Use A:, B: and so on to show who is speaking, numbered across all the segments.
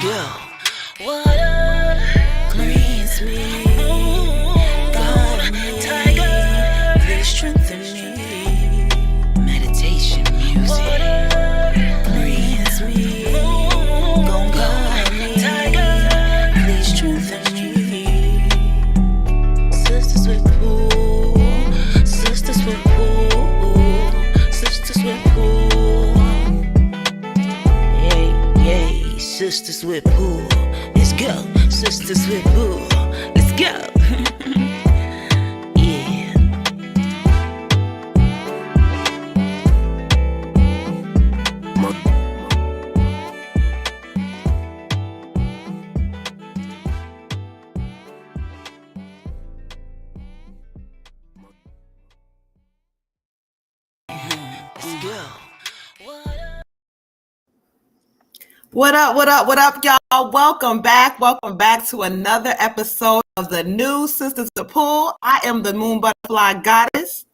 A: go. Water cleans me. God me. Tiger, please strengthen me. Meditation music cleans me. Gon' guide me. Tiger, please strengthen me. Sistas Wit pool. Sistas Wit pool. Sistas Wit pool. Yay, Sistas Wit pool. Let's go. Sistas Wit pool. Let's go. Yeah. Let's go.
B: What up, what up, what up, y'all? Welcome back to another episode of the new Sistas Wit Pool. I am the Moon Butterfly Goddess.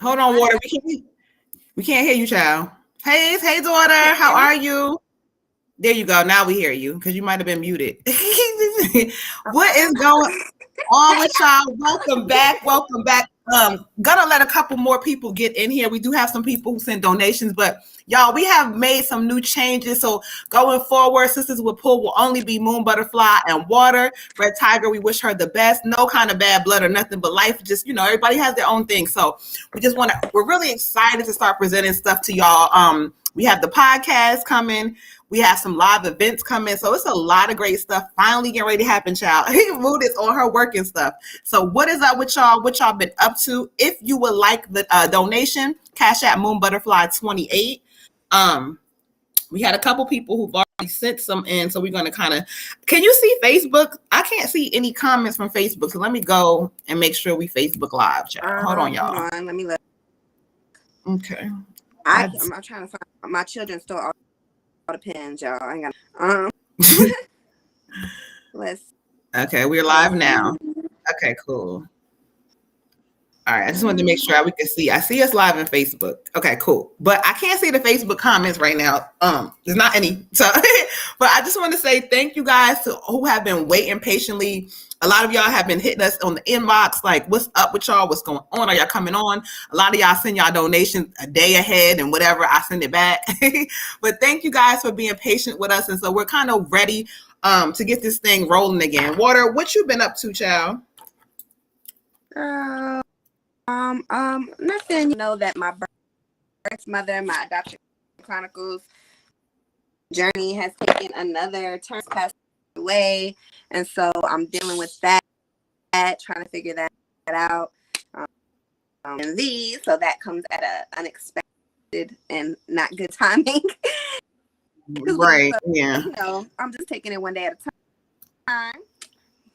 B: Hold on, Water. We can't hear you, child. Hey, daughter. How are you? There you go. Now we hear you because you might have been muted. What is going on with y'all? Welcome back. Gonna let a couple more people get in here. We do have some people who send donations, but y'all, we have made some new changes. So going forward, Sistas Wit Pool will only be Moon Butterfly and Water. Red Tiger, we wish her the best. No kind of bad blood or nothing, but life just, everybody has their own thing. So we're really excited to start presenting stuff to y'all. We have the podcast coming. We have some live events coming. So it's a lot of great stuff finally getting ready to happen, child. Mood is on her work and stuff. So what is up with y'all? What y'all been up to? If you would like the donation, Cash App Moon Butterfly 28. We had a couple people who've already sent some in. So we're going to can you see Facebook? I can't see any comments from Facebook. So let me go and make sure we Facebook Live, child. Hold on, y'all.
C: Hold on, let me look.
B: Okay.
C: I'm trying to find my children stole all the pens, y'all. I ain't got. Let's.
B: Okay, we're live now. Okay, cool. All right, I just wanted to make sure we can see. I see us live on Facebook. Okay, cool. But I can't see the Facebook comments right now. There's not any. So, but I just want to say thank you guys who have been waiting patiently. A lot of y'all have been hitting us on the inbox, like, what's up with y'all? What's going on? Are y'all coming on? A lot of y'all send y'all donations a day ahead and whatever. I send it back. But thank you guys for being patient with us. And so we're kind of ready to get this thing rolling again. Water, what you been up to, child?
C: Nothing. You know that my birth mother, my adoption chronicles journey has taken another turn, passed away, and so I'm dealing with that, trying to figure that out. And so that comes at an unexpected and not good timing.
B: Right.
C: So,
B: yeah.
C: I'm just taking it one day at a time,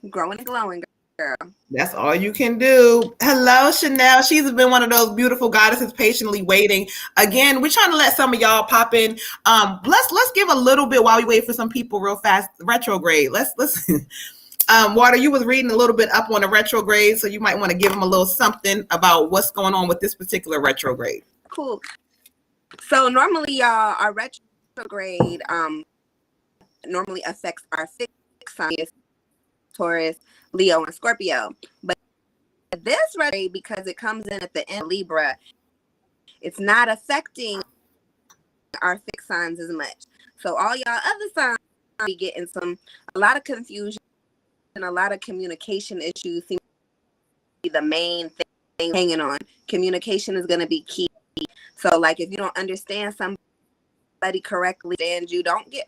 C: growing and glowing. Girl.
B: That's all you can do. Hello, Chanel. She's been one of those beautiful goddesses patiently waiting. Again, we're trying to let some of y'all pop in. Let's give a little bit while we wait for some people real fast. Retrograde. Let's listen. Water, you was reading a little bit up on the retrograde, so you might want to give them a little something about what's going on with this particular retrograde.
C: Cool. So normally, y'all, our retrograde normally affects our fixed signs, Taurus, Leo, and Scorpio. But this retrograde, because it comes in at the end of Libra, it's not affecting our fixed signs as much. So all y'all other signs be getting a lot of confusion and a lot of communication issues seem to be the main thing hanging on. Communication is going to be key. So like if you don't understand somebody correctly and you don't get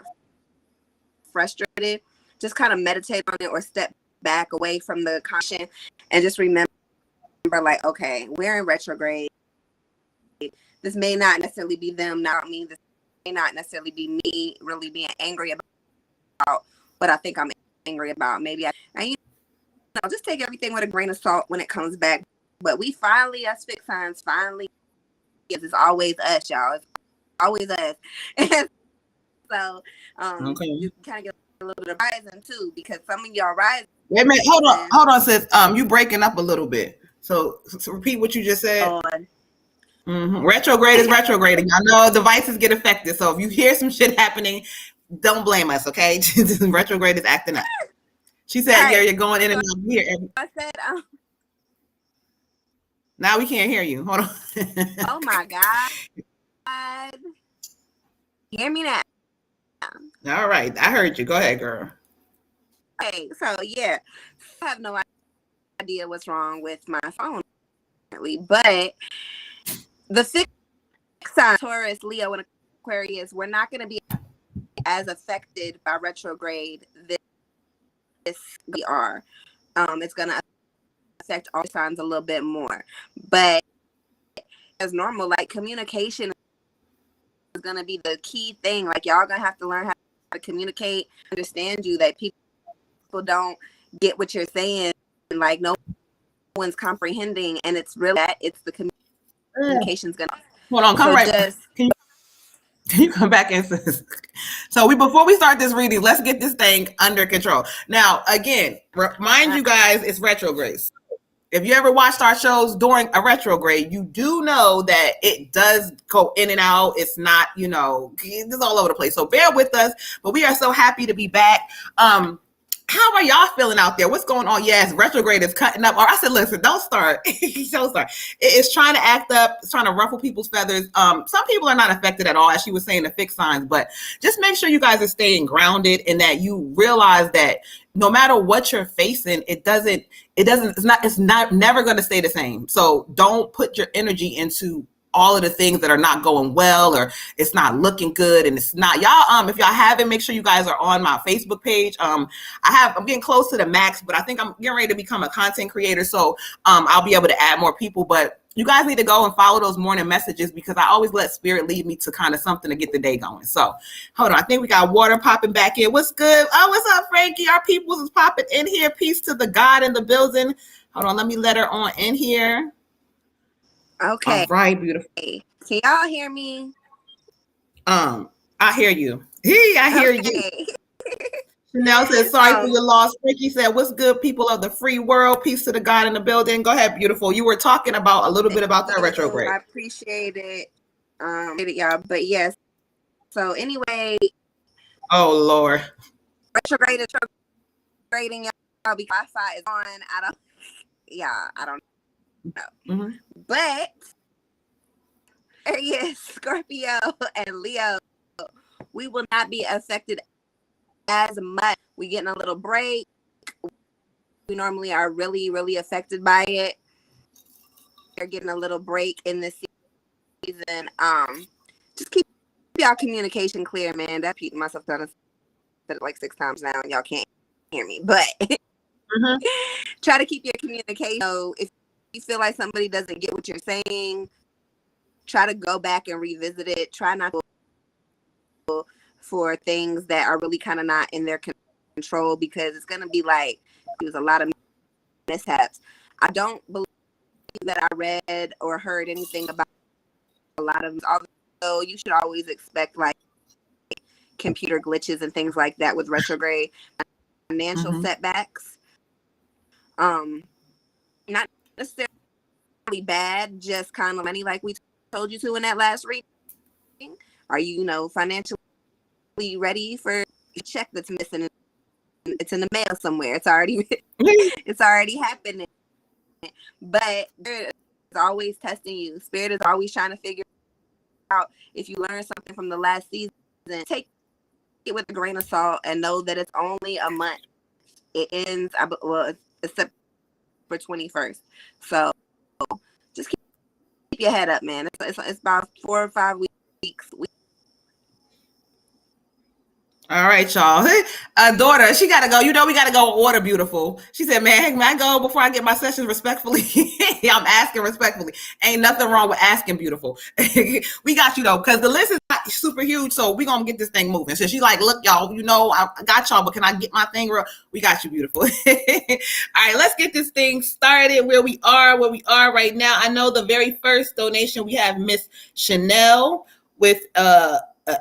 C: frustrated, just kind of meditate on it or step back away from the conversation and just remember, like, okay, we're in retrograde. This may not necessarily be them. Now, I mean, this may not necessarily be me really being angry about what I think I'm angry about. Maybe just take everything with a grain of salt when it comes back. But we finally, us fixed signs, it's always us, y'all. It's always us. And so,
B: okay.
C: You kind of get a little bit of rising too, because some of y'all rising.
B: Wait a minute, hold on, sis. You breaking up a little bit. So repeat what you just said. Retrograde is retrograding. I know devices get affected. So if you hear some shit happening, don't blame us, okay? Retrograde is acting up. She said,
C: Right.
B: yeah, you're going in and out here.
C: I said,
B: Now we can't hear you. Hold on.
C: oh my God. Hear me now.
B: All right. I heard you. Go ahead, girl.
C: Okay, so yeah, I have no idea what's wrong with my phone, but the fixed sign, Taurus, Leo, and Aquarius, we're not going to be as affected by retrograde this we are. It's going to affect all signs a little bit more, but as normal, like communication is going to be the key thing. Like y'all going to have to learn how to communicate, understand you, that people don't get what you're saying, and like no one's comprehending, and it's really that it's the communication's gonna
B: hold on, come right. Can you come back and so before we start this reading, let's get this thing under control. Now, again, remind you guys, it's retrograde. If you ever watched our shows during a retrograde, you do know that it does go in and out. It's not, it's all over the place. So bear with us, but we are so happy to be back. How are y'all feeling out there? What's going on? Yes, retrograde is cutting up. Or I said, listen, don't start. Don't start. It's trying to act up. It's trying to ruffle people's feathers. Some people are not affected at all, as she was saying, the fixed signs. But just make sure you guys are staying grounded and that you realize that no matter what you're facing, it's not never going to stay the same. So don't put your energy into all of the things that are not going well, or it's not looking good, and it's not y'all. If y'all haven't, make sure you guys are on my Facebook page. I'm getting close to the max, but I think I'm getting ready to become a content creator, so I'll be able to add more people. But you guys need to go and follow those morning messages, because I always let spirit lead me to kind of something to get the day going. So hold on, I think we got water popping back in. What's good? Oh, what's up, Frankie? Our peoples is popping in here. Peace to the God in the building. Hold on, let me let her on in here.
C: Okay.
B: All right, beautiful.
C: Can y'all hear me?
B: I hear you. I hear you. Chanel says, sorry for your loss. Ricky said, what's good, people of the free world? Peace to the God in the building. Go ahead, beautiful. You were talking about a little bit about that retrograde.
C: I appreciate it. Y'all. But yes. So anyway.
B: Oh, Lord.
C: Retrograding, y'all, because Wi-Fi is on. I don't know. Mm-hmm. But Aries, Scorpio, and Leo, we will not be affected as much. We're getting a little break. We normally are really, really affected by it. They're getting a little break in this season. Just keep y'all communication clear, man. That Pete myself done said it like 6 times now, and y'all can't hear me. But try to keep your communication. So if you feel like somebody doesn't get what you're saying, try to go back and revisit it. Try not to for things that are really kind of not in their control, because it's going to be like there's a lot of mishaps. I don't believe that I read or heard anything about a lot of them, although you should always expect like computer glitches and things like that with retrograde. Financial setbacks, not necessarily bad, just kind of money, like we told you to in that last reading. Are you, financially ready for a check that's missing? It's in the mail somewhere. It's already happening. But Spirit is always testing you. Spirit is always trying to figure out if you learn something from the last season. Take it with a grain of salt and know that it's only a month. It ends, it's September 21st. So just keep your head up, man. It's about 4 or 5 weeks.
B: All right, y'all. Daughter, she got to go. We got to go in order, beautiful. She said, man, may I go before I get my sessions respectfully? I'm asking respectfully. Ain't nothing wrong with asking, beautiful. We got you, though, because the list is not super huge, so we're going to get this thing moving. So she's like, look, y'all, I got y'all, but can I get my thing real? We got you, beautiful. All right, let's get this thing started where we are right now. I know the very first donation, we have Miss Chanel with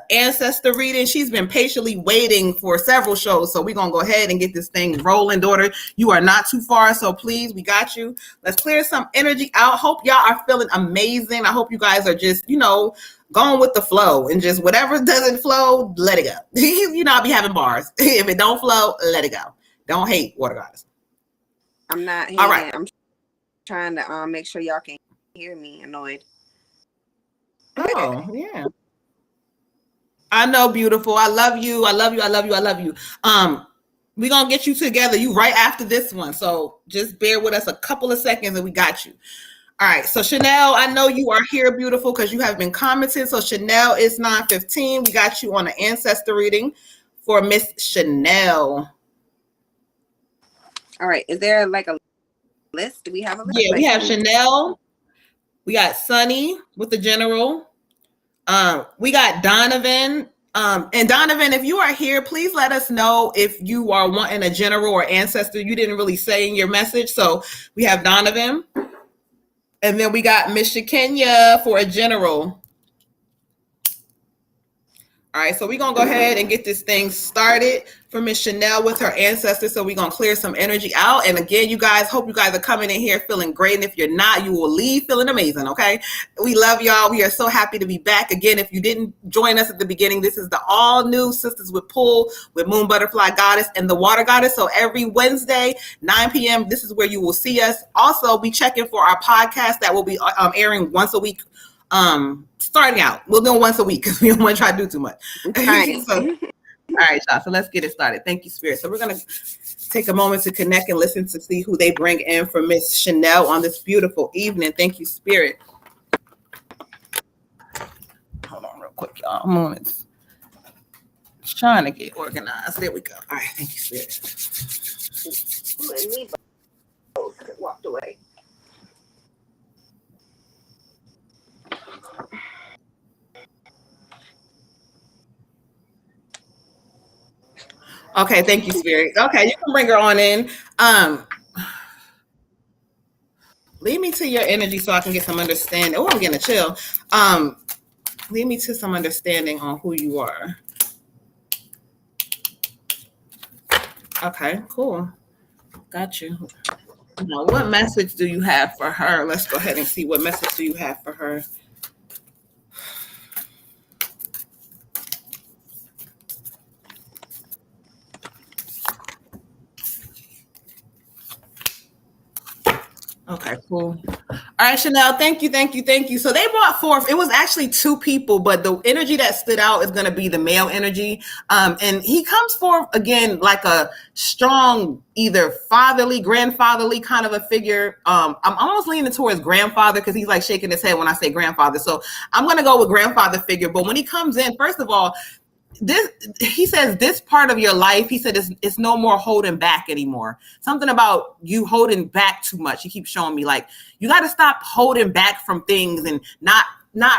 B: ancestor reading. She's been patiently waiting for several shows. So we're going to go ahead and get this thing rolling, daughter. You are not too far. So please, we got you. Let's clear some energy out. Hope y'all are feeling amazing. I hope you guys are just, going with the flow and just whatever doesn't flow, let it go. I'll be having bars. If it don't flow, let it go. Don't hate, water goddess.
C: I'm not hating.
B: All right.
C: I'm trying to make sure y'all can hear me. Annoyed.
B: Oh, yeah. I know, beautiful. I love you. I love you. I love you. I love you. We're going to get you together. You right after this one. So just bear with us a couple of seconds and we got you. All right. So Chanel, I know you are here, beautiful, because you have been commenting. So Chanel is 9:15. We got you on an ancestor reading for Miss Chanel.
C: All right. Is there like a list? Do we have a list?
B: Yeah, we have Chanel. We got Sunny with the general. We got Donovan. And Donovan, if you are here, please let us know if you are wanting a general or ancestor. You didn't really say in your message. So we have Donovan. And then we got Miss Kenya for a general. All right, so we're going to go ahead and get this thing started for Miss Chanel with her ancestors. So we're going to clear some energy out. And again, you guys, hope you guys are coming in here feeling great. And if you're not, you will leave feeling amazing, okay? We love y'all. We are so happy to be back. Again, if you didn't join us at the beginning, this is the all-new Sistas Wit Pool with Moon Butterfly Goddess and the Water Goddess. So every Wednesday, 9 p.m., this is where you will see us. Also, be checking for our podcast that will be airing once a week. Starting out, we'll do it once a week because we don't want to try to do too much.
C: Right.
B: All right, y'all. So let's get it started. Thank you, Spirit. So we're gonna take a moment to connect and listen to see who they bring in for Miss Chanel on this beautiful evening. Thank you, Spirit. Hold on, real quick, y'all. Moments. Trying to get organized. There we go. All right, thank you, Spirit.
C: Let me walked away.
B: Okay, thank you, Spirit. Okay, you can bring her on in. Lead me to your energy so I can get some understanding. Oh, I'm getting a chill. Lead me to some understanding on who you are. Okay, cool. Got you. Now, what message do you have for her? Let's go ahead and see what message do you have for her. Okay, cool. All right, Chanel, thank you. So they brought forth, it was actually two people, but the energy that stood out is going to be the male energy. And he comes forth, again, like a strong, either fatherly, grandfatherly kind of a figure. I'm almost leaning towards grandfather because he's like shaking his head when I say grandfather. So I'm going to go with grandfather figure. But when he comes in, first of all, he says this part of your life, he said it's no more holding back anymore. Something about you holding back too much. He keeps showing me like you got to stop holding back from things and not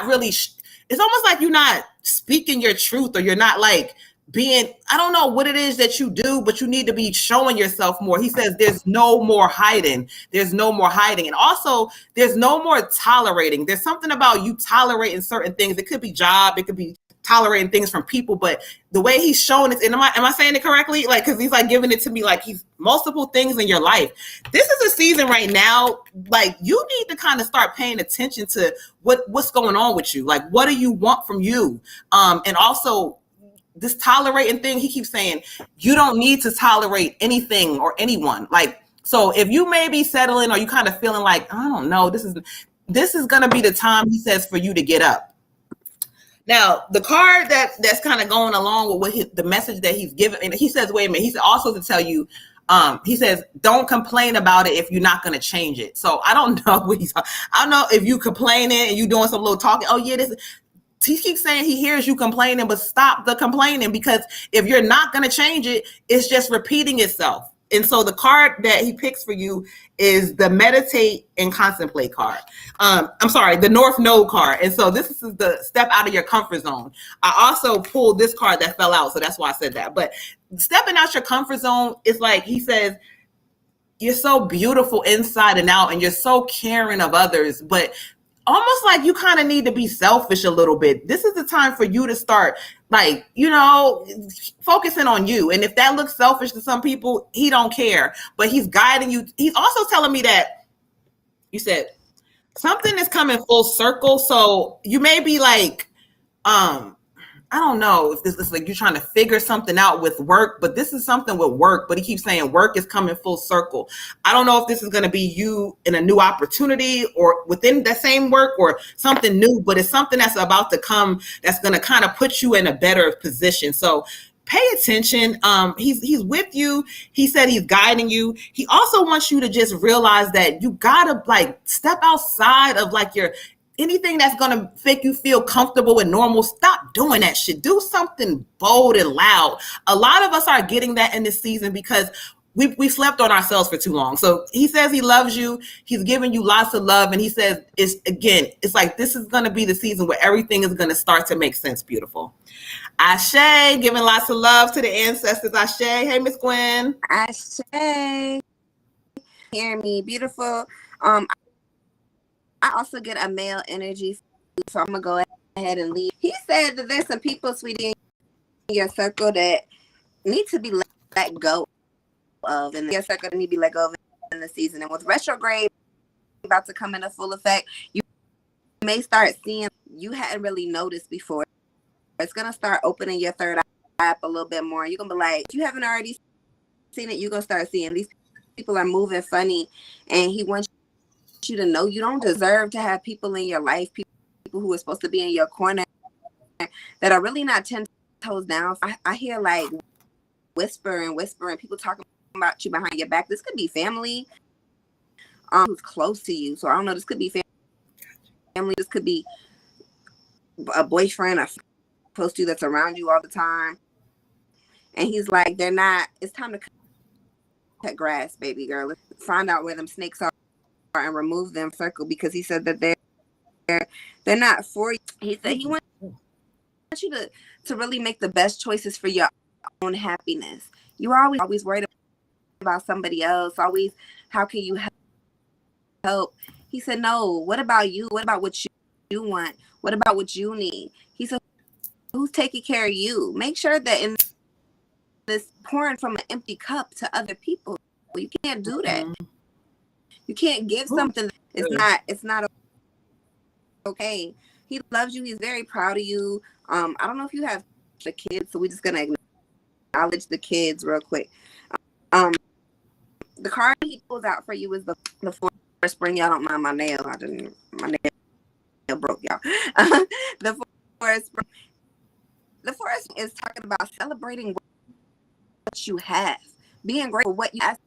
B: really it's almost like you're not speaking your truth, or you're not like being, I don't know what it is that you do, but you need to be showing yourself more. He says there's no more hiding. And also there's no more tolerating. There's something about you tolerating certain things. It could be job, it could be tolerating things from people, but the way he's showing it, and am I saying it correctly? Like, because he's like giving it to me like he's multiple things in your life. This is a season right now, like you need to kind of start paying attention to what's going on with you. Like, what do you want from you? And also this tolerating thing, he keeps saying you don't need to tolerate anything or anyone. Like, so if you may be settling or you kind of feeling like, I don't know, this is going to be the time, he says, for you to get up. Now, the card that's kind of going along with the message that he's given, and he says, wait a minute, he said also to tell you, he says, don't complain about it if you're not going to change it. So I don't know what I don't know if you complaining and you doing some little talking. Oh yeah, he keeps saying he hears you complaining, but stop the complaining, because if you're not going to change it, it's just repeating itself. And so the card that he picks for you is the meditate and contemplate card. I'm sorry, the North Node card. And so this is the step out of your comfort zone. I also pulled this card that fell out, so that's why I said that. But stepping out your comfort zone is like, he says, you're so beautiful inside and out, and you're so caring of others, but almost like you kind of need to be selfish a little bit. This is the time for you to start, like, you know, focusing on you. And if that looks selfish to some people, he don't care, but he's guiding you. He's also telling me that you said something is coming full circle. So you may be like, I don't know if this is like you're trying to figure something out with work, but this is something with work. But he keeps saying work is coming full circle. I don't know if this is going to be you in a new opportunity or within the same work or something new, but it's something that's about to come that's going to kind of put you in a better position. So pay attention. He's with you. He said he's guiding you. He also wants you to just realize that you gotta like step outside of like your anything that's going to make you feel comfortable and normal. Stop doing that shit. Do something bold and loud. A lot of us are getting that in this season because we slept on ourselves for too long. So he says he loves you. He's giving you lots of love. And he says, it's like this is going to be the season where everything is going to start to make sense. Beautiful. Ashe, giving lots of love to the ancestors. Ashe. Hey, Miss Gwen.
C: Ashe. Hear me. Beautiful. I also get a male energy, so I'm gonna go ahead and leave. He said that there's some people, sweetie, in your circle that need to be let go of, and your circle need to be let go of in the season. And with retrograde about to come into full effect, you may start seeing you hadn't really noticed before. It's gonna start opening your third eye up a little bit more. You're gonna be like, if you haven't already seen it, you're gonna start seeing these people are moving funny, and he wants you to know you don't deserve to have people in your life, people who are supposed to be in your corner that are really not 10 toes down. I hear like whispering, people talking about you behind your back. This could be family who's close to you. So I don't know, this could be family, this could be a boyfriend or close to you that's around you all the time. And he's like, it's time to cut grass, baby girl. Let's find out where them snakes are and remove them circle, because he said that they're not for you. He said he wants you to really make the best choices for your own happiness. You are always worried about somebody else, always how can you help. He said, no, what about you? What about what you want? What about what you need? He said, who's taking care of you? Make sure that in this pouring from an empty cup to other people, you can't do that. You can't give something it's not okay. He loves you. He's very proud of you. I don't know if you have the kids, so we're just gonna acknowledge the kids real quick. The card he pulls out for you is the forest spring. Y'all don't mind my nail. My nail broke, y'all. The forest spring. The forest is talking about celebrating what you have, being grateful for what you have.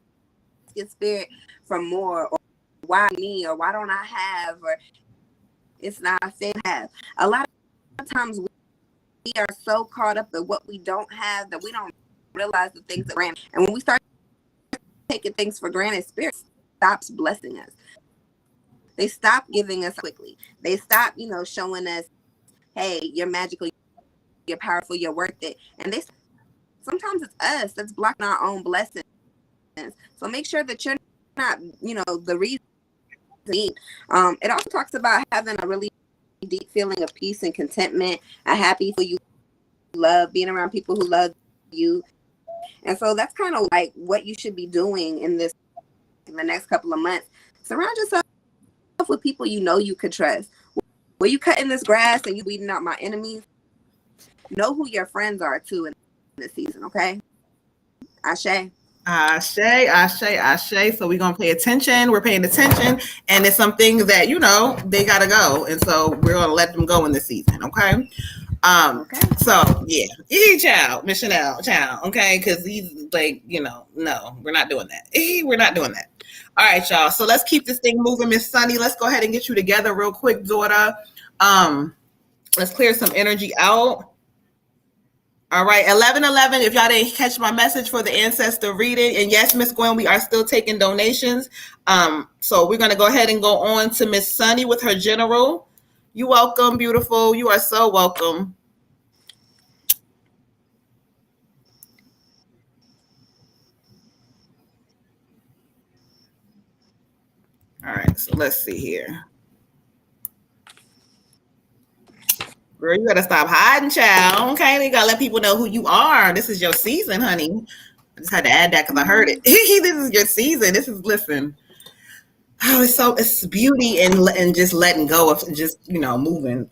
C: Your spirit for more, or why me, or why don't I have, or it's not a thing to have. A lot of times we are so caught up in what we don't have that we don't realize the things that granted. And when we start taking things for granted, spirit stops blessing us. They stop giving us quickly. They stop, showing us, hey, you're magical, you're powerful, you're worth it. And sometimes it's us that's blocking our own blessings. So make sure that you're not, the reason. It also talks about having a really deep feeling of peace and contentment, a happy for you love, being around people who love you. And so that's kind of like what you should be doing in the next couple of months. Surround yourself with people you could trust. Were you cutting this grass and you weeding out my enemies? Know who your friends are too in this season, okay? Ashe.
B: Ashe. So we're going to pay attention. We're paying attention. And it's some things that, they got to go. And so we're going to let them go in this season. Okay. So yeah, child, Miss Chanel, child. Okay. Cause he's like, no, we're not doing that. We're not doing that. All right, y'all. So let's keep this thing moving. Miss Sunny, let's go ahead and get you together real quick, daughter. Let's clear some energy out. All right, 11:11. If y'all didn't catch my message for the ancestor reading, and yes, Miss Gwen, we are still taking donations. So we're gonna go ahead and go on to Miss Sunny with her general. You welcome, beautiful. You are so welcome. All right, so let's see here. Girl, you gotta stop hiding, child. Okay, you gotta let people know who you are. This is your season, honey. I just had to add that because I heard it. This is your season. This is listen. Oh, it's beauty and just letting go of just moving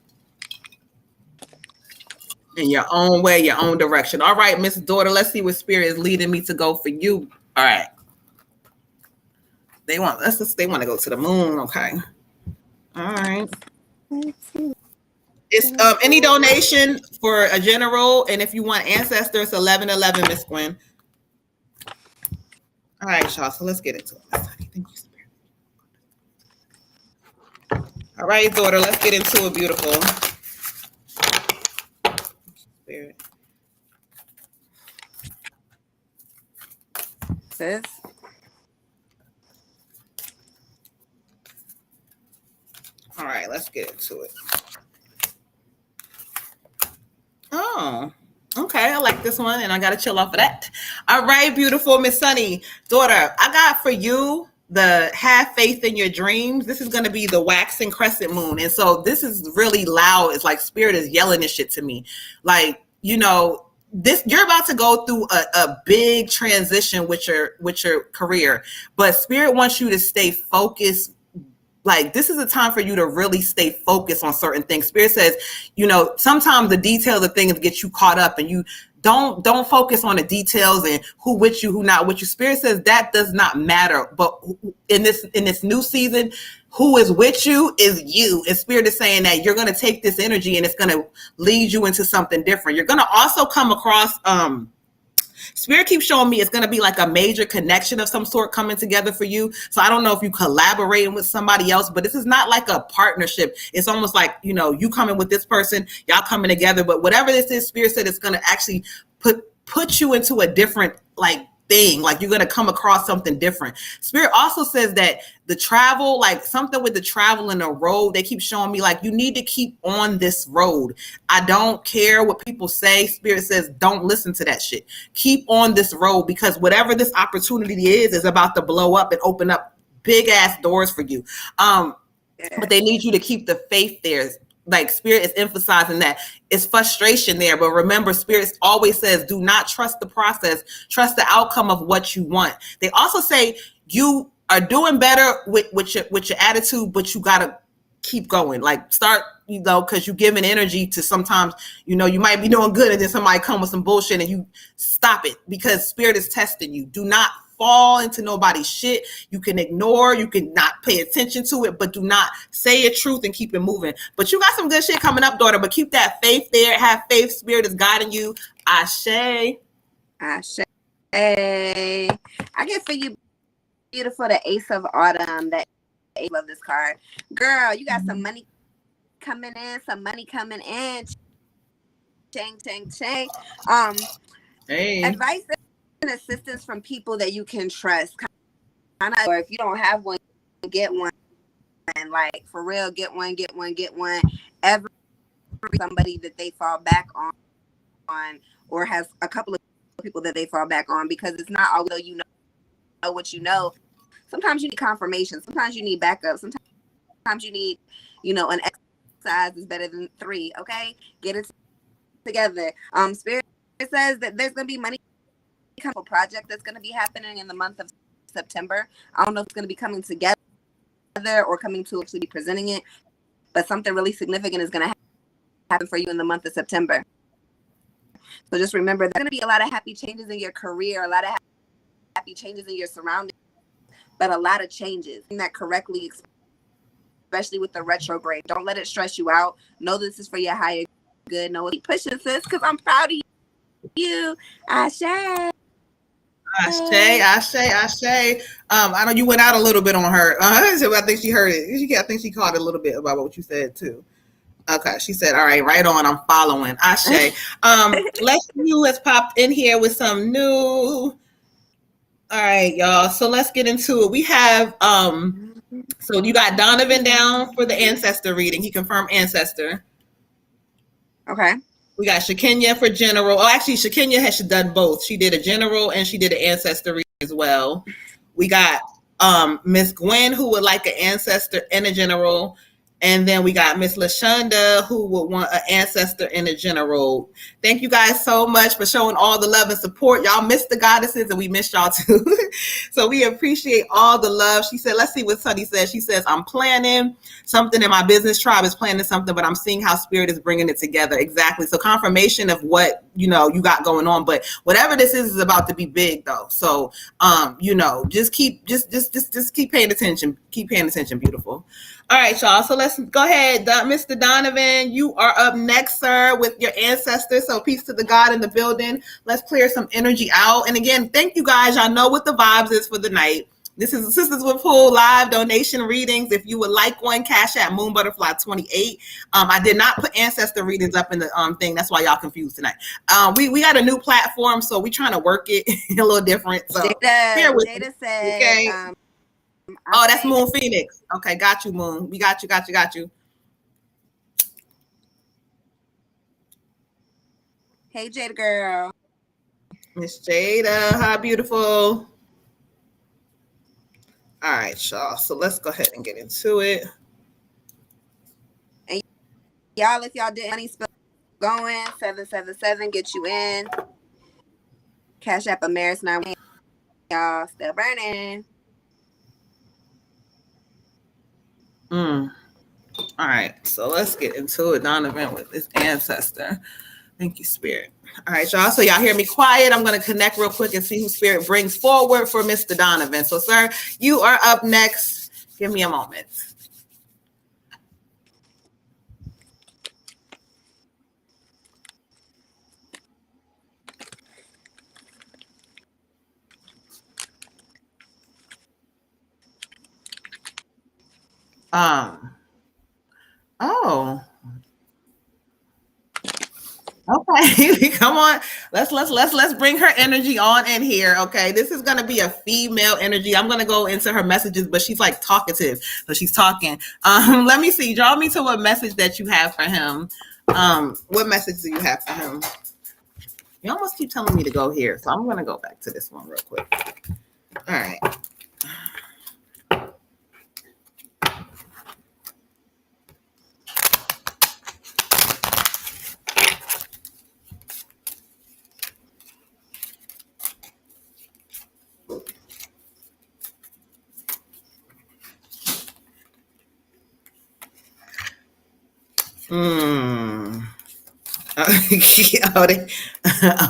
B: in your own way, your own direction. All right, Miss Daughter, let's see what spirit is leading me to go for you. All right. They want to go to the moon, okay. All right. It's any donation for a general, and if you want ancestor, it's 1111, Miss Gwen. All right, y'all. So let's get into it. Thank you, Spirit. All right, daughter, let's get into it, beautiful. Spirit.
C: Sis.
B: All right, let's get into it. Oh, okay. I like this one, and I got to chill off of that. All right, beautiful Miss Sunny. Daughter, I got for you the have faith in your dreams. This is going to be the waxing crescent moon. And so this is really loud. It's like spirit is yelling this shit to me. Like, this you're about to go through a big transition with your career, but spirit wants you to stay focused. Like, this is a time for you to really stay focused on certain things. Spirit says, sometimes the details of things get you caught up, and you don't focus on the details and who with you, who not with you. Spirit says that does not matter. But in this new season, who is with you is you. And Spirit is saying that you're going to take this energy and it's going to lead you into something different. You're going to also come across, Spirit keeps showing me it's going to be like a major connection of some sort coming together for you. So I don't know if you collaborating with somebody else, but this is not like a partnership. It's almost like, you coming with this person, y'all coming together. But whatever this is, Spirit said it's going to actually put you into a different thing. Like, you're going to come across something different. Spirit also says that the travel, like something with the travel in the road, they keep showing me like you need to keep on this road. I don't care what people say. Spirit says don't listen to that shit. Keep on this road, because whatever this opportunity is about to blow up and open up big ass doors for you. But they need you to keep the faith there. Like, Spirit is emphasizing that it's frustration there, but remember, Spirit always says, do not trust the process, trust the outcome of what you want. They also say you are doing better with your attitude, but you gotta keep going. Like, start, because you're giving energy to sometimes, you might be doing good and then somebody come with some bullshit and you stop it, because Spirit is testing you. Do not fall into nobody's shit. You can ignore, you can not pay attention to it, but do not say your truth and keep it moving. But you got some good shit coming up, daughter, but keep that faith there. Have faith. Spirit is guiding you. Ashe.
C: Ashe. I get for you, beautiful, the Ace of Autumn. I love this card. Girl, you got some money coming in, Chang, chang, chang.
B: Hey.
C: Advice and assistance from people that you can trust. Or if you don't have one, get one. And like, for real, get one. Every somebody that they fall back on, or has a couple of people that they fall back on, because it's not always know what you know. Sometimes you need confirmation. Sometimes you need backup. Sometimes you need, an exercise is better than 3. Okay, get it together. Spirit says that there's gonna be money. A project that's going to be happening in the month of September. I don't know if it's going to be coming together or coming to actually be presenting it, but something really significant is going to happen for you in the month of September. So just remember, there's going to be a lot of happy changes in your career, a lot of happy changes in your surroundings, but a lot of changes that correctly, especially with the retrograde. Don't let it stress you out. Know this is for your higher good. Know keep pushing, sis, because I'm proud of you. Ashe.
B: Ashe. I know you went out a little bit on her. So I think she heard it. I think she caught it a little bit about what you said too. Okay, she said, "All right, right on. I'm following." Ashe. Let's see who has popped in here with some new. All right, y'all. So let's get into it. We have so you got Donovan down for the ancestor reading. He confirmed ancestor.
C: Okay.
B: We got Shakenya for general. Oh, actually, Shakenya has done both. She did a general and she did an ancestor reading as well. We got Miss Gwen, who would like an ancestor and a general. And then we got Miss LaShonda, who would want an ancestor in a general. Thank you guys so much for showing all the love and support. Y'all missed the goddesses, and we missed y'all too. So we appreciate all the love. She said, let's see what Sunny says. She says, I'm planning something in my business. Tribe is planning something, but I'm seeing how spirit is bringing it together. Exactly. So confirmation of what, you got going on. But whatever this is about to be big though. So, just keep paying attention. Keep paying attention. Beautiful. All right, y'all. So let's go ahead. Mr. Donovan, you are up next, sir, with your ancestors. So peace to the God in the building. Let's clear some energy out. And again, thank you guys. Y'all know what the vibes is for the night. This is Sistas Wit live donation readings. If you would like one, Cash App Moon Butterfly 28. I did not put ancestor readings up in the thing. That's why y'all confused tonight. We got a new platform, so we trying to work it a little different. So
C: Jada said,
B: okay. Oh, that's Moon Phoenix. Okay, got you, Moon. We got you.
C: Hey, Jada girl.
B: Miss Jada, hi, beautiful. All right, y'all. So let's go ahead and get into it.
C: And y'all, if y'all did money spill going, 777 get you in. Cash App Amaris 9. Y'all still burning.
B: All right, so let's get into it. Donovan with this ancestor. Thank you, Spirit. All right, y'all. So y'all hear me quiet. I'm going to connect real quick and see who Spirit brings forward for Mr. Donovan. So, sir, you are up next. Give me a moment. Oh. Okay, come on. Let's bring her energy on in here. Okay, this is gonna be a female energy. I'm gonna go into her messages, but she's like talkative, so she's talking. Let me see. Draw me to what message that you have for him. What message do you have for him? You almost keep telling me to go here, so I'm gonna go back to this one real quick. All right.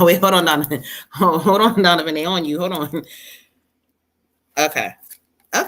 B: Wait, hold on, Donovan. Hold on, Donovan. They on you. Hold on. Okay. I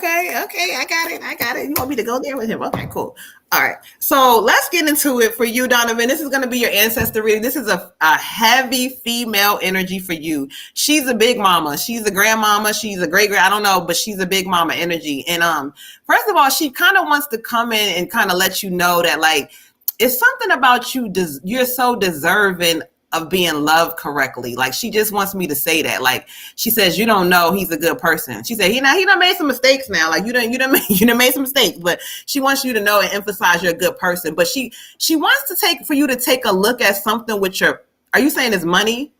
B: got it. You want me to go there with him? Okay, cool. All right. So let's get into it for you, Donovan. This is going to be your ancestor reading. This is a heavy female energy for you. She's a big mama. She's a grandmama. She's a great-grand. I don't know, but she's a big mama energy. And first of all, she kind of wants to come in and kind of let you know that, like, it's something about you. You're so deserving of being loved correctly. Like, she just wants me to say that. Like, she says, you don't know he's a good person. She said, he done made some mistakes now. Like, you done made some mistakes, but she wants you to know and emphasize you're a good person. But she wants for you to take a look at something with your, are you saying it's money?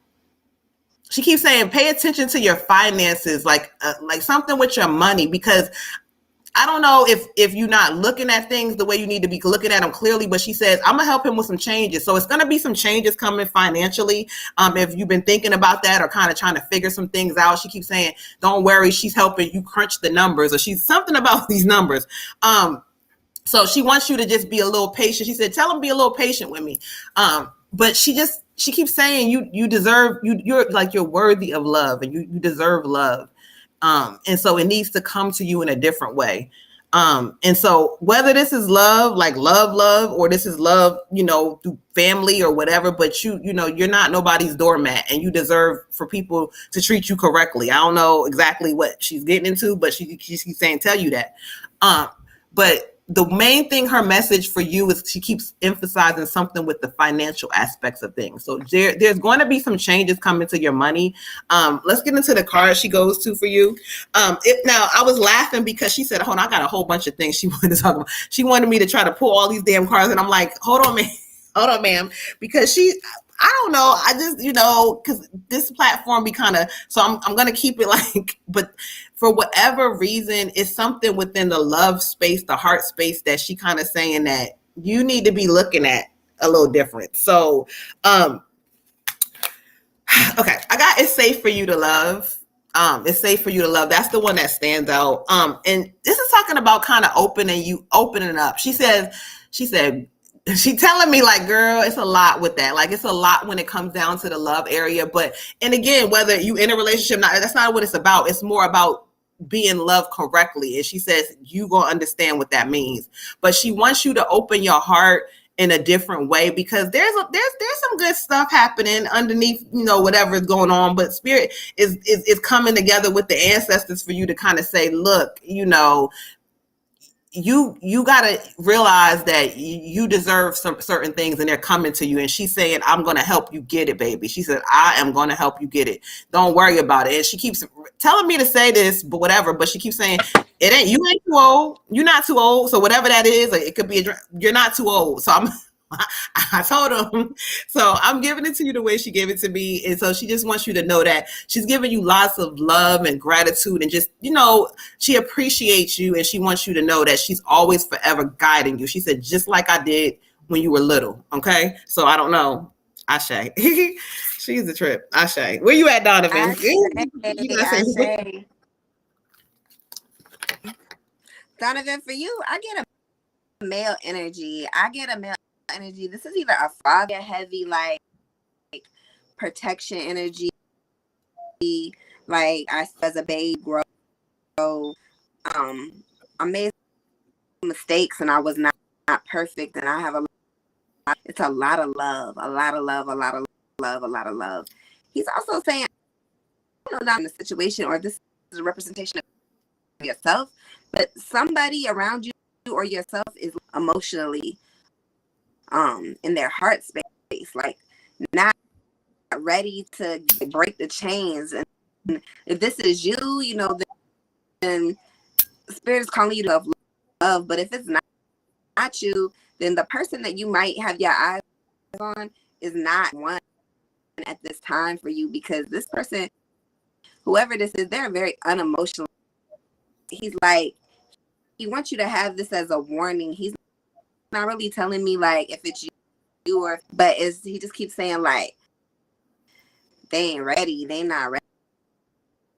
B: She keeps saying, pay attention to your finances, like something with your money, because I don't know if you're not looking at things the way you need to be looking at them clearly, but she says, I'm going to help him with some changes. So it's going to be some changes coming financially. If you've been thinking about that or kind of trying to figure some things out, she keeps saying, don't worry, she's helping you crunch the numbers, or she's something about these numbers. So she wants you to just be a little patient. She said, tell him be a little patient with me. But she keeps saying you deserve, you're worthy of love, and you deserve love. And so it needs to come to you in a different way. And so whether this is love, like love, or this is love, through family or whatever, but you're not nobody's doormat, and you deserve for people to treat you correctly. I don't know exactly what she's getting into, but she keeps saying, tell you that. But the main thing, her message for you is she keeps emphasizing something with the financial aspects of things. So there's going to be some changes coming to your money. Let's get into the card she goes to for you. Now, I was laughing because she said, hold on, I got a whole bunch of things she wanted to talk about. She wanted me to try to pull all these damn cards, and I'm like, hold on, ma'am, because I don't know. I just, because this platform be kind of, so I'm going to keep it like, but for whatever reason, it's something within the love space, the heart space, that she kind of saying that you need to be looking at a little different. So, okay, I got It's Safe for You to Love. It's Safe for You to Love. That's the one that stands out. And this is talking about kind of opening up. She said, she telling me like, girl, it's a lot with that. Like, it's a lot when it comes down to the love area. But, and again, whether you in a relationship, that's not what it's about. It's more about being loved correctly. And she says, you gonna understand what that means. But she wants you to open your heart in a different way, because there's some good stuff happening underneath, whatever is going on. But spirit is coming together with the ancestors for you to kind of say, look, you got to realize that you deserve some certain things, and they're coming to you. And she's saying, I'm going to help you get it, baby. She said, I am going to help you get it. Don't worry about it. And she keeps telling me to say this, but whatever. But she keeps saying, you ain't too old. You're not too old. So whatever that is, like, it could be, you're not too old. So I told him, so I'm giving it to you the way she gave it to me. And so she just wants you to know that she's giving you lots of love and gratitude, and just, she appreciates you, and she wants you to know that she's always forever guiding you. She said, just like I did when you were little. Okay. So I don't know. Ashe. She's a trip. Ashe. Where you at, Donovan?
C: Ashe. Donovan, for you, I get a male energy. This is either a father heavy, like protection energy, like I as a babe grow. I made mistakes, and I was not perfect, and I have it's a lot of love, a lot of love. He's also saying, I don't know, not in the situation, or this is a representation of yourself, but somebody around you or yourself is emotionally in their heart space, like not ready to break the chains. And if this is you, then spirit is calling you to love. But if it's not you, then the person that you might have your eyes on is not one at this time for you, because this person, whoever this is, they're very unemotional. He's like, he wants you to have this as a warning. He's not really telling me like if it's you or, but he just keeps saying like, they ain't ready, they not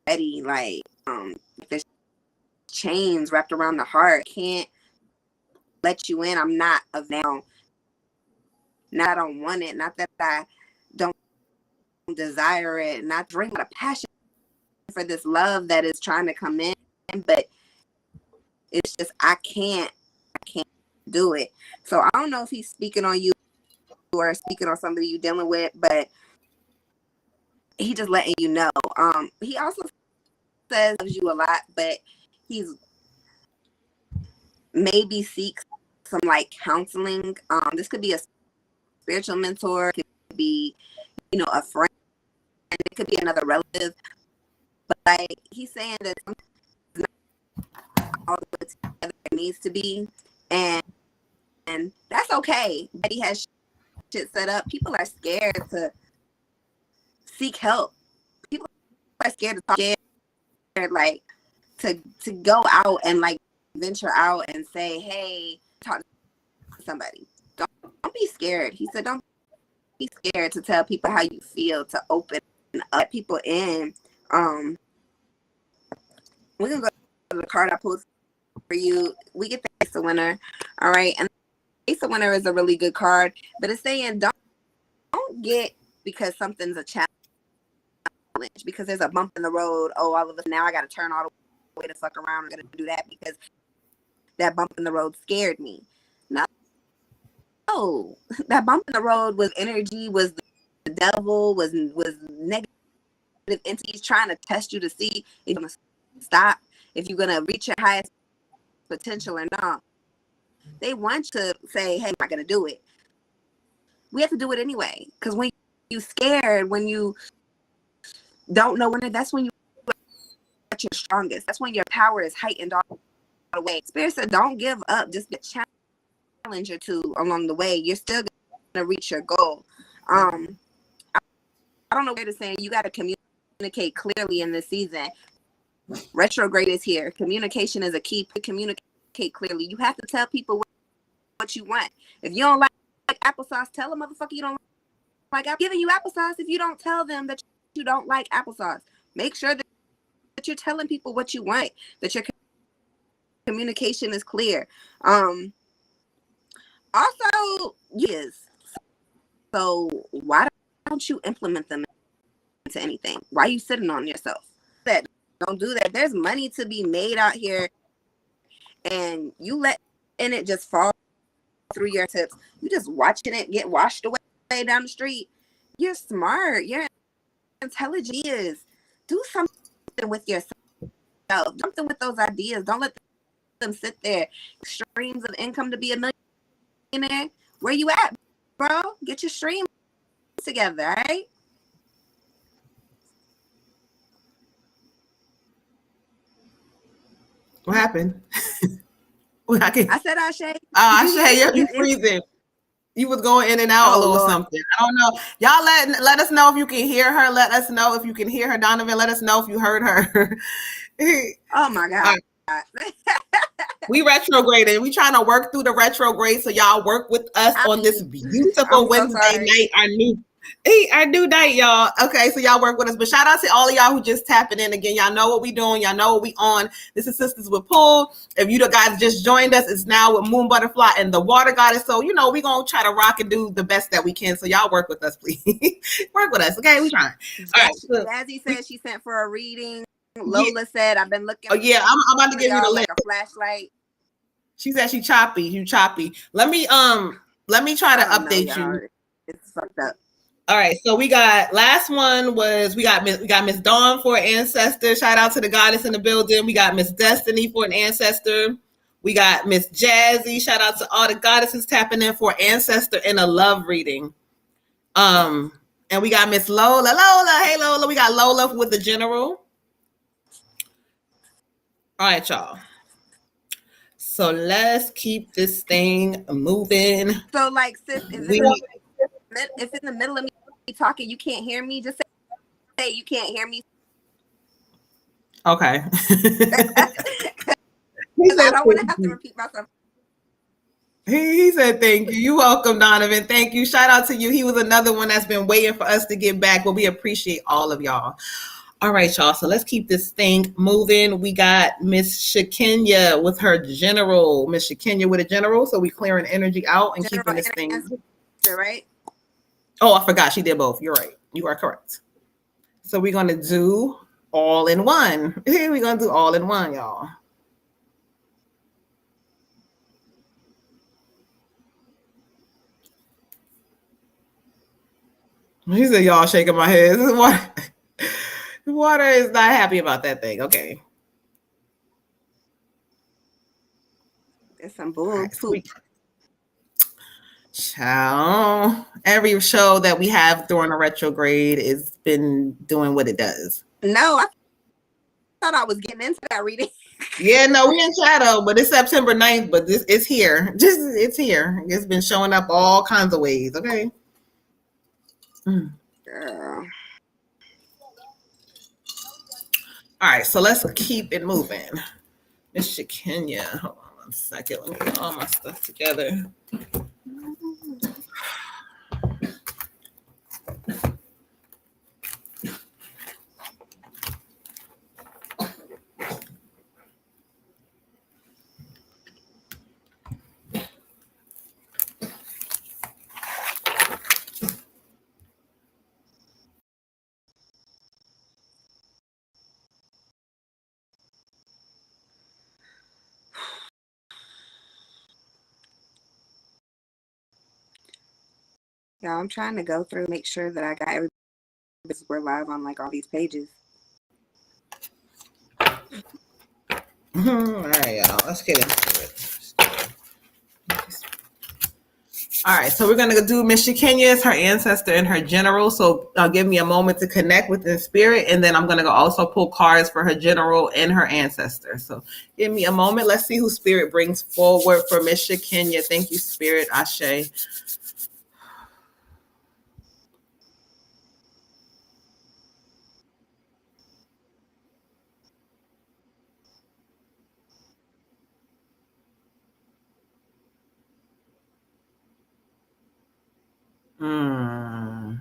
C: ready, like there's chains wrapped around the heart, can't let you in. I'm not of now. Not I don't want it, not that I don't desire it, not bring a passion for this love that is trying to come in, but it's just I can't do it. So I don't know if he's speaking on you or speaking on somebody you're dealing with, but he just letting you know. He also says he loves you a lot, but he's maybe seeks some like counseling. This could be a spiritual mentor, it could be, a friend, it could be another relative. But like he's saying that it's not all the way together it needs to be, and that's okay. But he has shit set up. People are scared to seek help. People are scared to talk, scared like to go out and like venture out and say, hey, talk to somebody. Don't be scared. He said, don't be scared to tell people how you feel, to open up people in. We're gonna go to the card I pulled for you. We get the Ace of Winter. All right. And Ace of Winter is a really good card, but it's saying don't get because something's a challenge, because there's a bump in the road. Oh, all of us now I gotta turn all the way to fuck around. I'm gonna do that because that bump in the road scared me. No, that bump in the road was energy, was the devil, was negative entities trying to test you to see if you're gonna stop, if you're gonna reach your highest potential or not. They want to say, hey, I'm not gonna do it. We have to do it anyway, because when you scared, when you don't know when, that's when you at your strongest. That's when your power is heightened all the way. Spirit said, don't give up. Just get challenge or two along the way. You're still gonna reach your goal. I don't know where to say, you got to communicate clearly in this season. Retrograde is here. Communication is a key. Communicate clearly. You have to tell people what you want. If you don't like applesauce, tell a motherfucker you don't like. I'm giving you applesauce if you don't tell them that you don't like applesauce. Make sure that you're telling people what you want, that your communication is clear. Also, yes. So why don't you implement them into anything? Why are you sitting on yourself? Don't do that. There's money to be made out here, and you letting it just fall through your tips. You just watching it get washed away down the street. You're smart. You're intelligent. Do something with yourself. Something with those ideas. Don't let them sit there. Streams of income to be a millionaire. Where you at, bro? Get your streams together, all right?
B: What happened?
C: I said Ashe.
B: Ashe, you're freezing. You was going in and out a little Lord. Something. I don't know. Y'all let us know if you can hear her. Let us know if you can hear her. Donovan, let us know if you heard her.
C: Oh my God.
B: We retrograded. We trying to work through the retrograde, so y'all work with us on this beautiful Wednesday night. Our new night, y'all. Okay, so y'all work with us. But shout out to all of y'all who just tapping in again. Y'all know what we doing. Y'all know what we on. This is Sistas Wit Pool. If you guys just joined us, it's now with Moon Butterfly and the Water Goddess. So we gonna try to rock and do the best that we can. So y'all work with us, please. Work with us, okay? We trying. All right. So,
C: Jazzy said she sent for a reading. Lola said I've been looking.
B: Oh yeah, I'm about to give you the link.
C: Like a flashlight.
B: She said she choppy. You choppy. Let me try to update you.
C: It's fucked up.
B: All right, so we got last one was we got Miss Dawn for an ancestor. Shout out to the goddess in the building. We got Miss Destiny for an ancestor. We got Miss Jazzy. Shout out to all the goddesses tapping in for ancestor and a love reading. And we got Miss Lola. Hey Lola. We got Lola with the general. All right, y'all. So let's keep this thing moving.
C: So like, sis, if in the middle of me talking, you can't hear me, just say you can't hear me.
B: Okay.
C: I don't want to have to repeat myself.
B: He said thank you. You're welcome, Donovan. Thank you. Shout out to you. He was another one that's been waiting for us to get back, but we appreciate all of y'all. All right, y'all. So let's keep this thing moving. We got Miss Shakenya with her general. Miss Shakenya with a general. So we clearing energy out and keeping this thing.
C: Right?
B: Oh, I forgot. She did both. You're right. You are correct. So we're going to do all in one. We're going to do all in one, y'all. He said, y'all shaking my head. This is water is not happy about that thing. Okay.
C: There's some bull poop.
B: Child, every show that we have during a retrograde has been doing what it does.
C: No, I thought I was getting into that reading.
B: Yeah, no, we in shadow, but it's September 9th, but it's here. It's here. It's been showing up all kinds of ways, okay?
C: Girl.
B: All right, so let's keep it moving. Miss Shakenya, hold on 1 second. Let me get all my stuff together.
C: Yeah, I'm trying to go through, make sure that I got everything. We're live on like all these pages.
B: All right, y'all. Let's get into it. All right, so we're going to do Miss Shakenya's, her ancestor, and her general. So give me a moment to connect with the spirit, and then I'm going to also pull cards for her general and her ancestor. So give me a moment. Let's see who spirit brings forward for Miss Shakenya. Thank you, spirit. Ashe. Mm.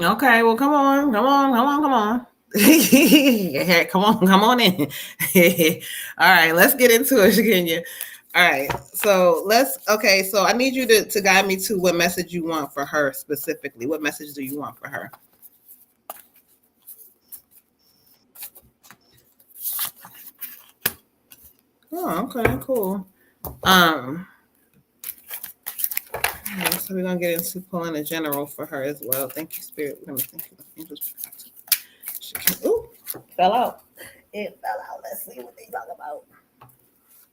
B: Okay, well, come on. Yeah, come on in. All right, let's get into it, Kenya. All right, so so I need you to guide me to what message you want for her specifically. What message do you want for her? Oh, okay, cool. Um, so we're gonna get into pulling a general for her as well. Thank you, Spirit. We're gonna thank you, angels. Ooh, fell out. It fell out. Let's see what they talk about.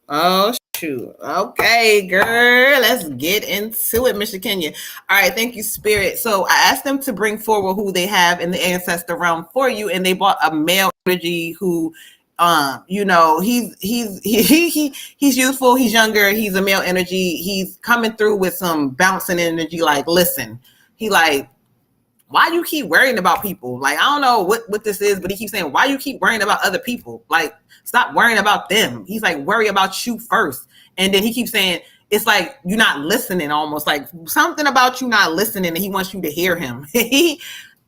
B: Oh shoot. Okay, girl. Let's get into it, Mr. Kenya. All right, thank you, Spirit. So I asked them to bring forward who they have in the ancestor realm for you, and they brought a male energy who he's youthful, he's younger, he's a male energy, he's coming through with some bouncing energy, like, listen, he like, why you keep worrying about people? Like, I don't know what this is, but he keeps saying, why you keep worrying about other people? Like, stop worrying about them. He's like, worry about you first. And then he keeps saying, it's like you're not listening, almost like something about you not listening, and he wants you to hear him.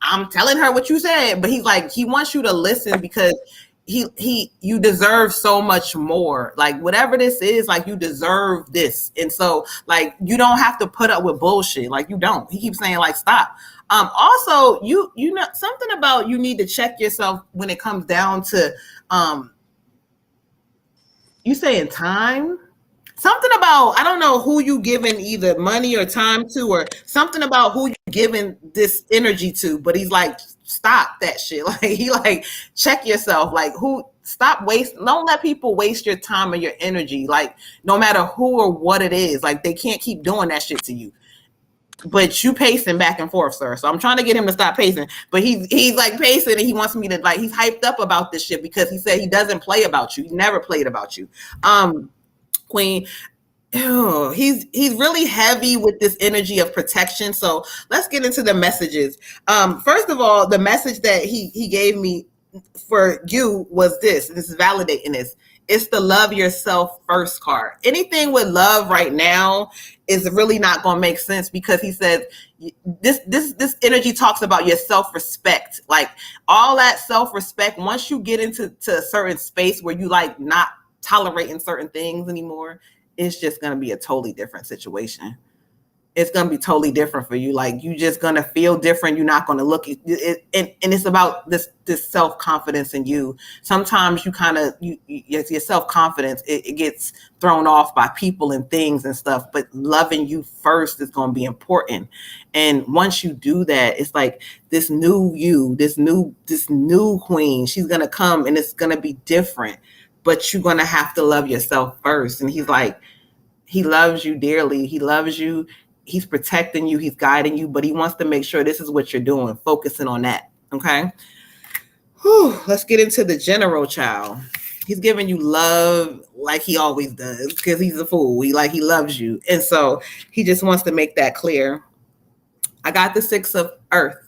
B: I'm telling her what you said, but he's like, he wants you to listen because you deserve so much more. Like, whatever this is, like, you deserve this. And so, like, you don't have to put up with bullshit. Like, you don't. He keeps saying, like, stop. Also, you know something about, you need to check yourself when it comes down to you saying time. Something about, I don't know who you giving either money or time to, or something about who you giving this energy to, but he's like, stop that shit. Like, he like, check yourself. Like, who, stop wasting, don't let people waste your time or your energy. Like, no matter who or what it is, like, they can't keep doing that shit to you. But you pacing back and forth, sir. So I'm trying to get him to stop pacing. But he's like pacing, and he wants me to, like, he's hyped up about this shit because he said he doesn't play about you. He never played about you. Queen, he's really heavy with this energy of protection. So let's get into the messages. First of all, the message that he gave me for you was this, and this is validating this. It's the love yourself first card. Anything with love right now is really not going to make sense, because he says this energy talks about your self-respect. Like, all that self-respect, once you get into a certain space where you like not tolerating certain things anymore, it's just going to be a totally different situation. It's going to be totally different for you. Like, you just going to feel different. You're not going to look at it. And it's about this self-confidence in you. Sometimes you kind of, your self-confidence, it gets thrown off by people and things and stuff, but loving you first is going to be important. And once you do that, it's like this new you, this new queen, she's going to come, and it's going to be different, but you're going to have to love yourself first. And he's like, he loves you dearly. He loves you. He's protecting you. He's guiding you, but he wants to make sure this is what you're doing, focusing on that. Okay. Whew, let's get into the general, child. He's giving you love like he always does, because he's a fool. He loves you. And so he just wants to make that clear. I got the 6 of Earth.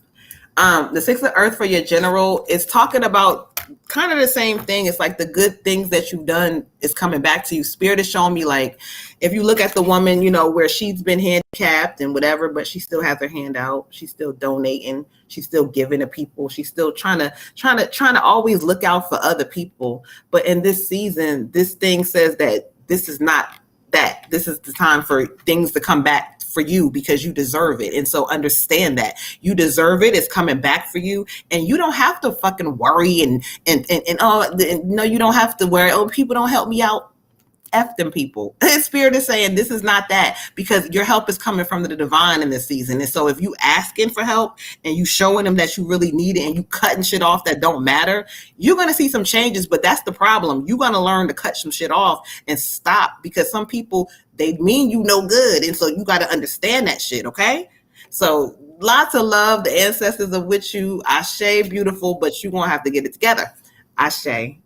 B: The 6 of Earth for your general is talking about kind of the same thing. It's like the good things that you've done is coming back to you. Spirit is showing me, like, if you look at the woman, where she's been handicapped and whatever, but she still has her hand out. She's still donating. She's still giving to people. She's still trying to always look out for other people. But in this season, this thing says that this is not that. This is the time for things to come back for you, because you deserve it. And so understand that you deserve it. It's coming back for you, and you don't have to fucking worry and no, you don't have to worry. Oh, people don't help me out. F them people. Spirit is saying this is not that, because your help is coming from the divine in this season. And so if you asking for help and you showing them that you really need it, and you cutting shit off that don't matter, you're going to see some changes. But that's the problem. You're going to learn to cut some shit off and stop, because some people, they mean you no good. And so you got to understand that shit. Okay. So lots of love. The ancestors are with you. Ashe, beautiful, but you're going to have to get it together. Ashe.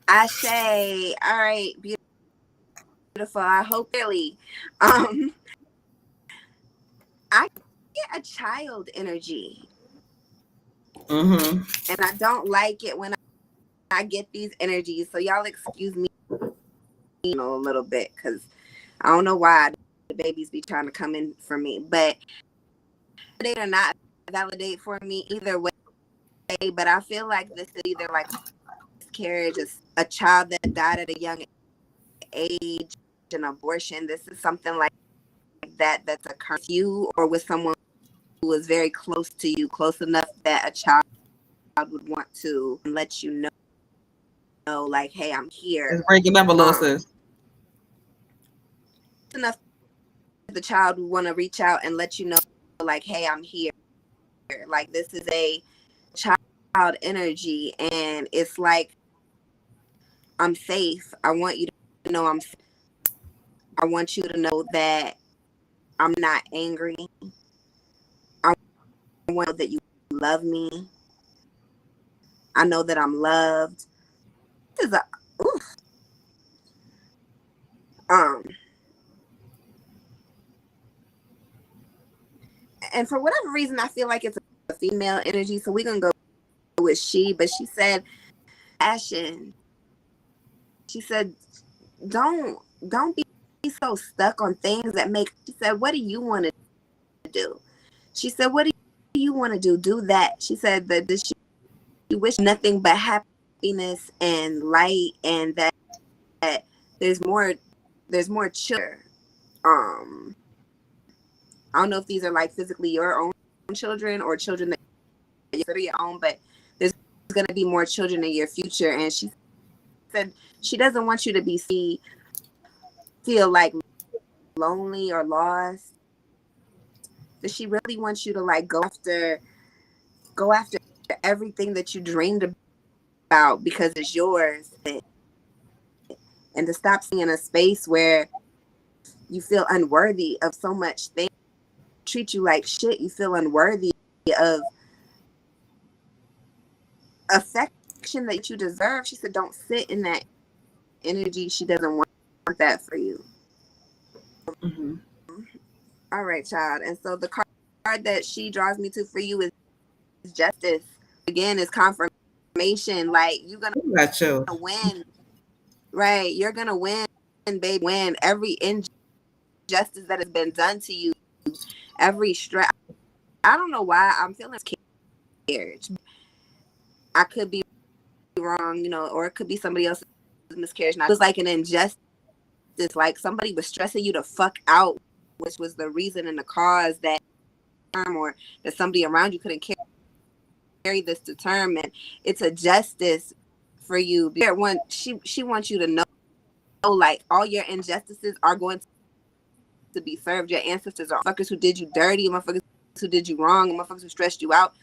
C: Ashe. All right, beautiful. I hope really. I get a child energy,
B: Mm-hmm.
C: and I don't like it when I get these energies. So y'all excuse me a little bit, because I don't know why the babies be trying to come in for me, but they are not validate for me either way. But I feel like this is either like miscarriage, a child that died at a young age, an abortion. This is something like that's occurring to you or with someone who is very close to you, close enough that a child would want to let you know, like, hey, I'm here.
B: It's breaking up a little, sis.
C: Enough the child would want to reach out and let you know, like, hey, I'm here. Like, this is a child energy, and it's like, I'm safe. I want you to know I'm safe. I want you to know that I'm not angry. I want that you love me. I know that I'm loved. This is a oof. And for whatever reason, I feel like it's a female energy, so we're gonna go with she. But she said, passion. She said, don't be so stuck on things that make. She said, what do you want to do? She said, what do you want to do? Do that. She said that she wish nothing but happiness and light, and that there's more children. I don't know if these are like physically your own children or children that you're your own, but there's going to be more children in your future. And she said she doesn't want you to feel like lonely or lost. That she really wants you to like go after everything that you dreamed about because it's yours, and to stop seeing in a space where you feel unworthy of so much things, treat you like shit. You feel unworthy of affection that you deserve. She said, don't sit in that energy. She doesn't want that for you. Mm-hmm. All right, child. And so the card that she draws me to for you is justice. Again, is confirmation. Like, you're gonna win, right? You're gonna win, baby. Win every injustice that has been done to you, every stress. I don't know why I'm feeling miscarriage. I could be wrong, or it could be somebody else's miscarriage. It was like an injustice, like somebody was stressing you the fuck out, which was the reason and the cause that term, or that somebody around you couldn't carry this to term. And it's a justice for you. She wants you to know, like, all your injustices are going to be served. Your ancestors are motherfuckers who did you dirty, motherfuckers who did you wrong, and motherfuckers who stressed you out.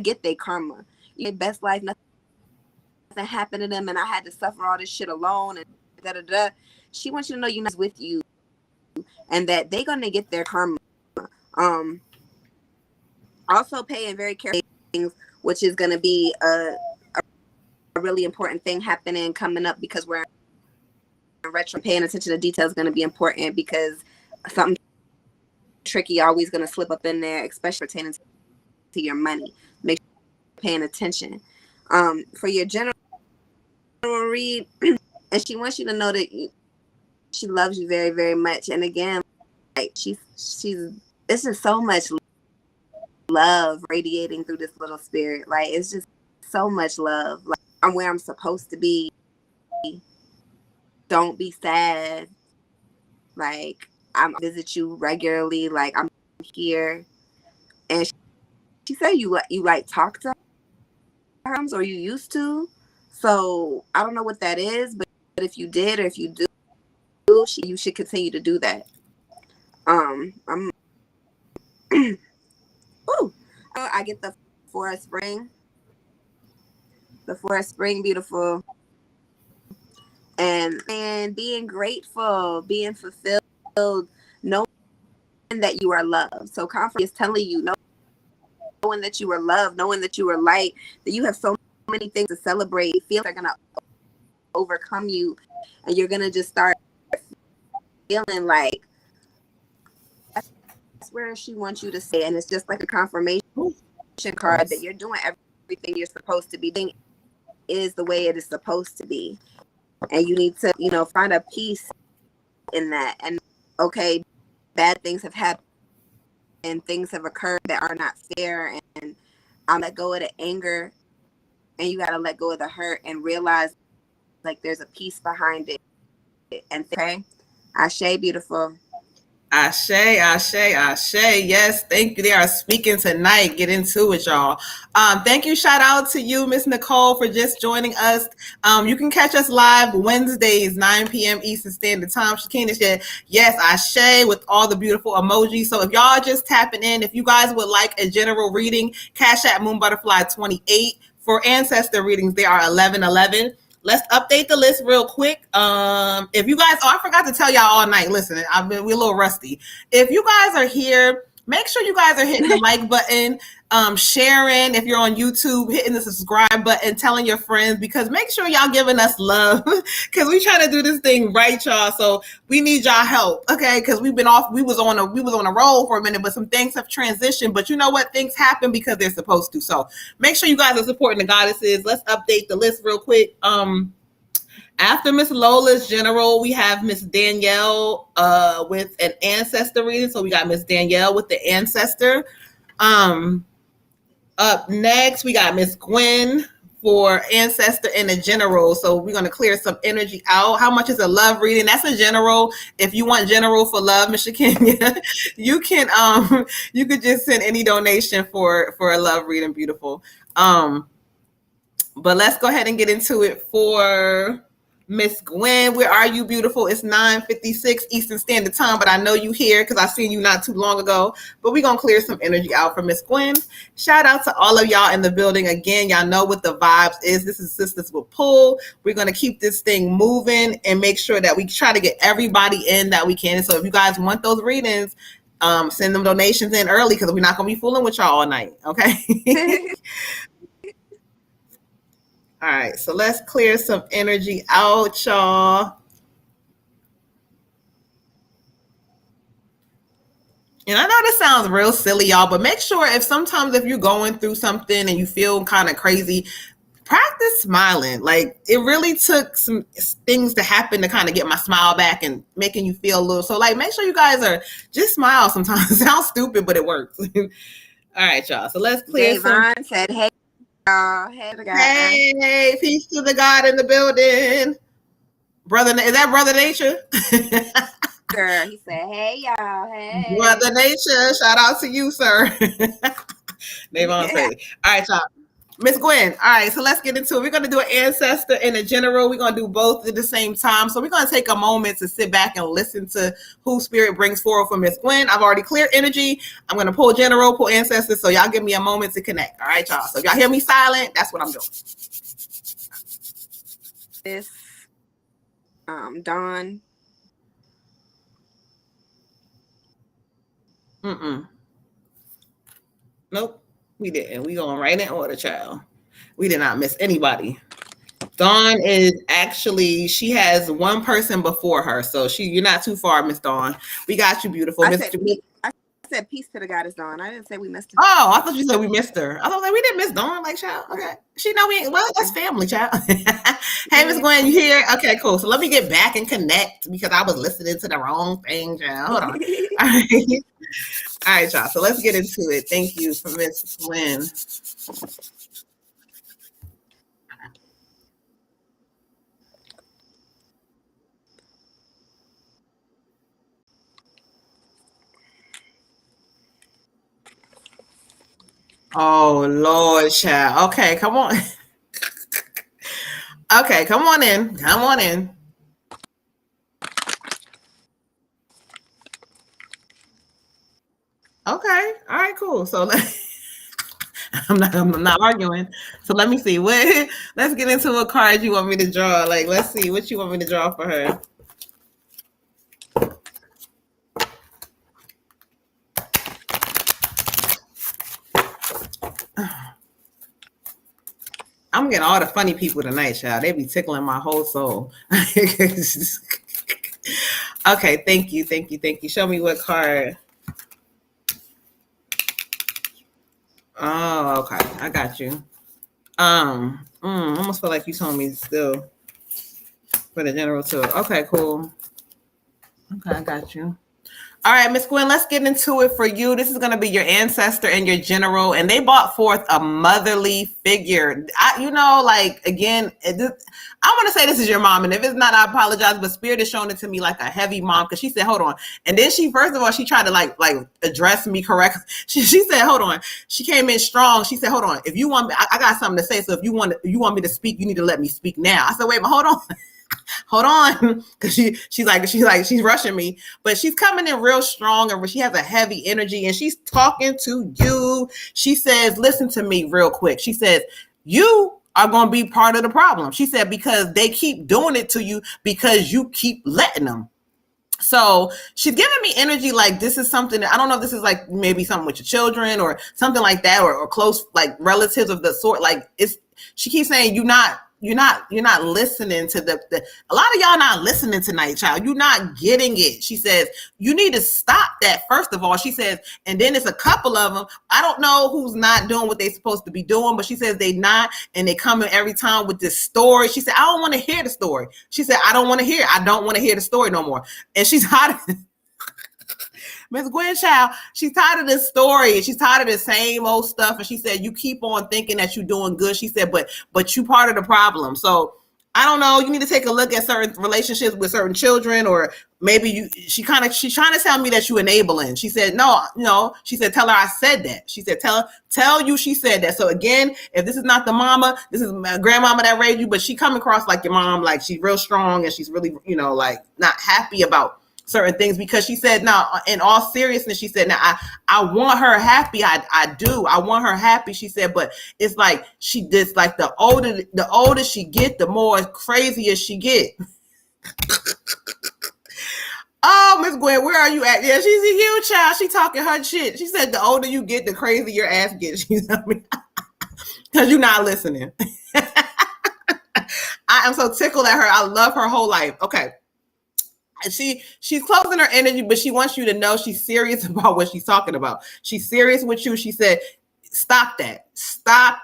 C: Get their karma. Your best life, nothing happened to them, and I had to suffer all this shit alone, and da da da. She wants you to know you're not with you, and that they're gonna get their karma. Also paying very careful things, which is gonna be a really important thing happening coming up, because we're in retro. Paying attention to details is gonna be important, because something tricky always gonna slip up in there, especially pertaining to your money. Make sure you're paying attention. For your general read, and she wants you to know that she loves you very, very much. And again, like, she's it's just so much love radiating through this little spirit. Like, it's just so much love. Like, I'm where I'm supposed to be. Don't be sad. Like, I visit you regularly. Like, I'm here. And she said you like talk to her, or you used to. So I don't know what that is, but if you did, or if you do, you should continue to do that. Ooh, I get the forest spring. The forest spring, beautiful. And being grateful, being fulfilled, knowing that you are loved. So confidence is telling you, knowing that you are loved, knowing that you are light, that you have so many things to celebrate. Feel like they're gonna overcome you, and you're gonna just start feeling like that's where she wants you to stay. And it's just like a confirmation card that you're doing everything you're supposed to be doing is the way it is supposed to be. and you need to, find a peace in that. And okay, bad things have happened and things have occurred that are not fair, and I'll let go of the anger, and you got to let go of the hurt and realize like there's a peace behind it. And okay, Ashe, beautiful.
B: Ashe, Ashe, Ashe. Yes, thank you. They are speaking tonight. Get into it, y'all. Thank you. Shout out to you, Miss Nicole, for just joining us. You can catch us live Wednesdays, 9 p.m. Eastern Standard Time. Shakina said, yes, Ashe, with all the beautiful emojis. So if y'all just tapping in, if you guys would like a general reading, Cash App Moon Butterfly 28. For ancestor readings, they are 1111. Let's update the list real quick. If you guys, I forgot to tell y'all all night. Listen, we're a little rusty. If you guys are here, make sure you guys are hitting the like button, sharing. If you're on YouTube, hitting the subscribe button, telling your friends, because make sure y'all giving us love, because we trying to do this thing right, y'all. So we need y'all help, okay? Because we was on a roll for a minute, but some things have transitioned. But you know what? Things happen because they're supposed to. So make sure you guys are supporting the goddesses. Let's update the list real quick. After Miss Lola's general, we have Miss Danielle with an ancestor reading. So we got Miss Danielle with the ancestor. Up next, we got Miss Gwen for ancestor and a general. So we're going to clear some energy out. How much is a love reading? That's a general. If you want general for love, Mr. Kenya, you can you could just send any donation for a love reading. Beautiful. But let's go ahead and get into it for Miss Gwen. Where are you, beautiful? It's 9:56 Eastern Standard Time, but I know you here because I seen you not too long ago. But we're going to clear some energy out for Miss Gwen. Shout out to all of y'all in the building. Again, y'all know what the vibes is. This is Sisters Wit Pull. We're going to keep this thing moving and make sure that we try to get everybody in that we can. So if you guys want those readings, send them donations in early because we're not going to be fooling with y'all all night, okay? All right, so let's clear some energy out, y'all. And I know this sounds real silly, y'all, but make sure if you're going through something and you feel kind of crazy, practice smiling. Like, it really took some things to happen to kind of get my smile back and making you feel a little. So, like, make sure you guys are just smile sometimes. It sounds stupid, but it works. All right, y'all. So let's clear
C: Javon said, hey.
B: Hey, peace to the God in the building. Brother, is that Brother Nature?
C: Girl, he said, hey, y'all. Hey.
B: Brother Nature, shout out to you, sir. All right, y'all. Miss Gwen, all right, so let's get into it. We're going to do an ancestor and a general. We're going to do both at the same time. So we're going to take a moment to sit back and listen to who Spirit brings forward for Miss Gwen. I've already cleared energy. I'm going to pull general, pull ancestor. So y'all give me a moment to connect. All right, y'all. So if y'all hear me silent, that's what I'm doing.
C: This, Dawn.
B: Nope. We didn't. We going right in order, child. We did not miss anybody. Dawn is actually, she has one person before her. So you're not too far, Miss Dawn. We got you, beautiful.
C: I said peace to the goddess Dawn. I didn't say we missed her.
B: Oh, I thought you said we missed her. I thought like we didn't miss Dawn, like, child. Okay. She know we ain't, well, that's family, child. Hey, Miss Gwen, you here? Okay, cool. So let me get back and connect because I was listening to the wrong thing, child. Hold on. All right. All right, y'all. So let's get into it. Thank you for Miss Gwen. Oh, Lord, child. Okay, come on. Okay, come on in. Come on in. Okay. All right, cool. So I'm not arguing. So let me see. Let's get into what card you want me to draw. Like, let's see what you want me to draw for her. I'm getting all the funny people tonight, child. They be tickling my whole soul. Okay, thank you. Show me what card. Oh, okay. I got you. Almost feel like you told me still. For the general too. Okay, cool. Okay, I got you. All right, Miss Gwen, let's get into it for you. This is going to be your ancestor and your general, and they brought forth a motherly figure. Again, I want to say this is your mom, and if it's not, I apologize, but Spirit is showing it to me like a heavy mom, because she said, hold on. And then first of all, she tried to like address me correctly. She said, hold on. She came in strong. She said, hold on. If you want me, I got something to say. So if you want me to speak, you need to let me speak now. I said, wait, but hold on. Hold on, because she's rushing me, but she's coming in real strong, and she has a heavy energy, and she's talking to you. She says, listen to me real quick. She says, you are going to be part of the problem. She said, because they keep doing it to you because you keep letting them. So she's giving me energy like this is something that I don't know if this is like maybe something with your children or something like that, or close like relatives of the sort. Like she keeps saying you're not listening to the a lot of y'all not listening tonight, child. You're not getting it. She says you need to stop that first of all. She says, and then it's a couple of them. I don't know who's not doing what they're supposed to be doing, but she says they not, and they come in every time with this story. She said, I don't want to hear the story. She said, I don't want to hear the story no more. And she's tired of Miss Gwen Child, she's tired of this story. She's tired of the same old stuff. And she said, you keep on thinking that you're doing good. She said, but you part of the problem. So I don't know. You need to take a look at certain relationships with certain children, or maybe she's trying to tell me that you enabling. She said, no. She said, tell her I said that. She said, tell you she said that. So again, if this is not the mama, this is my grandmama that raised you, but she come across like your mom, like she's real strong and she's really, like not happy about certain things, because she said, no, in all seriousness, she said, now I want her happy. I do. I want her happy. She said, but it's like the older she get, the more crazier she get. Oh, Miss Gwen, where are you at? Yeah, she's a huge child. She talking her shit. She said, the older you get, the crazier your ass gets. She's because you're not listening. I am so tickled at her. I love her whole life. Okay. She's closing her energy, but she wants you to know she's serious about what she's talking about. She's serious with you. She said, stop that. Stop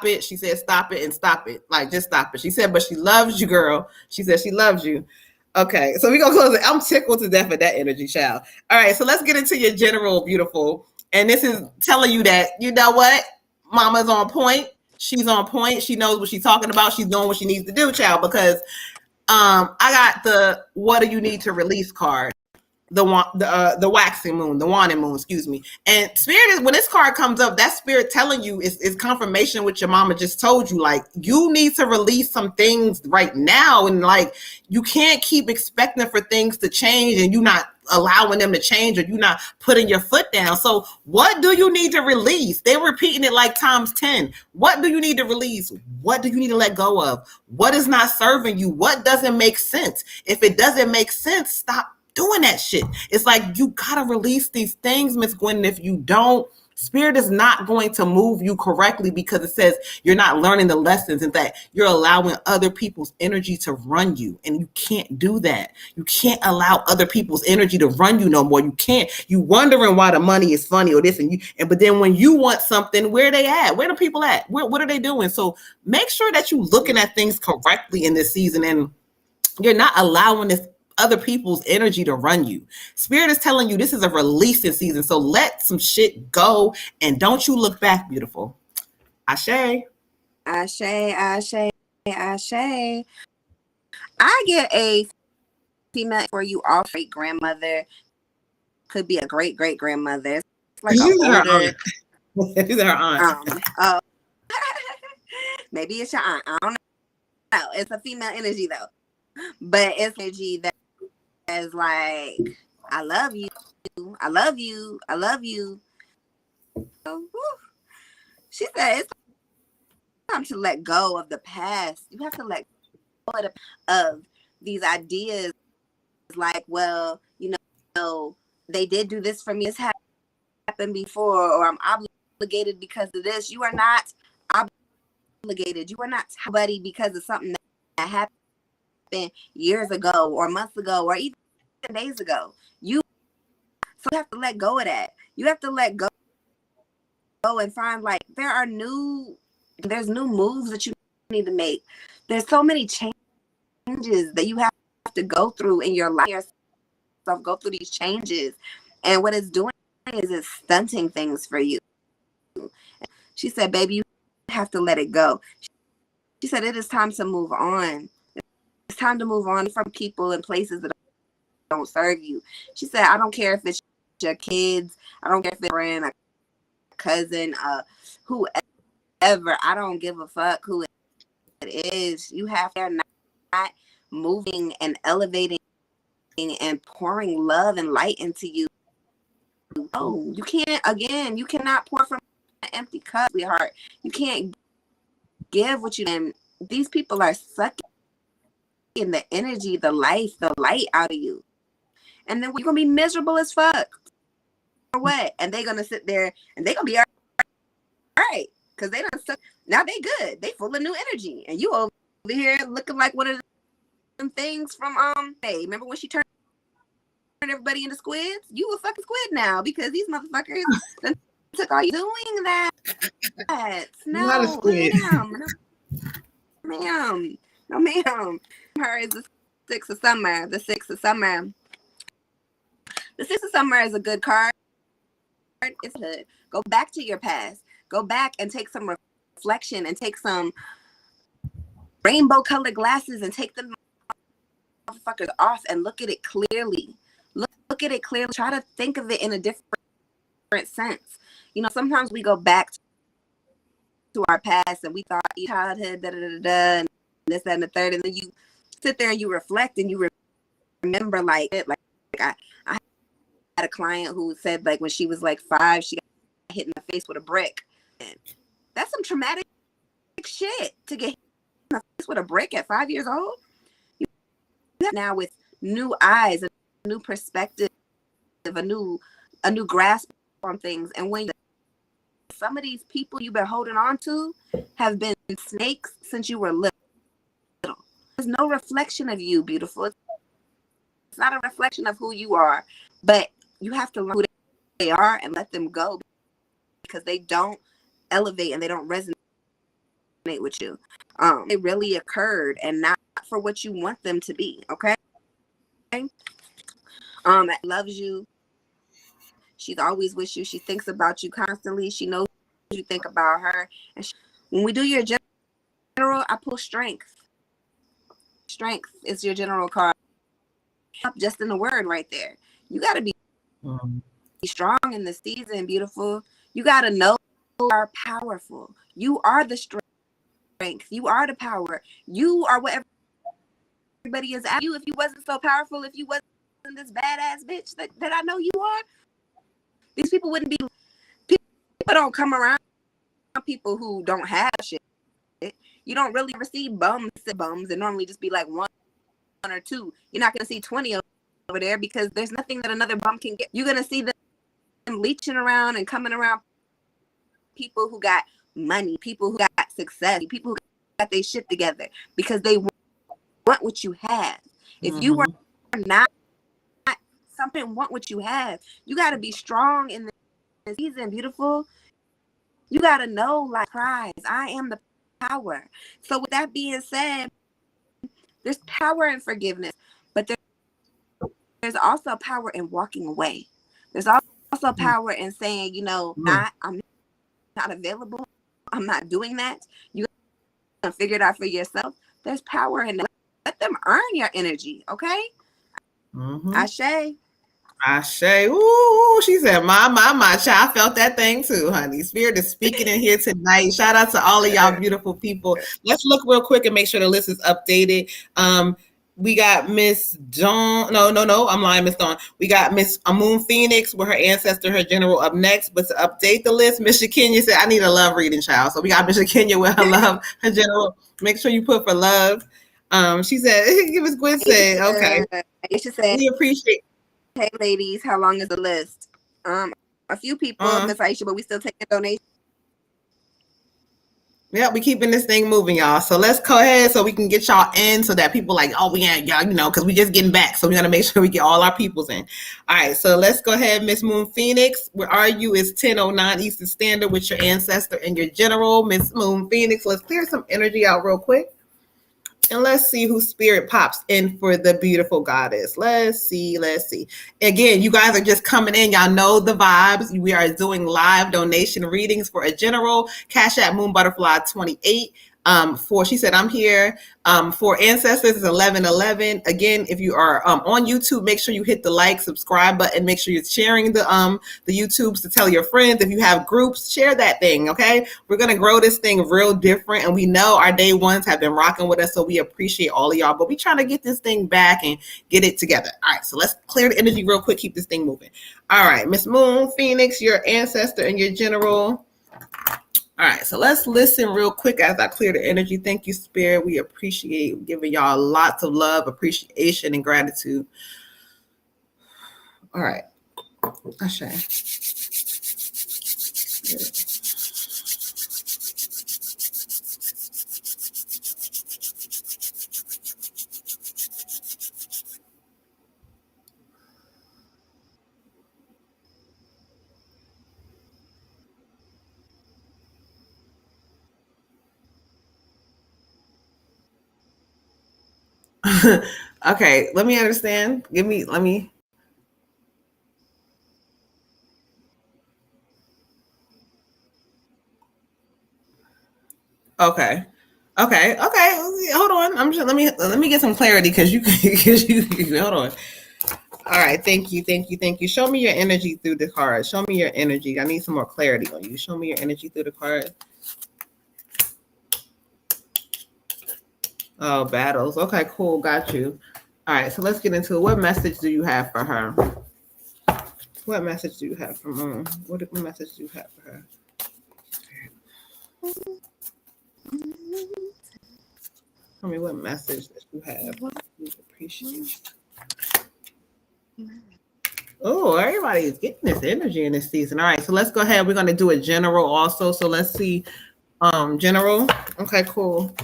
B: it. She said, stop it and stop it. Like, just stop it. She said, but she loves you, girl. She said she loves you. Okay, so we're going to close it. I'm tickled to death at that energy, child. All right, so let's get into your general, beautiful. And this is telling you that, you know what? Mama's on point. She's on point. She knows what she's talking about. She's doing what she needs to do, child, because I got the what do you need to release card, the waxing moon, the wanted moon, excuse me. And spirit is, when this card comes up, that spirit telling you is confirmation what your mama just told you. Like, you need to release some things right now, and like you can't keep expecting for things to change and you not allowing them to change, or you not putting your foot down. So what do you need to release? They're repeating it like times 10. What do you need to release? What do you need to let go of? What is not serving you? What doesn't make sense? If it doesn't make sense, stop doing that shit. It's like you gotta release these things, Miss Gwen. And if you don't, spirit is not going to move you correctly, because it says you're not learning the lessons, and that you're allowing other people's energy to run you. And you can't do that. You can't allow other people's energy to run you no more. You can't. You wondering why the money is funny or this, but then when you want something, where they at? Where the people at? What are they doing? So make sure that you're looking at things correctly in this season, and you're not allowing this other people's energy to run you. Spirit is telling you this is a releasing season. So let some shit go, and don't you look back, beautiful. Ashe.
C: Ashe, ashe, ashe. I get a female for you, all great grandmother. Could be a great grandmother. It's like
B: She's her aunt. She's her aunt.
C: Maybe it's your aunt. I don't know. It's a female energy though. But it's energy that is like, I love you. I love you. I love you. So, she said it's time to let go of the past. You have to let go of these ideas. Like, well, they did do this for me. This happened before, or I'm obligated because of this. You are not obligated. You are not somebody because of something that happened years ago or months ago or even days ago. You have to let go of that. You have to let go and find, like, there's new moves that you need to make. There's so many changes changes that you have to go through in your life. Yourself go through these changes, and what it's doing is it's stunting things for you. She said, baby, you have to let it go. She said, it is time to move on. It's time to move on from people and places that don't serve you. She said, I don't care if it's your kids. I don't care if it's a friend, a cousin, whoever. I don't give a fuck who it is. You have to not moving and elevating and pouring love and light into you. Oh, you cannot pour from an empty cup, sweetheart. You can't give what you, and these people are sucking the energy, the life, the light out of you. And then you're gonna be miserable as fuck. Or what? And they're gonna sit there and they're gonna be all right. Because they don't suck. Now they good. They full of new energy. And you over here looking like one of them things from hey, remember when she turned everybody into squids? You a fucking squid now because these motherfuckers took all you doing that. No,
B: Not a squid.
C: ma'am. No, ma'am. Her is the 6th of summer. The 6th of summer. The 6th of summer is a good card. It's good. Go back to your past. Go back and take some reflection and take some rainbow colored glasses and take them motherfuckers off and look at it clearly. Look at it clearly. Try to think of it in a different sense. You know, sometimes we go back to our past and we thought childhood, and this, that, and the third, and then you sit there and you reflect and you remember like I had a client who said like when she was like 5, she got hit in the face with a brick. And that's some traumatic shit to get hit in the face with a brick at 5 years old. You now with new eyes, a new perspective, a new grasp on things. And when some of these people you've been holding on to have been snakes since you were little. There's no reflection of you, beautiful. It's not a reflection of who you are, but you have to learn who they are and let them go because they don't elevate and they don't resonate with you. It really occurred and not for what you want them to be. Okay. Loves you. She's always with you. She thinks about you constantly. She knows you think about her. And when we do your general, I pull strength. Strength is your general card. Just in the word right there. You got to be strong in the season, beautiful. You got to know you are powerful. You are the strength. You are the power. You are what everybody is at you. If you wasn't so powerful, if you wasn't this badass bitch that I know you are, these people wouldn't be. People don't come around people who don't have shit. You don't really receive bums. It normally just be like one or two. You're not going to see 20 over there because there's nothing that another bum can get. You're going to see them leeching around and coming around people who got money, people who got success, people who got their shit together because they want what you have. If you were not something, want what you have, you got to be strong in this season, beautiful. You got to know, like, prize, I am the power. So with that being said, there's power in forgiveness, but there's also power in walking away. There's also power in saying, you know, I'm not available. I'm not doing that. You gotta figure it out for yourself. There's power in that. Let them earn your energy, okay? Ashe.
B: Ooh, she said, my child. I felt that thing too, honey. Spirit is speaking in here tonight. Shout out to all of y'all beautiful people. Let's look real quick and make sure the list is updated. We got Miss Dawn. No, I'm lying, Miss Dawn. We got Miss Moon Phoenix with her ancestor, her general up next. But to update the list, Miss Shakenya said, I need a love reading, child. So we got Miss Shakenya with her love, her general. Make sure you put for love. She said, give us Gwen said, okay.
C: Aisha said,
B: we appreciate.
C: Hey ladies, how long is the list? A few people, Miss Aisha, but we still taking donations.
B: Yeah, we keeping this thing moving, y'all. So let's go ahead so we can get y'all in so that people like, oh, we ain't y'all, you know, because we just getting back. So we got to make sure we get all our peoples in. All right, so let's go ahead, Miss Moon Phoenix. Where are you? It's 10:09 Eastern Standard with your ancestor and your general, Miss Moon Phoenix. Let's clear some energy out real quick. And let's see who spirit pops in for the beautiful goddess. Let's see. Again, you guys are just coming in. Y'all know the vibes. We are doing live donation readings for a general. Cash App Moon Butterfly 28. She said, I'm here. For ancestors is 1111. Again, if you are on YouTube, make sure you hit the like, subscribe button. Make sure you're sharing the YouTubes to tell your friends. If you have groups, share that thing. Okay, we're gonna grow this thing real different, and we know our day ones have been rocking with us, so we appreciate all of y'all. But we trying to get this thing back and get it together. All right, so let's clear the energy real quick. Keep this thing moving. All right, Miss Moon, Phoenix, your ancestor and your general. All right, so let's listen real quick as I clear the energy. Thank you, Spirit. We appreciate giving y'all lots of love, appreciation, and gratitude. All right. Ashe. Okay, let me understand. Let me. Okay. Hold on. Let me get some clarity because you hold on. All right, thank you. Show me your energy through the card. Show me your energy. I need some more clarity on you. Show me your energy through the card. Oh, battles. Okay, cool. Got you. All right, so let's get into it. What message do you have for her? What message do you have for Moon? What message do you have for her? Tell me what message that you have. We appreciate you. Oh, everybody's getting this energy in this season. All right, so let's go ahead. We're going to do a general also. So let's see. General. Okay, cool.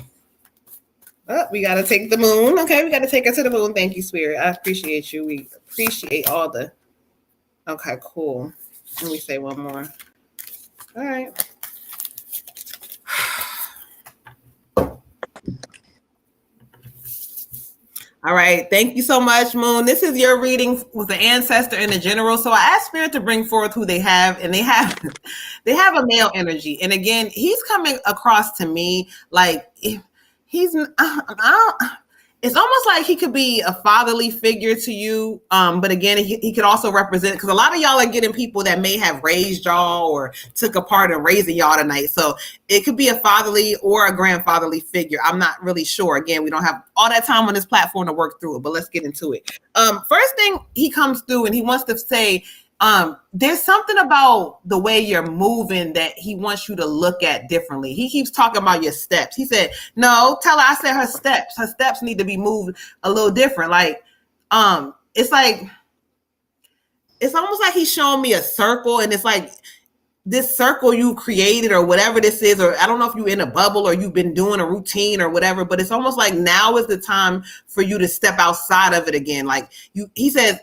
B: Oh, we got to take the moon. Okay, we got to take her to the moon. Thank you, Spirit. I appreciate you. We appreciate all the... Okay, cool. Let me say one more. All right. All right. Thank you so much, Moon. This is your reading with the ancestor and the general. So I asked Spirit to bring forth who they have, and they have a male energy. And again, he's coming across to me like he's it's almost like he could be a fatherly figure to you. But again, he could also represent, because a lot of y'all are getting people that may have raised y'all or took a part in raising y'all tonight. So it could be a fatherly or a grandfatherly figure. I'm not really sure. Again, we don't have all that time on this platform to work through it, but let's get into it. First thing, he comes through and he wants to say, there's something about the way you're moving that he wants you to look at differently. He keeps talking about your steps. He said, no, tell her I said her steps need to be moved a little different. Like, it's almost like he's showing me a circle, and it's like this circle you created or whatever this is, or I don't know if you're in a bubble or you've been doing a routine or whatever, but it's almost like now is the time for you to step outside of it again. Like he said,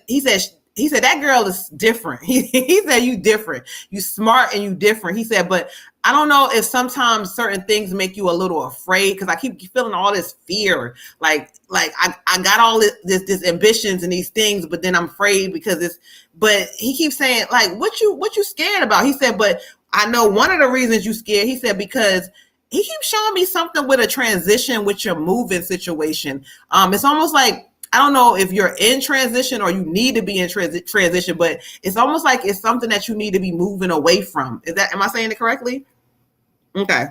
B: that girl is different. He said, you different. You smart and you different. He said, but I don't know if sometimes certain things make you a little afraid, because I keep feeling all this fear. Like I got all this ambitions and these things, but then I'm afraid but he keeps saying, like, what you scared about? He said, but I know one of the reasons you scared, he said, because he keeps showing me something with a transition with your moving situation. It's almost like, I don't know if you're in transition or you need to be in transition, but it's almost like it's something that you need to be moving away from. Am I saying it correctly? Okay.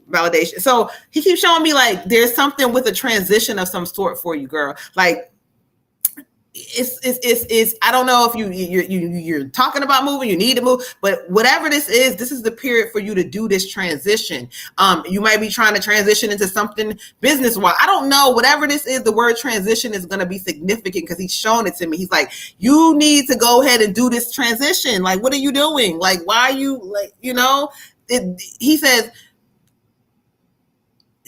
B: Validation. So he keeps showing me like there's something with a transition of some sort for you, girl. Like it's I don't know if you're talking about moving, you need to move, but whatever this is the period for you to do this transition. You might be trying to transition into something business wise. I don't know. Whatever this is, the word transition is going to be significant because he's showing it to me. He's like, you need to go ahead and do this transition. Like, what are you doing? Like, why are you like, he says,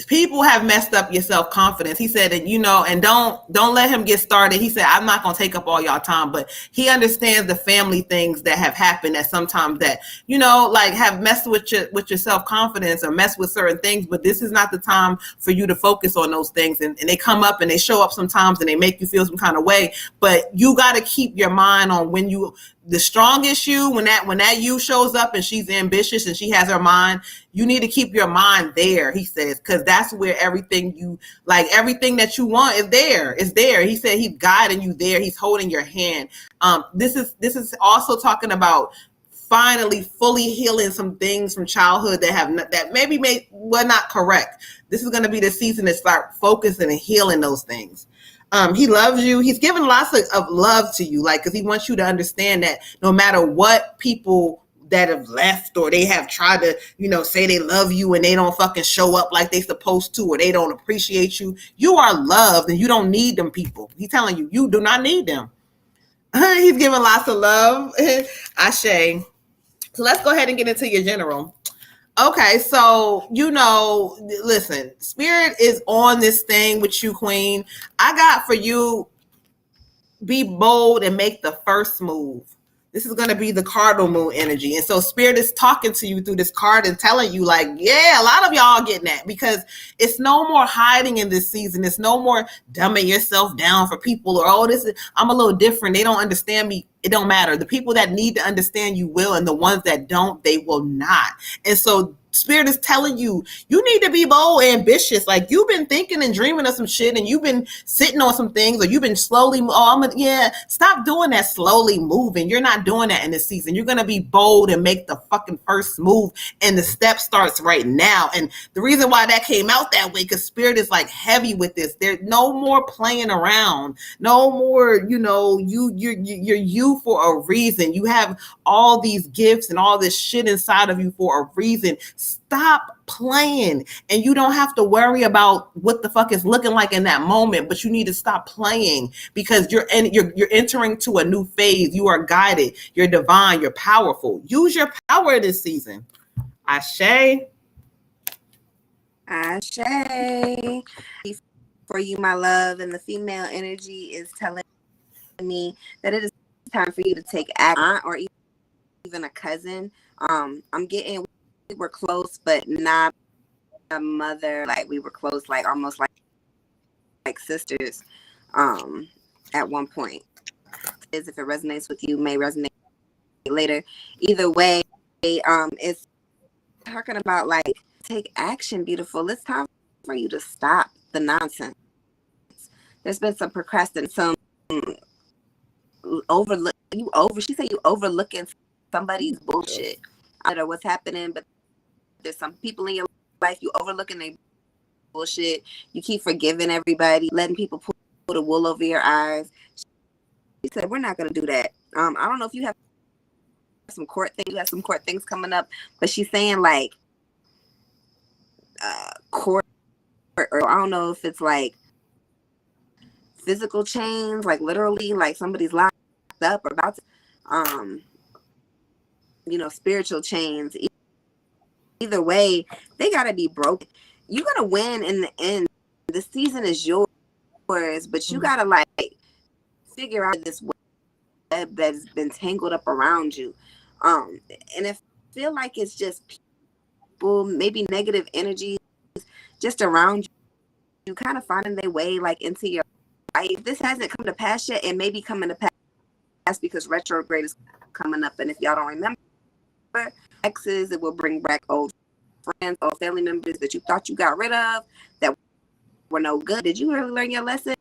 B: people have messed up your self-confidence. He said that, and don't let him get started. He said, I'm not going to take up all y'all time, but he understands the family things that have happened that sometimes that, like have messed with your self-confidence or messed with certain things, but this is not the time for you to focus on those things. And they come up and they show up sometimes and they make you feel some kind of way, but you got to keep your mind on the strongest you, when that you shows up and she's ambitious and she has her mind, you need to keep your mind there, he says, because that's where everything that you want is there. It's there. He said he's guiding you there. He's holding your hand. This is also talking about finally fully healing some things from childhood that maybe were not correct. This is going to be the season to start focusing and healing those things. He loves you. He's given lots of love to you, because he wants you to understand that no matter what people that have left or they have tried to, say they love you and they don't fucking show up like they supposed to, or they don't appreciate you, you are loved and you don't need them people. He's telling you, you do not need them. He's giving lots of love. Ashe. So let's go ahead and get into your general. Okay, so, listen, Spirit is on this thing with you, Queen. I got for you, be bold and make the first move. This is going to be the cardinal moon energy. And so Spirit is talking to you through this card and telling you, yeah, a lot of y'all getting that, because it's no more hiding in this season. It's no more dumbing yourself down for people or, I'm a little different. They don't understand me. It don't matter. The people that need to understand you will, and the ones that don't, they will not. And so Spirit is telling you, you need to be bold, ambitious. Like, you've been thinking and dreaming of some shit, and you've been sitting on some things, or you've been slowly, stop doing that slowly moving. You're not doing that in this season. You're going to be bold and make the fucking first move, and the step starts right now. And the reason why that came out that way, because Spirit is heavy with this. There's no more playing around. No more, you're you for a reason. You have all these gifts and all this shit inside of you for a reason. Stop playing, and you don't have to worry about what the fuck is looking like in that moment, but you need to stop playing, because you're entering to a new phase. You are guided, you're divine, you're powerful. Use your power this season. Ashe.
C: Ashe. For you, my love, and the female energy is telling me that it is time for you to take action, or even a cousin. I'm getting, we were close, but not a mother. We were close, almost like sisters at one point. If it resonates with you, may resonate later. Either way, it's talking about take action, beautiful. It's time for you to stop the nonsense. There's been some procrastination, some she said you overlooking somebody's bullshit. I don't know what's happening, but there's some people in your life you overlooking their bullshit. You keep forgiving everybody, letting people pull the wool over your eyes. She said, we're not going to do that. I don't know if you have some court things coming up, but she's saying court, or I don't know if it's physical chains, literally somebody's locked up or about to, spiritual chains. Either way, they gotta be broken. You're gonna win in the end. The season is yours, but you gotta figure out this web that's been tangled up around you. And if feel like it's just people, maybe negative energies just around you kind of finding their way into your life. This hasn't come to pass yet, and maybe coming to pass because retrograde is coming up. And if y'all don't remember, exes, it will bring back old friends or family members that you thought you got rid of that were no good. Did you really learn your lesson,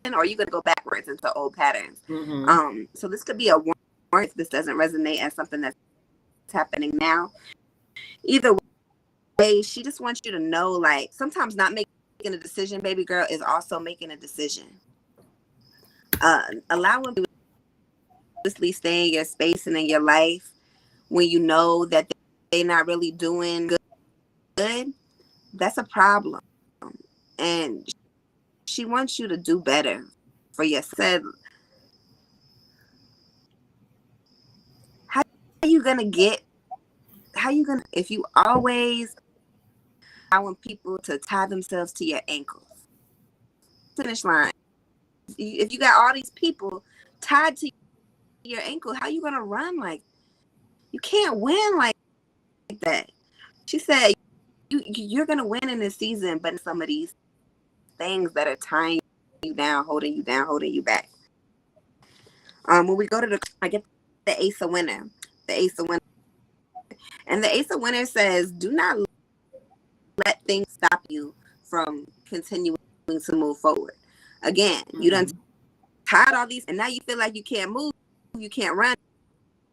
C: or are you going to go backwards into old patterns? Mm-hmm. So this could be a warning if this doesn't resonate as something that's happening now. Either way, she just wants you to know, sometimes not making a decision, baby girl, is also making a decision. Allowing you to stay in your space and in your life when you know that they're not really doing good, that's a problem. And she wants you to do better for yourself. How you gonna if you always allowing people to tie themselves to your ankles. Finish line. If you got all these people tied to your ankle, how you gonna run? Like, you can't win like that. She said you're gonna win in this season, but some of these things that are tying you down, holding you back. When we go to I get the Ace of Winter. And the Ace of Winter says, do not let things stop you from continuing to move forward. Again, you done tied all these, and now you feel like you can't move, you can't run.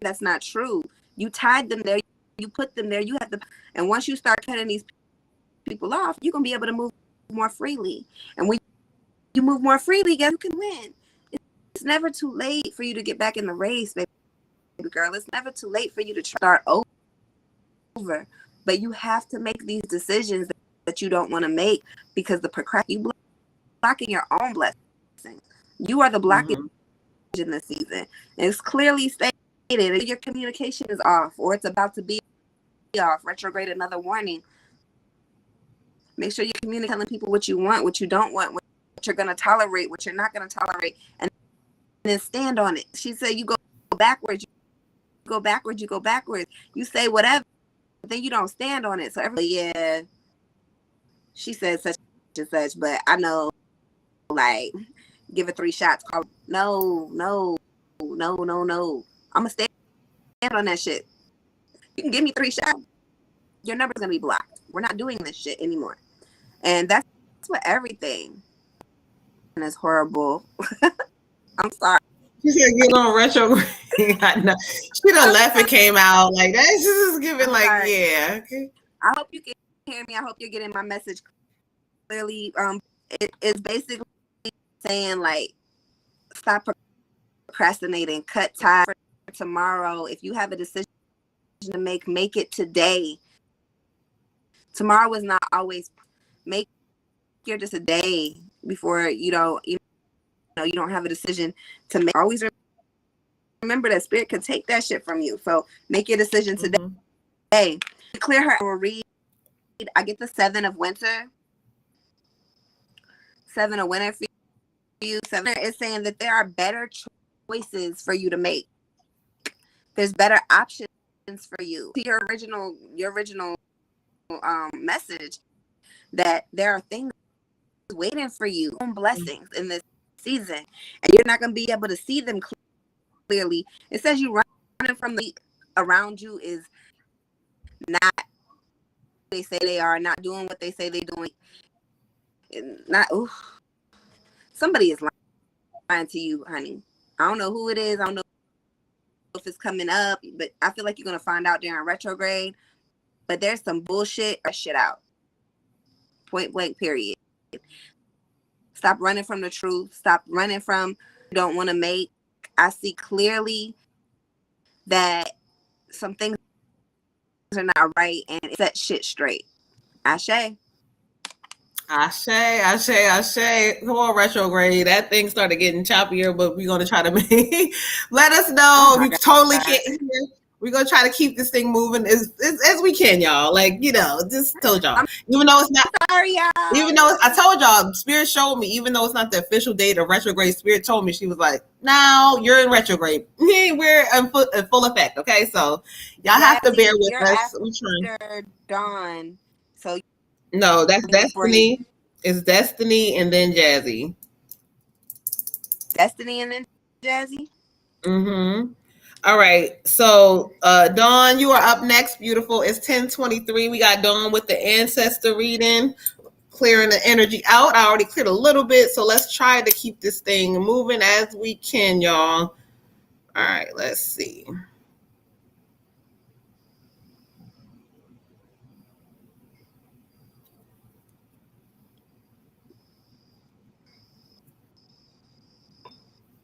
C: That's not true. You tied them there, you put them there, you have to, and once you start cutting these people off, you're going to be able to move more freely. And when you move more freely, guess you can win. It's never too late for you to get back in the race, baby girl. It's never too late for you to start over. But you have to make these decisions that you don't want to make because the you blocking your own blessings. You are the blockage in this season. And it's clearly stated your communication is off or it's about to be off. Retrograde, another warning. Make sure you're communicating, telling people what you want, what you don't want, what you're going to tolerate, what you're not going to tolerate, and then stand on it. She said you go backwards, you go backwards, you go backwards. You say whatever, but then you don't stand on it. So yeah, she said such and such, but I know, like, give it 3 shots. Call no. I'm gonna stand on that shit. You can give me 3 shots, your number's gonna be blocked. We're not doing this shit anymore. And that's what everything is horrible. I'm sorry.
B: She said get on retrograde. I know. She done left and came out like that. She's just giving like, yeah. Okay.
C: I hope you can hear me. I hope you're getting my message clearly. It's basically saying like stop procrastinating, cut ties for tomorrow. If you have a decision to make it today. Tomorrow is not always. Make your just a day before you don't have a decision to make. Always remember that spirit could take that shit from you. So make your decision today. Hey, clear her. I will read. I get the 7 of winter. 7 of winter for you. 7 is saying that there are better choices for you to make. There's better options for you. Your original message. That there are things waiting for you, blessings in this season, and you're not going to be able to see them clearly. It says you running from the around you is not what they say they are, not doing what they say they're doing. Somebody is lying to you, honey. I don't know who it is. I don't know if it's coming up, but I feel like you're going to find out during retrograde. But there's some bullshit or shit out. Point blank, period. Stop running from the truth. Stop running from you don't want to make. I see clearly that some things are not right and set shit straight. Ashe. Come on, retrograde. That thing started getting choppier, but we're going to try to make. Let us know. We totally can't hear. We're going to try to keep this thing moving as we can, y'all. Like, just told y'all. Even though it's not. Sorry, y'all.
B: Even though I told y'all, Spirit showed me, even though it's not the official date of retrograde, Spirit told me, she was like, now you're in retrograde. We're in full effect, okay? So y'all have to bear with us. We're trying.
C: Dawn. So
B: no, that's Destiny. It's Destiny and then Jazzy.
C: Destiny and then Jazzy?
B: Mm-hmm. All right, so Dawn, you are up next, beautiful. It's 10:23. We got Dawn with the ancestor reading, clearing the energy out. I already cleared a little bit, so let's try to keep this thing moving as we can, y'all. All right, let's see.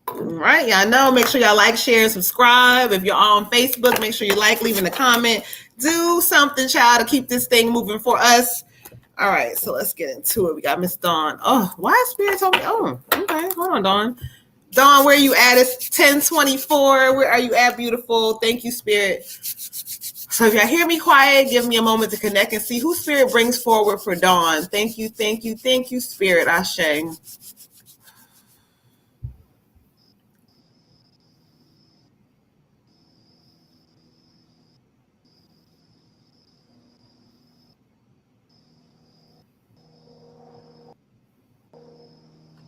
B: All right, y'all know. Make sure y'all like, share, and subscribe. If you're on Facebook, make sure you like, leaving a comment. Do something, child, to keep this thing moving for us. All right, so let's get into it. We got Miss Dawn. Oh, why Spirit told me? Oh, okay. Hold on, Dawn. Dawn, where you at? It's 10:24. Where are you at, beautiful? Thank you, Spirit. So if y'all hear me quiet, give me a moment to connect and see who Spirit brings forward for Dawn. Thank you, thank you, thank you, Spirit. Ashe.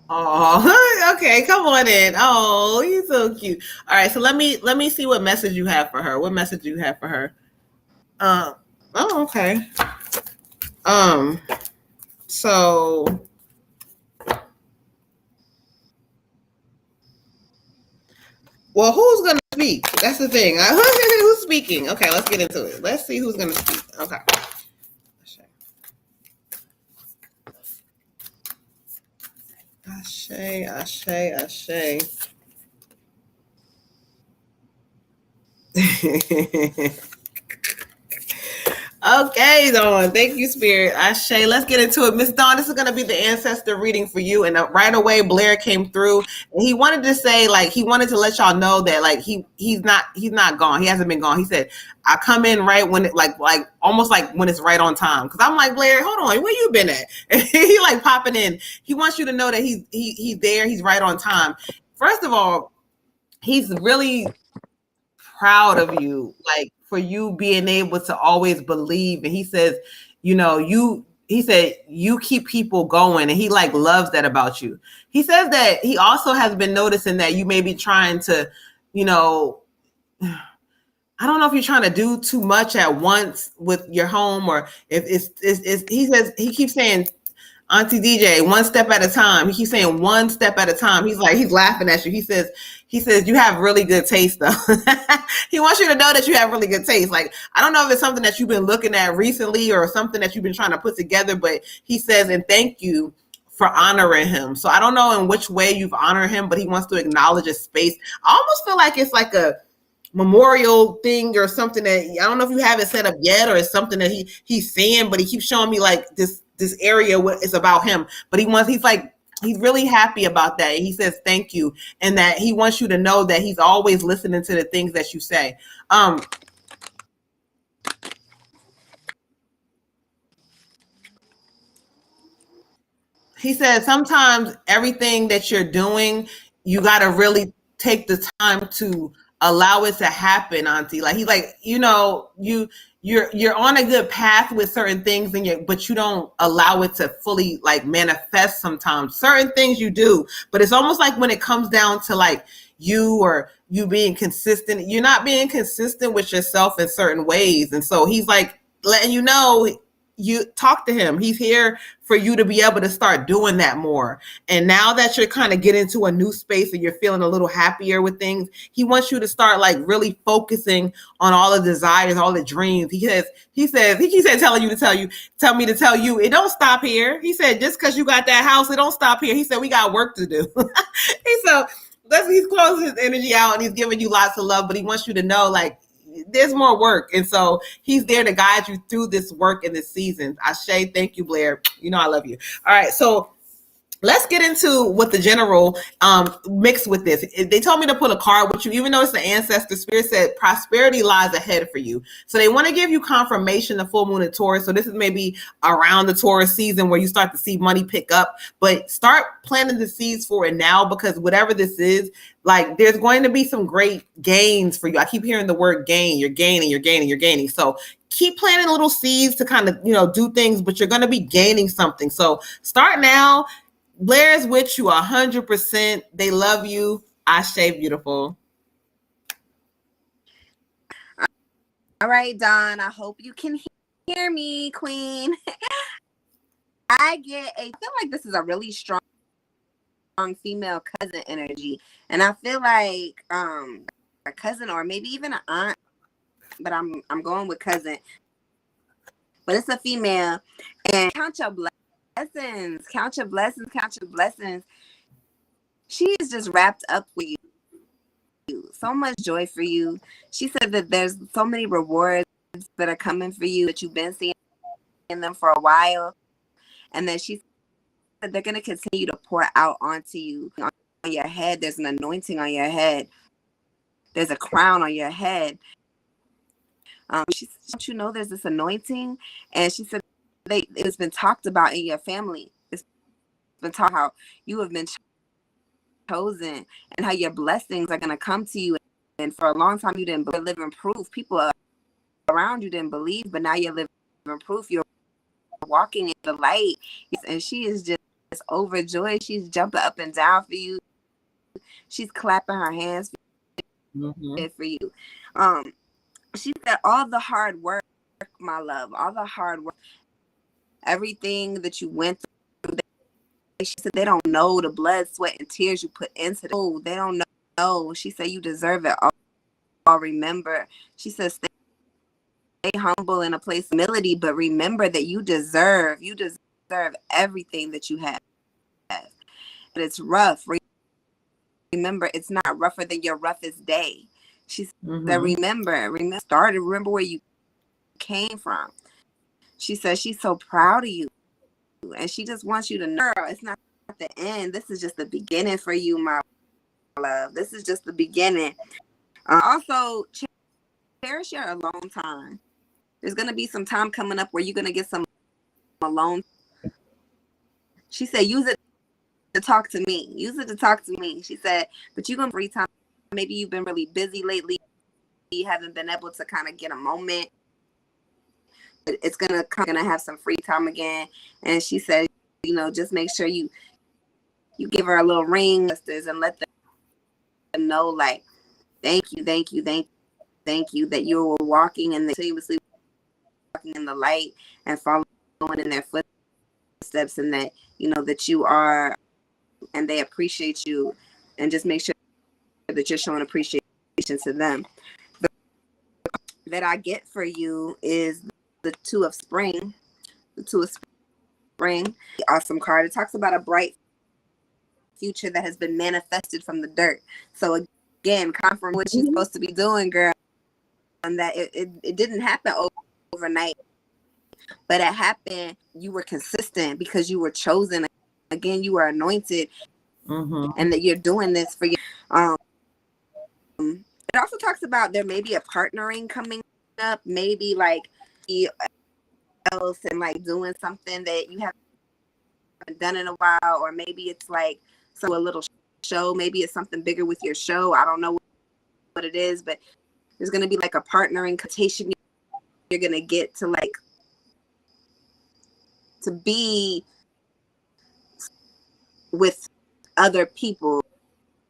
B: Oh, okay. Come on in. Oh, you're so cute. All right, so let me see what message you have for her. What message you have for her? Um. Oh, okay. Um. So, well, who's gonna speak? That's the thing. Who's speaking? Okay, let's get into it. Let's see who's gonna speak. Okay. Ashe, ashe, ashe. Okay, Dawn. Thank you, Spirit. Ashe. Let's get into it. Miss Dawn, this is going to be the ancestor reading for you. And right away, Blair came through and he wanted to say, like, he wanted to let y'all know that, like, he's not gone. He hasn't been gone. He said, I come in right when it, like almost like when it's right on time. Cause I'm like, Blair, hold on, where you been at? And he like popping in. He wants you to know that he's there. He's right on time. First of all, he's really proud of you, like for you being able to always believe. And he says, he said you keep people going, and he like loves that about you. He says that he also has been noticing that you may be trying to, I don't know if you're trying to do too much at once with your home, or if it's he says, he keeps saying, Auntie DJ, one step at a time. He keeps saying one step at a time. He's laughing at you. He says, you have really good taste though. He wants you to know that you have really good taste. Like, I don't know if it's something that you've been looking at recently or something that you've been trying to put together, but he says, and thank you for honoring him. So I don't know in which way you've honored him, but he wants to acknowledge his space. I almost feel like it's like a memorial thing or something that, I don't know if you have it set up yet, or it's something that he's saying, but he keeps showing me like this area what it's about him. But he's really happy about that. He says thank you, and that he wants you to know that he's always listening to the things that you say. He says sometimes everything that you're doing, you got to really take the time to allow it to happen, Auntie. Like, he's like, you're on a good path with certain things, but you don't allow it to fully like manifest sometimes. Certain things you do, but it's almost like when it comes down to like you being consistent, you're not being consistent with yourself in certain ways. And so he's like letting you know, you talk to him. He's here for you to be able to start doing that more. And now that you're kind of getting to a new space and you're feeling a little happier with things, he wants you to start like really focusing on all the desires, all the dreams. He says, he keeps telling me to tell you, it don't stop here. He said, just because you got that house, it don't stop here. He said, we got work to do. He's closing his energy out and he's giving you lots of love, but he wants you to know, like, there's more work. And so he's there to guide you through this work in this season. Ashe, thank you, Blair. You know I love you. All right, so let's get into what the general mixed with this. They told me to put a card with you, even though it's the ancestor. Spirit said prosperity lies ahead for you. So they want to give you confirmation the full moon in Taurus. So this is maybe around the Taurus season where you start to see money pick up, but start planting the seeds for it now, because whatever this is, like, there's going to be some great gains for you. I keep hearing the word gain. You're gaining, you're gaining, you're gaining. So keep planting little seeds to kind of, do things, but you're going to be gaining something. So start now. Blair's with you 100%. They love you. Ashe, beautiful.
C: All right, Dawn. I hope you can hear me, Queen. I feel like this is a really strong female cousin energy, and I feel like a cousin or maybe even an aunt, but I'm going with cousin. But it's a female, and count your blessings. Count your blessings. Count your blessings. She is just wrapped up with you. So much joy for you. She said that there's so many rewards that are coming for you, that you've been seeing them for a while. And then she said they're going to continue to pour out onto you. On your head, there's an anointing on your head. There's a crown on your head. She said, don't you know there's this anointing? And she said it's been talked about in your family. It's been taught how you have been chosen and how your blessings are going to come to you. And for a long time, you didn't live in proof. People around you didn't believe, but now you're living proof. You're walking in the light. And she is just overjoyed. She's jumping up and down for you. She's clapping her hands for you. She said, all the hard work, my love, all the hard work, everything that you went through, she said they don't know the blood, sweat, and tears you put into it. Oh, they don't know. She said you deserve it all. Remember, she says stay humble in a place of humility, but remember that you deserve everything that you have. And it's rough. Remember, it's not rougher than your roughest day. She said, remember where you came from. She says she's so proud of you. And she just wants you to know it's not the end. This is just the beginning for you, my love. This is just the beginning. Also, cherish your alone time. There's going to be some time coming up where you're going to get some alone. She said, use it to talk to me. Use it to talk to me. She said, but you're going to free time. Maybe you've been really busy lately. You haven't been able to kind of get a moment. It's gonna have some free time again. And she said, just make sure you give her a little ring, sisters, and let them know, like, thank you that you were walking and continuously walking in the light and following in their footsteps, and that that you are, and they appreciate you, and just make sure that you're showing appreciation to them. That I get for you is the Two of Spring. The Two of Spring, the awesome card. It talks about a bright future that has been manifested from the dirt. So again, confirm what you're supposed to be doing, girl. And that it didn't happen overnight, but it happened. You were consistent because you were chosen. Again, you were anointed, and that you're doing this for you. It also talks about there may be a partnering coming up, maybe like else, and like doing something that you haven't done in a while, or maybe it's like a little show. Maybe it's something bigger with your show. I don't know what it is, but there's going to be like a partnering quotation. You're going to get to be with other people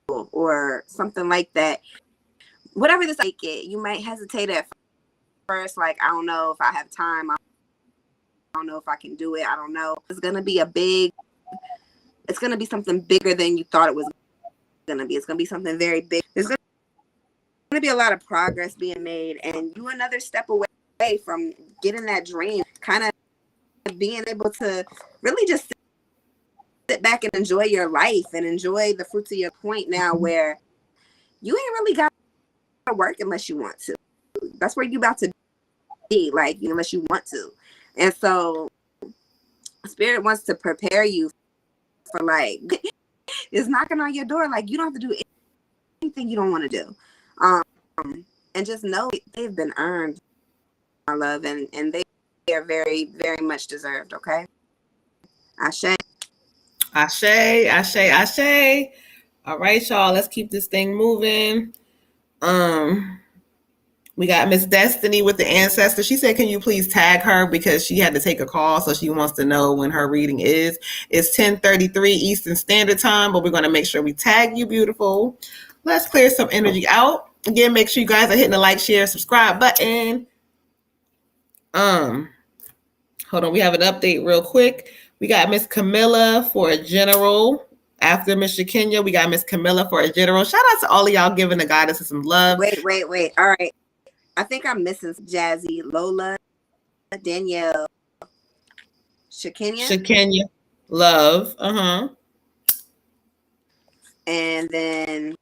C: or something like that. Whatever this like it, you might hesitate at first, like, I don't know if I have time. I don't know if I can do it. I don't know. It's going to be it's going to be something bigger than you thought it was going to be. It's going to be something very big. There's going to be a lot of progress being made, and you another step away from getting that dream, kind of being able to really just sit back and enjoy your life and enjoy the fruits of your point now, where you ain't really got to work unless you want to. That's where you about to be, like, unless you want to. And so Spirit wants to prepare you for, like, it's knocking on your door. Like, you don't have to do anything you don't want to do. And just know they've been earned, my love, and they are very, very much deserved. Okay. Ashe.
B: All right, y'all, let's keep this thing moving. We got Miss Destiny with the ancestor. She said, can you please tag her, because she had to take a call, so she wants to know when her reading is. It's 10:33 Eastern Standard Time, but we're going to make sure we tag you, beautiful. Let's clear some energy out. Again, make sure you guys are hitting the like, share, subscribe button. Hold on, we have an update real quick. We got Miss Camilla for a general. After Miss Kenya, we got Miss Camilla for a general. Shout out to all of y'all giving the goddess some love.
C: Wait. All right. I think I'm missing Jazzy, Lola, Danielle,
B: Shakenya, love.
C: And then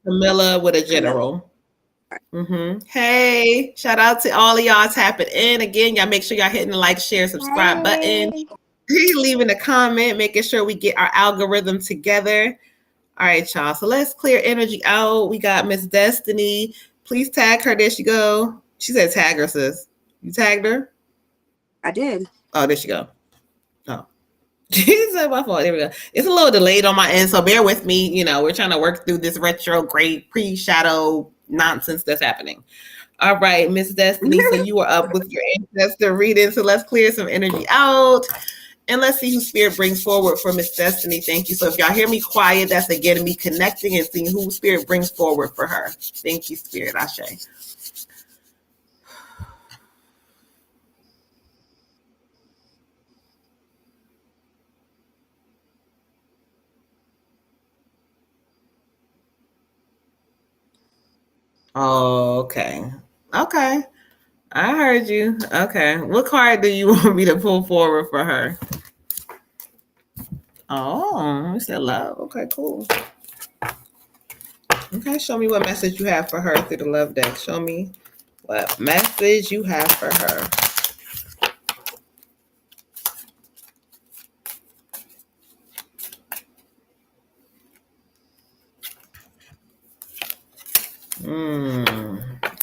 B: Camilla with a general. Hey, shout out to all of y'all tapping in. Again, y'all make sure y'all hitting the like, share, subscribe button. Leaving a comment, making sure we get our algorithm together. All right, y'all. So let's clear energy out. We got Miss Destiny. Please tag her. There she go. She said tag her, sis. You tagged her?
C: I did.
B: Oh, there she go. Oh. Jesus, my fault. There we go. It's a little delayed on my end, so bear with me. You know, we're trying to work through this retrograde pre-shadow nonsense that's happening. All right, Miss Destiny. So you are up with your ancestor reading. So let's clear some energy out. And let's see who Spirit brings forward for Miss Destiny. Thank you. So if y'all hear me quiet, that's again me connecting and seeing who Spirit brings forward for her. Thank you, Spirit. Ashe. Oh, okay. Okay. I heard you. Okay. What card do you want me to pull forward for her? Oh, you said love. Okay, cool. Okay, show me what message you have for her through the love deck. Show me what message you have for her.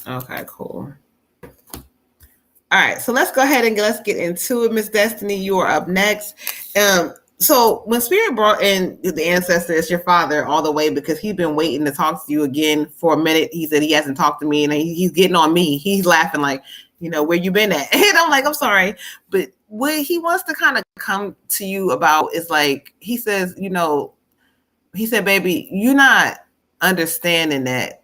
B: Okay, cool. All right, so let's go ahead and let's get into it. Miss Destiny, you are up next. So when Spirit brought in the ancestor, it's your father all the way because he's been waiting to talk to you again for a minute. He said he hasn't talked to me and he's getting on me. He's laughing like, you know, where you been at? And I'm like, I'm sorry. But what he wants to kind of come to you about is like, he says, you know, he said, baby, you're not understanding that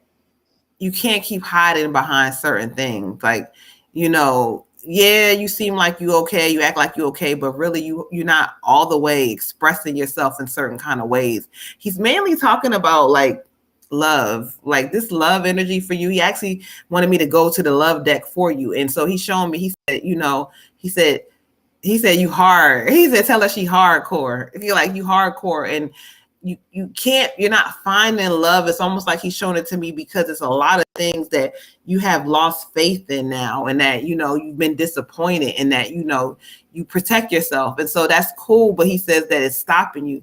B: you can't keep hiding behind certain things. Like, you know, yeah, you seem like you okay, you act like you okay, but really you're not all the way expressing yourself in certain kind of ways. He's mainly talking about like love, like this love energy for you. He actually wanted me to go to the love deck for you. And so he's showing me, he said, you know, he said you hard. He said, tell her she hardcore. You're like, you hardcore. And you can't, you're not finding love. It's almost like he's showing it to me because it's a lot of things that you have lost faith in now, and that, you know, you've been disappointed, and that, you know, you protect yourself. And so that's cool. But he says that it's stopping you.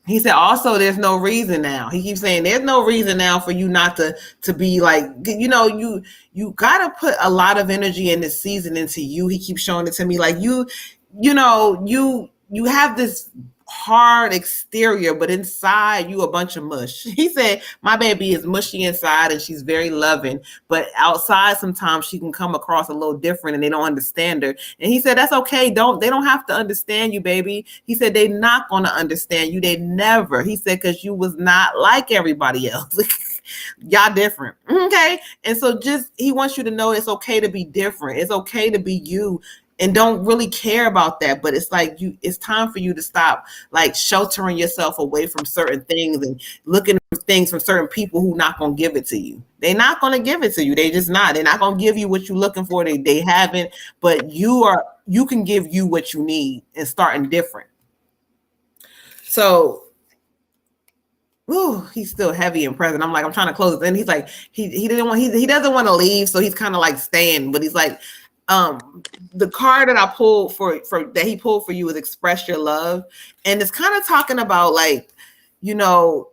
B: He said also there's no reason now. He keeps saying there's no reason now for you not to be like, you know, you got to put a lot of energy in this season into you. He keeps showing it to me like you know, you have this hard exterior, but inside you a bunch of mush. He said, my baby is mushy inside and she's very loving, but outside sometimes she can come across a little different and they don't understand her. And he said, that's okay. They don't have to understand you, baby. He said, they're not going to understand you. They never. He said, because you was not like everybody else. Y'all different. Okay. And so just, he wants you to know it's okay to be different. It's okay to be you. And don't really care about that. But it's like it's time for you to stop like sheltering yourself away from certain things and looking for things from certain people who not going to give it to you. They're not going to give it to you. They just not. They're not going to give you what you're looking for. They haven't. But you can give you what you need and starting different. So he's still heavy and present. I'm like, I'm trying to close it. And he's like, he doesn't want to leave. So he's kind of like staying, but he's like, the card that I pulled for that he pulled for you is express your love. And it's kind of talking about like, you know,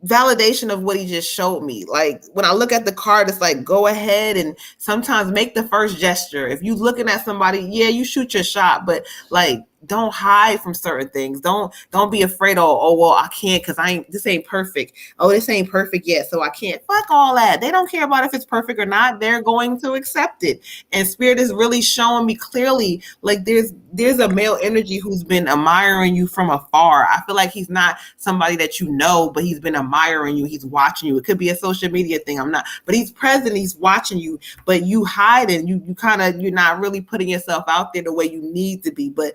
B: validation of what he just showed me. Like when I look at the card, it's like, go ahead and sometimes make the first gesture. If you looking at somebody, yeah, you shoot your shot, but like, don't hide from certain things. Don't be afraid. Oh, well, I can't because this ain't perfect. Oh, this ain't perfect yet, so I can't. Fuck all that. They don't care about if it's perfect or not. They're going to accept it. And Spirit is really showing me clearly, like there's a male energy who's been admiring you from afar. I feel like he's not somebody that you know, but he's been admiring you. He's watching you. It could be a social media thing. I'm not, but he's present. He's watching you, but you hiding. You're not really putting yourself out there the way you need to be. But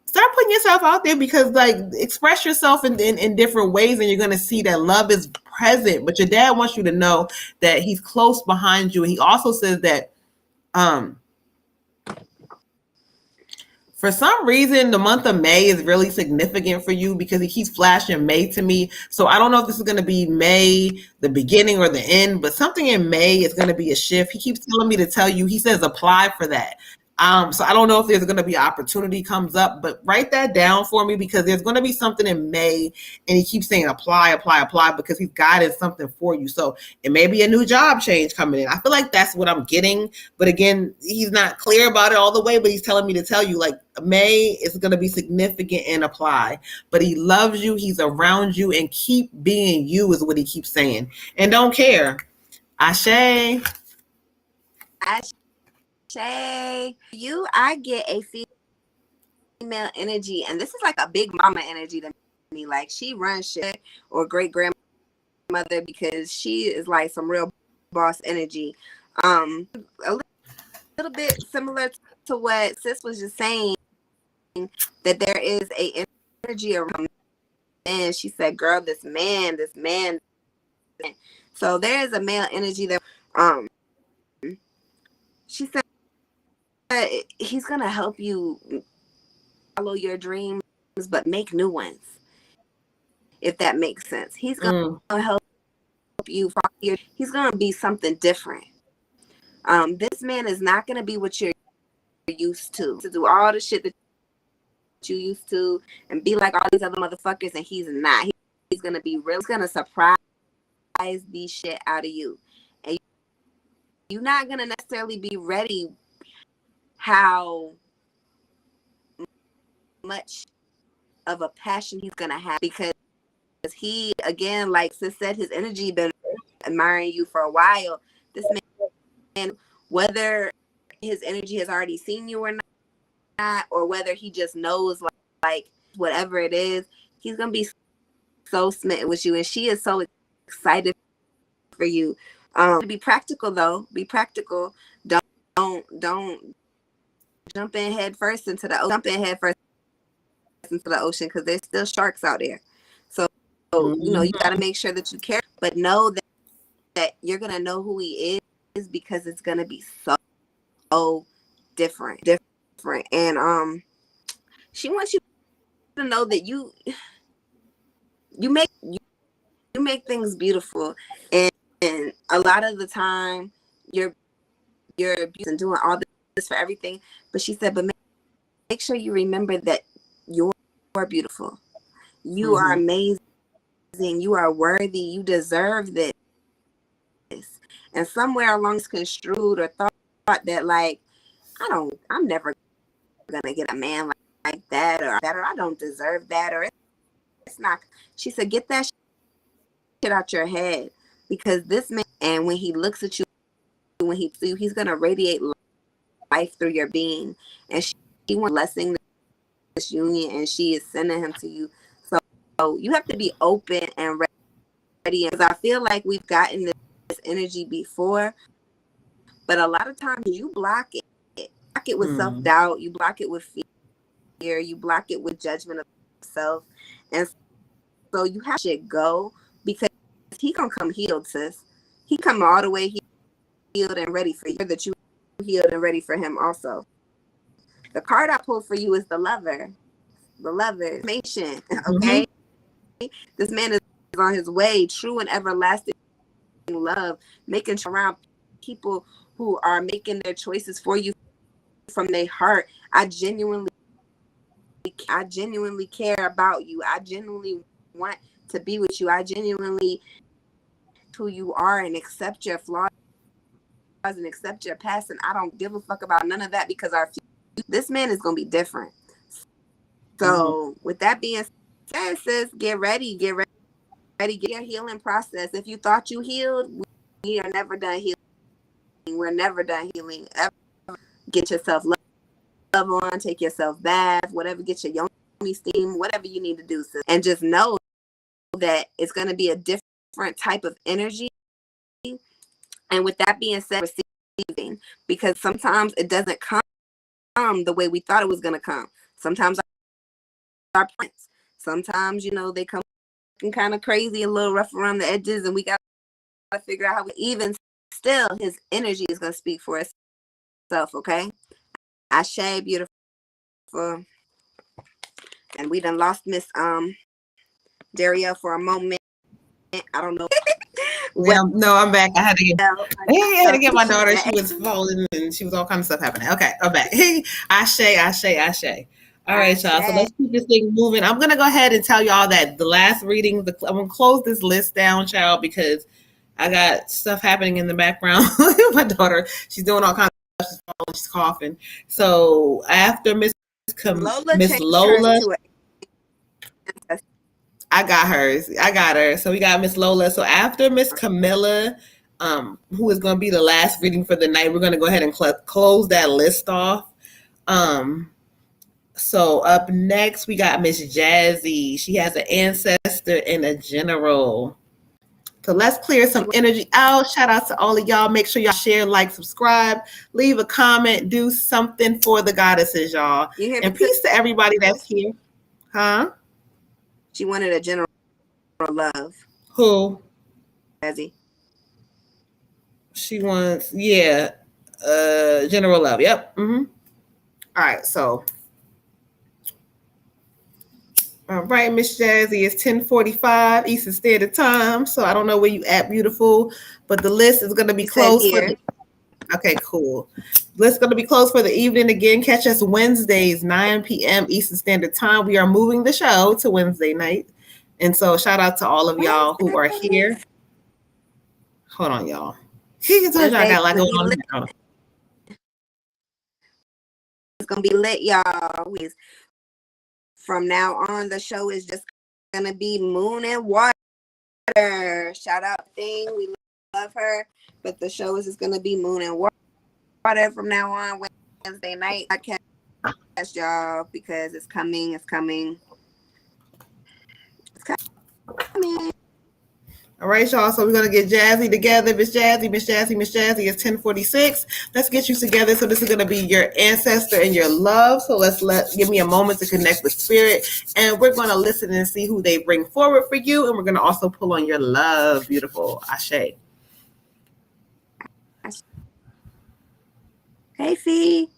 B: start putting yourself out there, because like express yourself in different ways, and you're going to see that love is present. But your dad wants you to know that he's close behind you. He also says that for some reason the month of May is really significant for you, because he keeps flashing May to me. So I don't know if this is going to be May, the beginning or the end, but something in May is going to be a shift. He keeps telling me to tell you, he says apply for that. So I don't know if there's going to be opportunity comes up, but write that down for me because there's going to be something in May, and he keeps saying apply, apply, apply because he's guided something for you. So it may be a new job change coming in. I feel like that's what I'm getting, but again, he's not clear about it all the way. But he's telling me to tell you like May is going to be significant and apply. But he loves you, he's around you, and keep being you is what he keeps saying, and don't care. Ashe.
C: You, I get a female energy, and this is like a big mama energy to me. Like she runs shit, or great grandmother, because she is like some real boss energy. A little bit similar to what Sis was just saying, that there is a energy around men. She said, "Girl, this man." So there is a male energy that she said he's gonna help you follow your dreams, but make new ones, if that makes sense. He's gonna help you follow he's gonna be something different. This man is not gonna be what you're used to do all the shit that you used to and be like all these other motherfuckers, and he's not. He's gonna be real. He's gonna surprise the shit out of you, and you're not gonna necessarily be ready how much of a passion he's gonna have, because he, again, like Sis said, his energy been admiring you for a while. This man, whether his energy has already seen you or not, or whether he just knows, like whatever it is, he's gonna be so smitten with you, and she is so excited for you. Be practical though. Be practical. Don't jump in head first into the ocean, because there's still sharks out there. So you know, you got to make sure that you care, but know that you're gonna know who he is, because it's gonna be so different. And she wants you to know that you make things beautiful, and a lot of the time you're and doing all this for everything. But she said, but make sure you remember that you're beautiful, you are amazing, you are worthy, you deserve this. And somewhere along it's construed or thought that like, I'm never gonna get a man like that, or I don't deserve that, or it's not. She said, get that shit out your head, because this man, and when he looks at you, when he sees you, he's gonna radiate life through your being, and she wants blessing this union, and she is sending him to you. So you have to be open and ready, because I feel like we've gotten this energy before, but a lot of times you block it. Block it with self-doubt, you block it with fear, you block it with judgment of self. And so you have to go, because he gonna come healed, sis. He come all the way healed and ready for you, that you healed and ready for him also. The card I pulled for you is the Lover. The Lover. Information. Okay? This man is on his way, true and everlasting love, making sure around people who are making their choices for you from their heart. I genuinely care about you. I genuinely want to be with you. I genuinely who you are, and accept your flaws and accept your past, and I don't give a fuck about none of that, because this man is gonna be different. So with that being said, sis, get ready, get your healing process. If you thought you healed, we are never done healing. We're never done healing ever. Get yourself love on, take yourself bath, whatever, get your yoni steam, whatever you need to do, sis. And just know that it's going to be a different type of energy. And with that being said, receiving, because sometimes it doesn't come the way we thought it was going to come. Sometimes our prints, sometimes, you know, they come kind of crazy, a little rough around the edges, and we got to figure out how we, even still, his energy is going to speak for itself. Okay. Ashe, beautiful. And we done lost Miss Daria for a moment. I don't know.
B: Well, no, I'm back. I had to get my daughter.
C: Well,
B: She was falling and she was all kinds of stuff happening. Okay, I'm back. Ashe. All right, y'all. So let's keep this thing moving. I'm gonna go ahead and tell y'all that the last reading, I'm gonna close this list down, child, because I got stuff happening in the background. My daughter, she's doing all kinds of stuff. She's coughing. So after Miss Lola, I got hers. I got her. So we got Miss Lola. So after Miss Camilla, who is going to be the last reading for the night, we're going to go ahead and close that list off. So up next, we got Miss Jazzy. She has an ancestor and a general. So let's clear some energy out. Shout out to all of y'all. Make sure y'all share, like, subscribe, leave a comment, do something for the goddesses, y'all. And peace to everybody that's here. Huh?
C: She wanted a general love.
B: Who?
C: Jazzy.
B: She wants, general love. Yep. Mm-hmm. All right, so. All right, Miss Jazzy, it's 10:45 Eastern Standard Time. So I don't know where you at, beautiful, but the list is going to be closed. Okay, cool. List is going to be closed for the evening. Again, catch us Wednesdays, 9 p.m. Eastern Standard Time. We are moving the show to Wednesday night. And so shout out to all of y'all who are here. Hold on, y'all. I got a lot going on.
C: It's going to be lit, y'all. From now on, the show is just going to be moon and water. Shout out Thing. We love her. But the show is just going to be moon and water from now on. Wednesday night. I can't catch y'all because it's coming. It's coming.
B: All right, y'all. So we're going to get Jazzy together. Miss Jazzy. It's 10:46. Let's get you together. So this is going to be your ancestor and your love. So give me a moment to connect with spirit. And we're going to listen and see who they bring forward for you. And we're going to also pull on your love. Beautiful. Ashe.
C: Hey, Fee.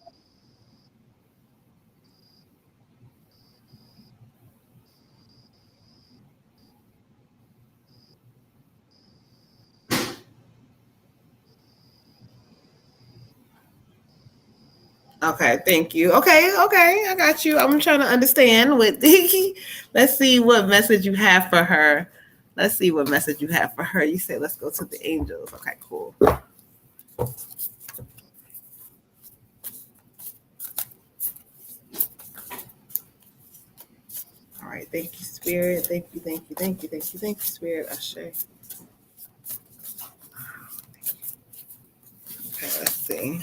B: Okay, thank you. Okay, I got you. I'm trying to understand what. Let's see what message you have for her. You said let's go to the angels. Okay, cool. All right, thank you, Spirit. Thank you, Spirit. Ashe. Okay, let's see.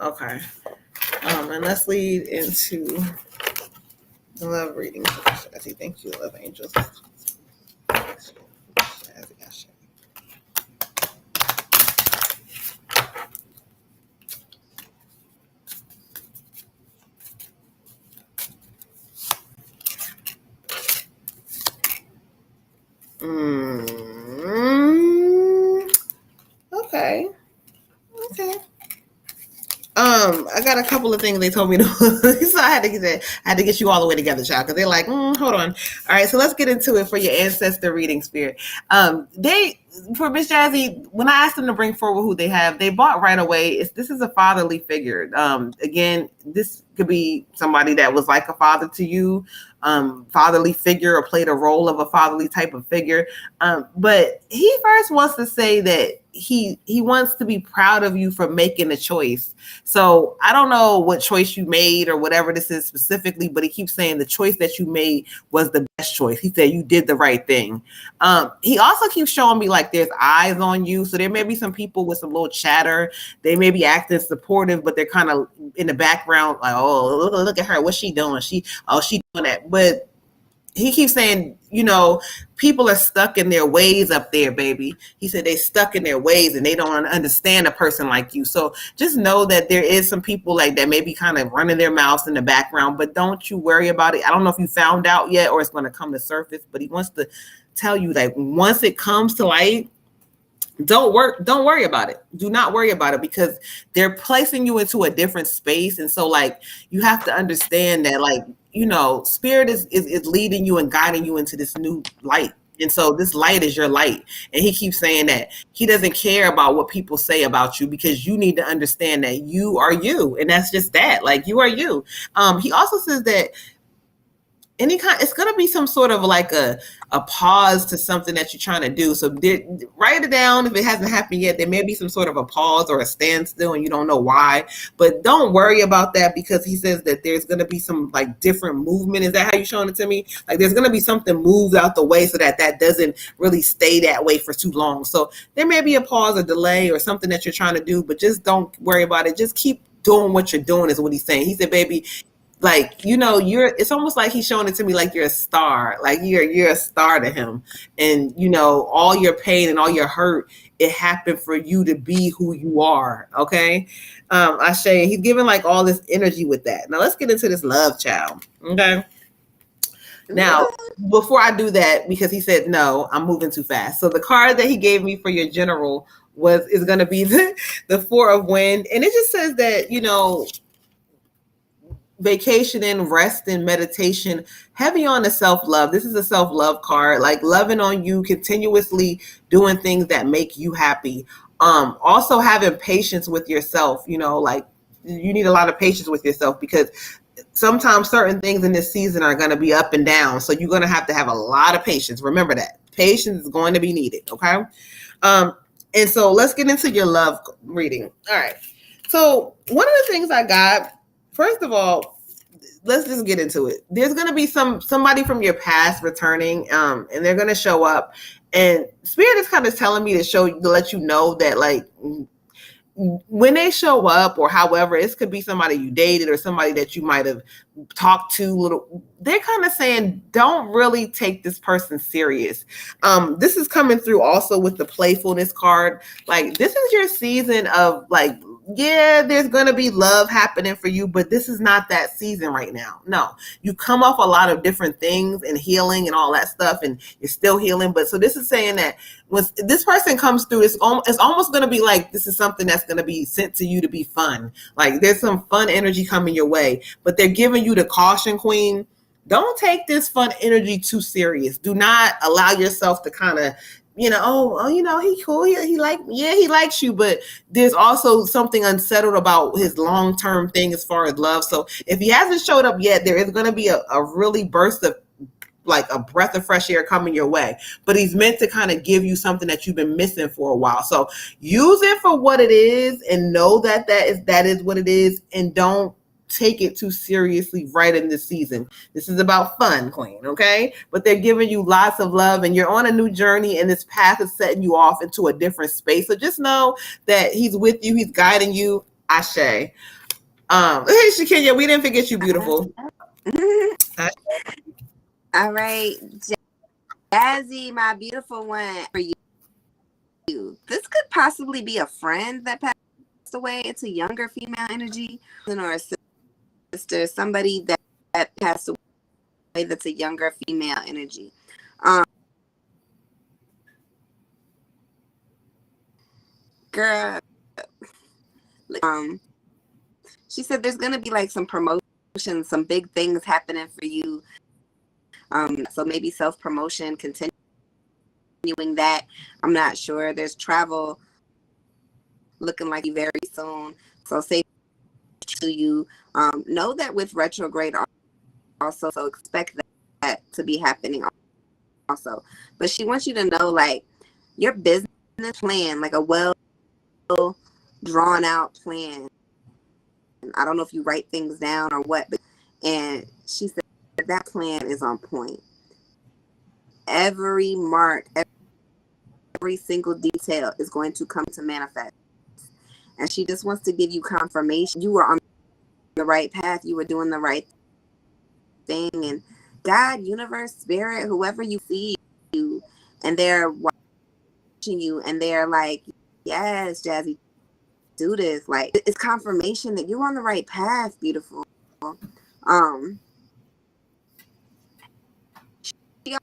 B: Okay. And let's lead into the love reading. Jazzy, thank you, love angels. Okay. I got a couple of things they told me to, so I had to get you all the way together, child, because they're like, hold on. All right, so let's get into it for your ancestor reading, Spirit. For Miss Jazzy, when I asked them to bring forward who they have, they bought right away. This is a fatherly figure. Again, this could be somebody that was like a father to you, fatherly figure, or played a role of a fatherly type of figure. But he first wants to say that he wants to be proud of you for making a choice. So I don't know what choice you made or whatever this is specifically, but he keeps saying the choice that you made was the best choice. He said you did the right thing. He also keeps showing me like there's eyes on you. So there may be some people with some little chatter. They may be acting supportive, but they're kind of in the background, like, oh, look at her. What's she doing? She doing that. But he keeps saying, people are stuck in their ways up there, baby. He said they stuck in their ways and they don't understand a person like you. So just know that there is some people like that may be kind of running their mouths in the background, but don't you worry about it. I don't know if you found out yet or it's going to come to surface, but he wants to tell you, like, once it comes to light, don't worry about it. Do not worry about it, because they're placing you into a different space. And so, like, you have to understand that, like, spirit is leading you and guiding you into this new light. And so this light is your light. And he keeps saying that he doesn't care about what people say about you, because you need to understand that you are you. And that's just that. Like, you are you. He also says that it's going to be some sort of like a pause to something that you're trying to do. So write it down. If it hasn't happened yet, there may be some sort of a pause or a standstill and you don't know why, but don't worry about that, because he says that there's going to be some like different movement. Is that how you're showing it to me? Like, there's going to be something moved out the way so that doesn't really stay that way for too long. So there may be a pause or delay or something that you're trying to do, but just don't worry about it. Just keep doing what you're doing is what he's saying. He said, baby, like, it's almost like he's showing it to me like you're a star, like you're a star to him. And, all your pain and all your hurt, it happened for you to be who you are. Okay. Ashe, he's giving like all this energy with that. Now let's get into this love, child. Okay. Now, before I do that, because he said, no, I'm moving too fast. So the card that he gave me for your general is going to be the Four of Wind. And it just says that, vacationing, resting, meditation, heavy on the self-love. This is a self-love card, like loving on you, continuously doing things that make you happy. Also having patience with yourself, like you need a lot of patience with yourself, because sometimes certain things in this season are going to be up and down. So you're going to have a lot of patience. Remember that. Patience is going to be needed. Okay. And so let's get into your love reading. All right. So one of the things I got, first of all, let's just get into it. There's going to be somebody from your past returning, and they're going to show up. And Spirit is kind of telling me to let you know that, like, when they show up, or however, it could be somebody you dated or somebody that you might have talked to. They're kind of saying, don't really take this person serious. This is coming through also with the playfulness card. Like, this is your season of, like, yeah, there's going to be love happening for you, but this is not that season right now. No, you come off a lot of different things and healing and all that stuff, and you're still healing. But so this is saying that when this person comes through, it's almost going to be like, this is something that's going to be sent to you to be fun. Like, there's some fun energy coming your way, but they're giving you the caution, Queen. Don't take this fun energy too serious. Do not allow yourself to kind of, he cool. He likes you, but there's also something unsettled about his long-term thing as far as love. So if he hasn't showed up yet, there is going to be a really burst of, like, a breath of fresh air coming your way, but he's meant to kind of give you something that you've been missing for a while. So use it for what it is, and know that is what it is, and don't take it too seriously right in this season. This is about fun, Queen, okay? But they're giving you lots of love, and you're on a new journey, and this path is setting you off into a different space. So just know that he's with you, he's guiding you. Ashe. Hey, Shakenya, we didn't forget you, beautiful.
C: All right, Jazzy, my beautiful one, for you. This could possibly be a friend that passed away. It's a younger female energy, or a sister, somebody that passed away that's a younger female energy. Girl, she said there's gonna be like some promotion, some big things happening for you. So maybe self-promotion, continuing that. I'm not sure. There's travel looking like very soon. So say to you, know that with retrograde also, so expect that to be happening also. But she wants you to know, like, your business plan, like a well drawn out plan. I don't know if you write things down or what, and she said that plan is on point. Every mark, every single detail is going to come to manifest. And she just wants to give you confirmation you were on the right path, you were doing the right thing, and God, universe, spirit, whoever you see you, and they're watching you, and they're like, yes, Jazzy, do this. Like, it's confirmation that you're on the right path, beautiful. She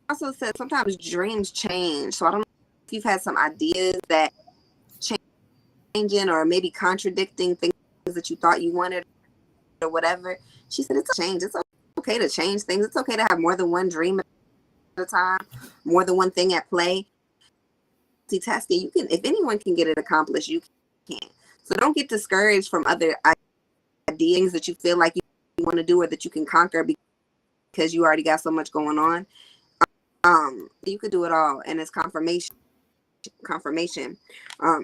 C: also said sometimes dreams change. So I don't know if you've had some ideas that changing or maybe contradicting things that you thought you wanted or whatever. She said it's a change. It's okay to change things. It's okay to have more than one dream at a time, more than one thing at play. Multitasking, you can, if anyone can get it accomplished, you can. So don't get discouraged from other ideas that you feel like you want to do or that you can conquer because you already got so much going on. You could do it all, and it's confirmation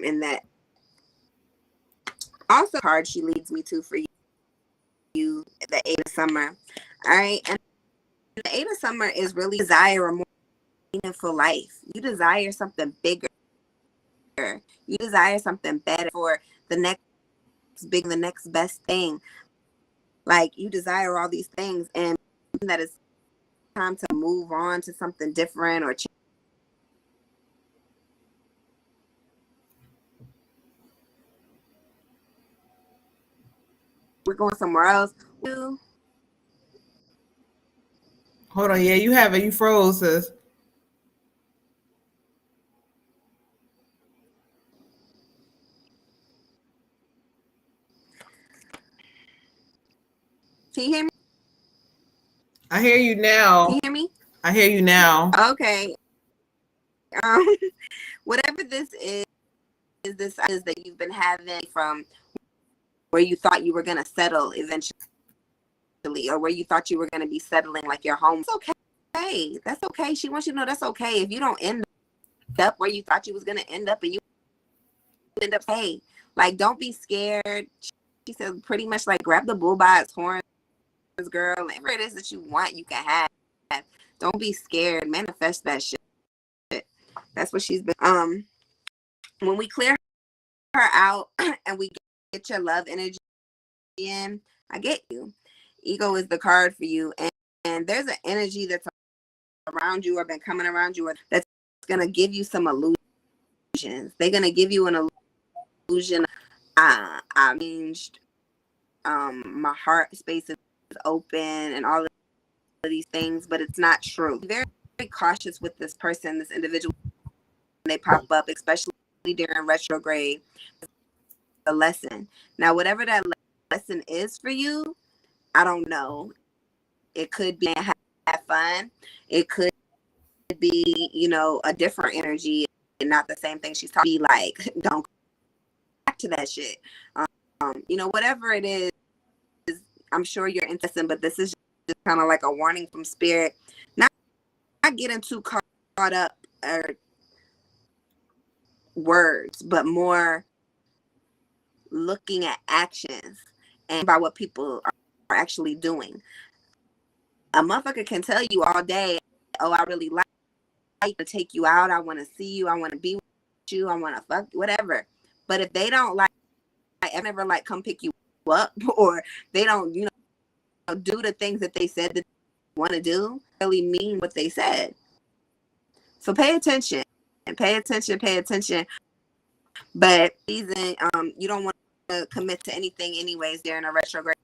C: in that. Also, card she leads me to for you, the 8 of Summer. All right, and the 8 of Summer is really desire a more meaningful life. You desire something bigger. You desire something better for the next best thing. Like, you desire all these things, and that it's time to move on to something different or change. We're going somewhere else.
B: Hold on, yeah, you have it. You froze, sis.
C: Can you hear me?
B: I hear you now.
C: Can you hear me?
B: I hear you now.
C: Okay. Whatever this is this is that you've been having from where you thought you were going to settle eventually, or where you thought you were going to be settling like your home. It's okay. That's okay. She wants you to know that's okay. If you don't end up where you thought you was going to end up and you end up, hey, like, don't be scared. She said pretty much like, grab the bull by its horns, girl. Whatever it is that you want, you can have. Don't be scared. Manifest that shit. That's what she's been. When we clear her out and we get your love energy in, I get you. Ego is the card for you, and there's an energy that's around you or been coming around you that's gonna give you some illusions. They're gonna give you an illusion. I mean, my heart space is open and all of these things, but it's not true. Be very, very cautious with this person, this individual, when they pop up, especially during retrograde. A lesson. Now, whatever that lesson is for you, I don't know. It could be have fun. It could be, a different energy and not the same thing she's talking. Be like, don't go back to that shit. Whatever it is, I'm sure you're interested, but this is just kind of like a warning from spirit. Not getting too caught up or words, but more looking at actions and by what people are actually doing. A motherfucker can tell you all day, oh, I really like to take you out, I want to see you, I want to be with you, I want to fuck, whatever. But if they don't ever come pick you up, or they don't, do the things that they said that they want to do, really mean what they said. So pay attention. But season, you don't want to commit to anything anyways during a retrograde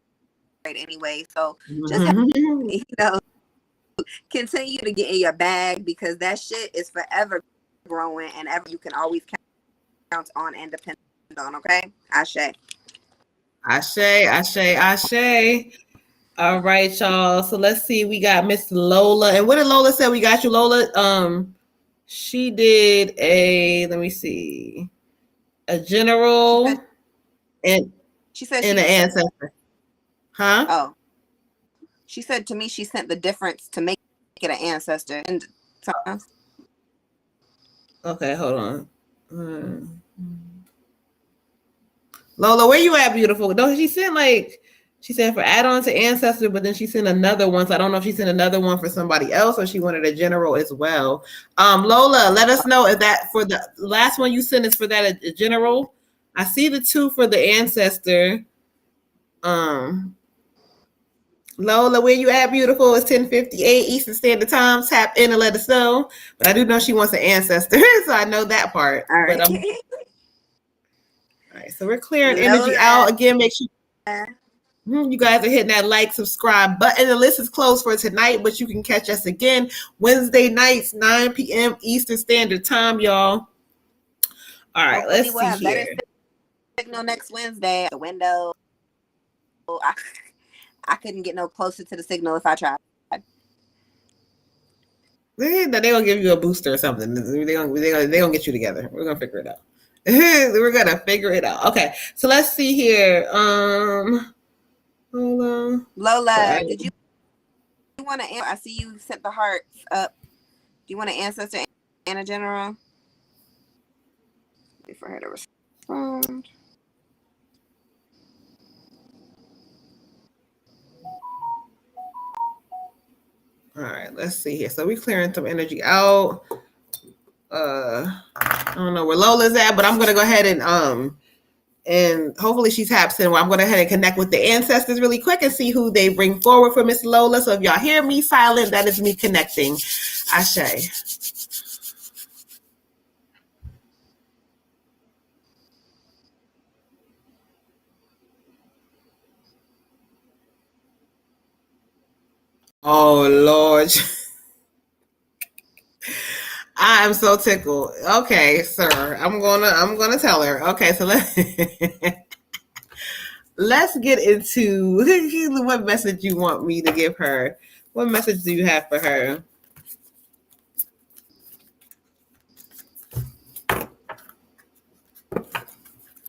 C: anyway. So just continue to get in your bag, because that shit is forever growing and ever you can always count on and depend on. Okay, Ashe.
B: All right, y'all. So let's see. We got Miss Lola, and what did Lola say? We got you, Lola. She did let me see, a general
C: she said
B: an ancestor. Huh?
C: Oh, she said to me she sent the difference to make it an ancestor. And
B: okay, hold on. Lola, where you at, beautiful? No, she sent she said for add-on to ancestor, but then she sent another one. So I don't know if she sent another one for somebody else or she wanted a general as well. Lola, let us know if that for the last one you sent is for that a general. I see the 2 for the ancestor. Lola, where you at, beautiful? It's 10:58 Eastern Standard Time. Tap in and let us know. But I do know she wants an ancestor, so I know that part.
C: All right.
B: But all right, so we're clearing energy out. Again, make sure you guys are hitting that like, subscribe button. The list is closed for tonight, but you can catch us again Wednesday nights, 9 p.m. Eastern Standard Time, y'all. All right,
C: hopefully
B: let's see here.
C: Signal next Wednesday. The window. I couldn't get no closer to the signal if I tried.
B: They gonna give you a booster or something. They gonna get you together. We're gonna figure it out. We're gonna figure it out. Okay, so let's see here. Hold on.
C: Lola, did you want to answer? I see you sent the hearts up. Do you want to answer to Anna General? Wait for her to respond.
B: All right, let's see here. So we're clearing some energy out. I don't know where Lola's at, but I'm gonna go ahead and hopefully she taps in. I'm going to go ahead and connect with the ancestors really quick and see who they bring forward for Miss Lola. So if y'all hear me silent, that is me connecting. Ashe. Oh Lord. I am so tickled. Okay, sir. I'm gonna tell her. Okay, so let's get into what message you want me to give her. What message do you have for her?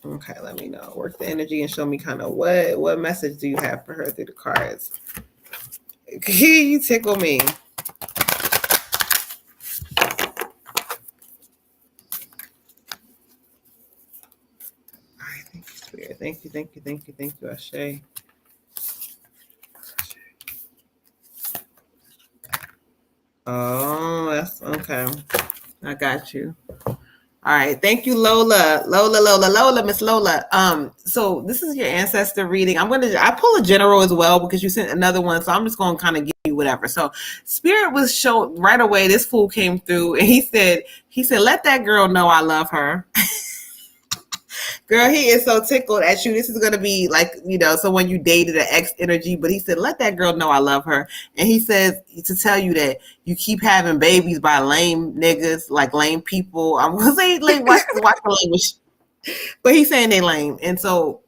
B: Okay, let me know. Work the energy and show me kind of what message do you have for her through the cards. You tickle me. Thank you, Ashe. Oh, that's okay. I got you. All right. Thank you, Lola. Miss Lola. So this is your ancestor reading. I pull a general as well because you sent another one. So I'm just gonna kind of give you whatever. So Spirit was shown right away. This fool came through and he said, let that girl know I love her. Girl, he is so tickled at you. This is going to be like, someone you dated an ex energy, but he said, let that girl know I love her. And he says to tell you that you keep having babies by lame niggas, like lame people. I'm going to say, like, watch the language. But he's saying they lame. And so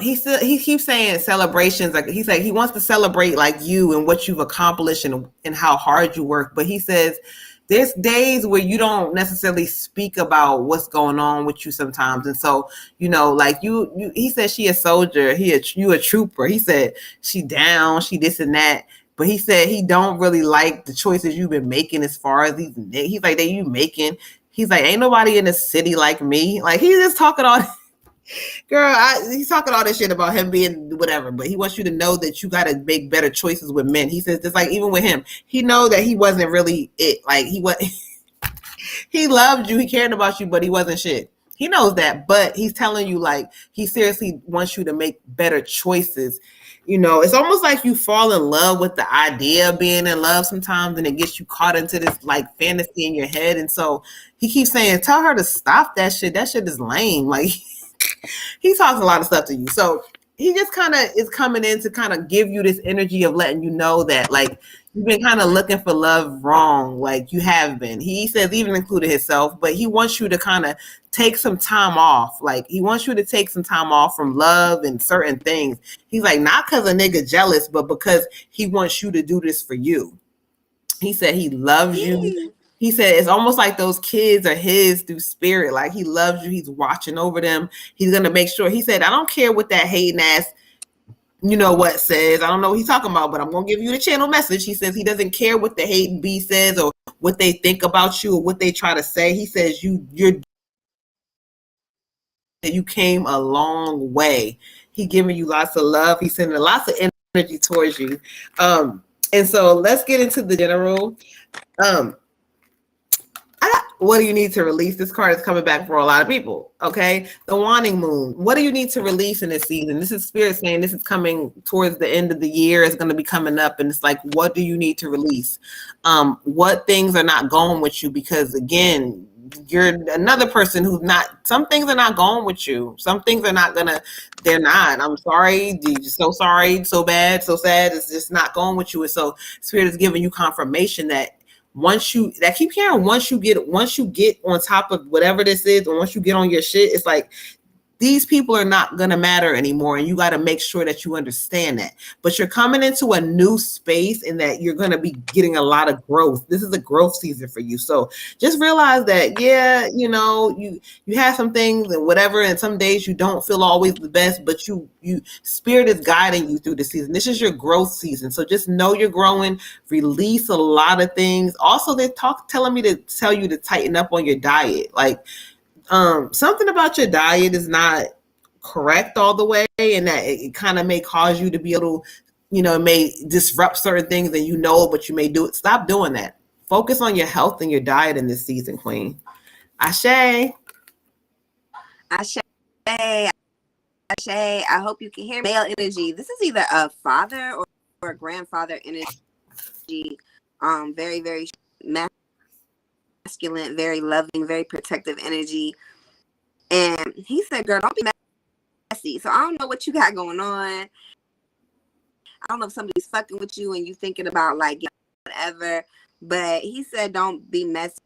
B: he keeps saying celebrations. Like he's like, he wants to celebrate like you and what you've accomplished and how hard you work. But he says, there's days where you don't necessarily speak about what's going on with you sometimes. And so, like he said she a soldier, you a trooper. He said she down, she this and that. But he said he don't really like the choices you've been making as far as he's like, that you making. He's like, ain't nobody in the city like me. Like he's just talking all girl, he's talking all this shit about him being whatever, but he wants you to know that you got to make better choices with men. He says just like even with him, he know that he wasn't really it. Like he loved you, he cared about you, but he wasn't shit. He knows that, but he's telling you like he seriously wants you to make better choices. It's almost like you fall in love with the idea of being in love sometimes, and it gets you caught into this like fantasy in your head. And so he keeps saying, tell her to stop that shit. That shit is lame. Like he talks a lot of stuff to you. So he just kind of is coming in to kind of give you this energy of letting you know that like you've been kind of looking for love wrong. Like you have been. He says even included himself, but he wants you to kind of take some time off. Like he wants you to take some time off from love and certain things. He's like, not because a nigga jealous, but because he wants you to do this for you. He said he loves you. He said it's almost like those kids are his through spirit. Like he loves you. He's watching over them. He's going to make sure. He said, I don't care what that hating ass, what says. I don't know what he's talking about, but I'm going to give you the channel message. He says he doesn't care what the hating B says or what they think about you or what they try to say. He says you came a long way. He giving you lots of love. He's sending lots of energy towards you. And so let's get into the general. What do you need to release? This card is coming back for a lot of people. Okay. The Waning Moon. What do you need to release in this season? This is Spirit saying this is coming towards the end of the year. It's going to be coming up. And it's like, what do you need to release? What things are not going with you? Because again, you're another person who's not, some things are not going with you. Some things are not they're not. I'm sorry. So sorry, so bad, so sad. It's just not going with you. And so Spirit is giving you confirmation that once you get on top of whatever this is, or once you get on your shit, it's like these people are not going to matter anymore, and you got to make sure that you understand that. But you're coming into a new space and that you're going to be getting a lot of growth. This is a growth season for you. So just realize that, yeah, you have some things and whatever, and some days you don't feel always the best, but you spirit is guiding you through the season. This is your growth season. So just know you're growing, release a lot of things. Also, they're telling me to tell you to tighten up on your diet. Like, something about your diet is not correct all the way, and that it kind of may cause you to be able to, it may disrupt certain things and but you may do it. Stop doing that. Focus on your health and your diet in this season, Queen. Ashe.
C: Ashe. Ashe. I hope you can hear me. Male energy. This is either a father or a grandfather energy. Very, very masculine, very loving, very protective energy. And he said, girl, don't be messy. So I don't know what you got going on. I don't know if somebody's fucking with you and you thinking about like whatever. But he said, don't be messy.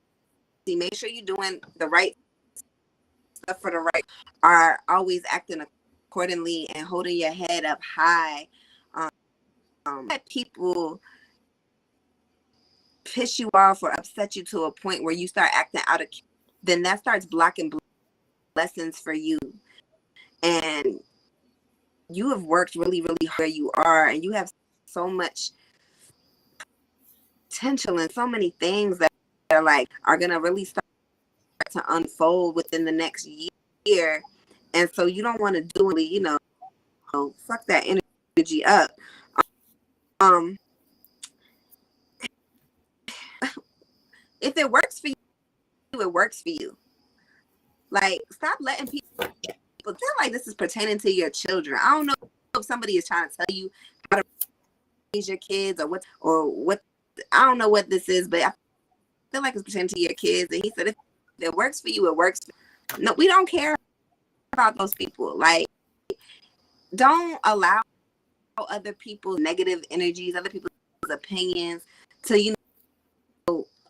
C: Make sure you're doing the right stuff for the right. Are always acting accordingly and holding your head up high. Let people piss you off or upset you to a point where you start acting out of, then that starts blocking blessings for you. And you have worked really, really hard where you are, and you have so much potential and so many things that are gonna really start to unfold within the next year. And so you don't want to do it, fuck that energy up. If it works for you, it works for you. Like, stop letting people feel like this is pertaining to your children. I don't know if somebody is trying to tell you how to raise your kids or what. I don't know what this is, but I feel like it's pertaining to your kids. And he said, if it works for you, it works. No, we don't care about those people. Like, don't allow other people's negative energies, other people's opinions to,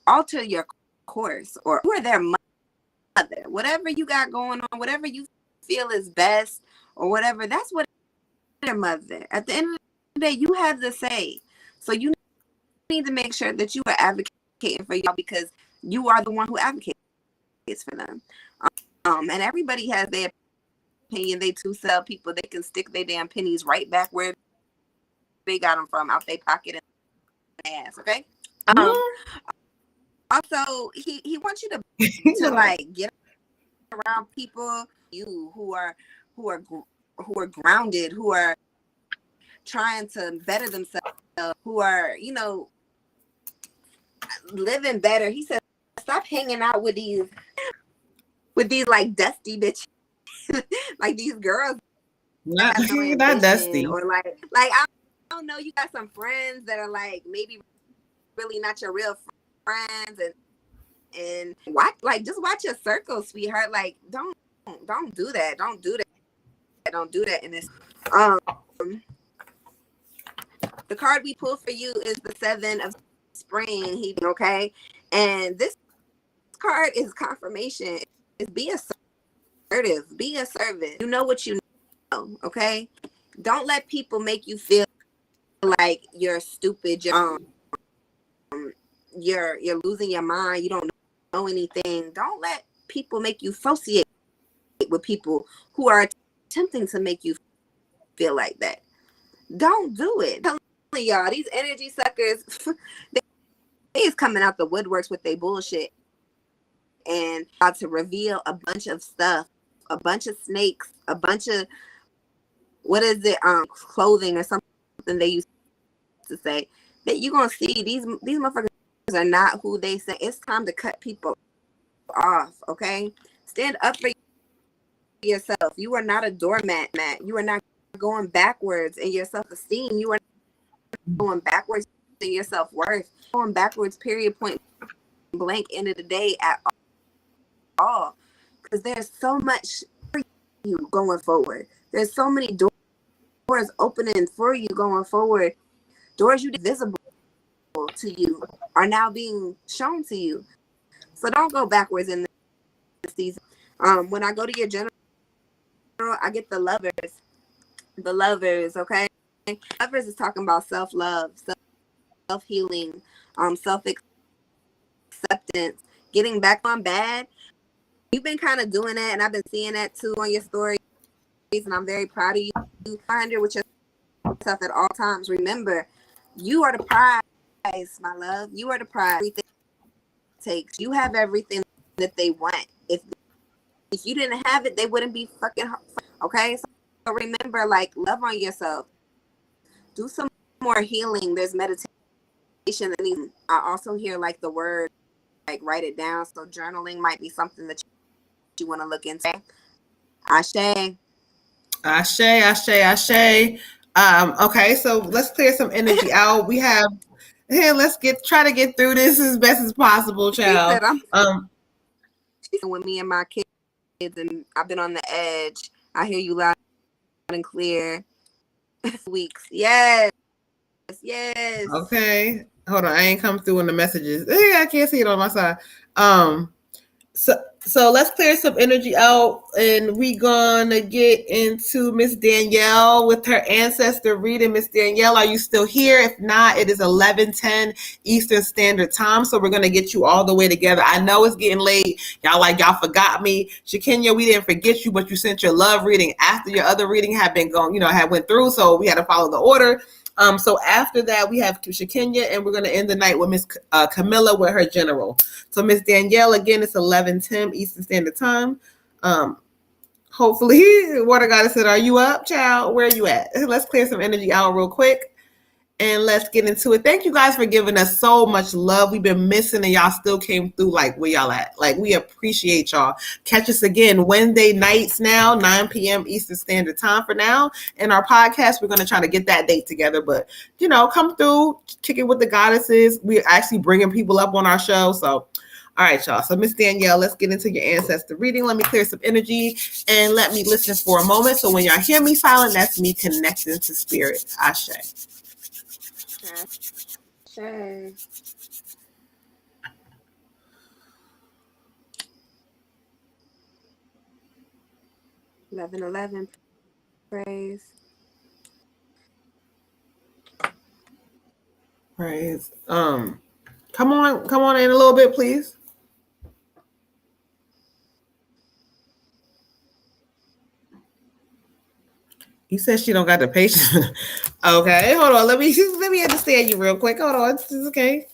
C: alter your course, or who are their mother, whatever you got going on, whatever you feel is best or whatever, that's what their mother. At the end of the day, you have the say. So you need to make sure that you are advocating for y'all, because you are the one who advocates for them. And everybody has their opinion. They too sell people. They can stick their damn pennies right back where they got them from, out their pocket and their ass. Okay. Also, he wants you to like get around people who are grounded, who are trying to better themselves, who are living better. He said, stop hanging out with these like dusty bitches, like these girls.
B: Not dusty.
C: Or like I don't know. You got some friends that are like maybe really not your real friends, and just watch your circle, sweetheart. Like don't do that. Don't do that in this. The card we pulled for you is the 7 of Spring. Okay, and this card is confirmation. Is be assertive, be assertive. You know what you know. Okay, don't let people make you feel like you're stupid. You're losing your mind. You don't know anything. Don't let people make you associate with people who are attempting to make you feel like that. Don't do it. I'm telling y'all, these energy suckers, they is coming out the woodworks with their bullshit and about to reveal a bunch of stuff, a bunch of snakes, a bunch of clothing or something they used to say, that you're gonna see these motherfuckers are not who they say. It's time to cut people off. Okay, stand up for yourself. You are not a doormat, Matt. You are not going backwards in your self-esteem. You are going backwards in your self-worth. Going backwards, period, point blank, end of the day at all. Because there's so much for you going forward. There's so many doors opening for you going forward. Doors you visible to you are now being shown to you. So don't go backwards in this season. When I go to your general general, I get the lovers. The lovers, okay? Lovers is talking about self-love, self-healing, self-acceptance, getting back on bad. You've been kind of doing that, and I've been seeing that too on your stories, and I'm very proud of you. 500 with yourself at all times. Remember, you are the prize, my love. You are the prize. Everything it takes. You have everything that they want. If you didn't have it, they wouldn't be fucking okay. So remember, like, love on yourself. Do some more healing. There's meditation. And I also hear like the word, like, write it down. So journaling might be something that you want to look into. Ashe.
B: Ashe, ashe, ashe. Okay, so let's clear some energy out. We have here. Let's try to get through this as best as possible, child.
C: She's with me and my kids, and I've been on the edge. I hear you loud and clear. Weeks, yes.
B: Okay, hold on. I ain't come through in the messages. I can't see it on my side. So let's clear some energy out, and we gonna get into Miss Danielle with her ancestor reading. Miss Danielle, are you still here? If not, it is 11:10 Eastern Standard Time, so we're gonna get you all the way together. I know it's getting late. Y'all forgot me. Shakenya, we didn't forget you, but you sent your love reading after your other reading had been going, had went through, so we had to follow the order. So after that, we have Shakenya, and we're going to end the night with Miss Camilla with her general. So Miss Danielle, again, it's 11:10 Eastern Standard Time. Hopefully, Water Goddess said, are you up, child? Where are you at? Let's clear some energy out real quick, and let's get into it. Thank you guys for giving us so much love. We've been missing, and y'all still came through. Like, where y'all at? Like, we appreciate y'all. Catch us again Wednesday nights now, 9 p.m. Eastern Standard Time for now. In our podcast, we're going to try to get that date together. But, come through, kick it with the goddesses. We're actually bringing people up on our show. So, all right, y'all. So, Miss Danielle, let's get into your ancestor reading. Let me clear some energy and let me listen for a moment. So when y'all hear me silent, that's me connecting to spirit. Ashe.
C: Sure. 11:11. Praise.
B: Come on in a little bit, please. You said she don't got the patience. Okay, hold on. Let me understand you real quick. Hold on. It's okay.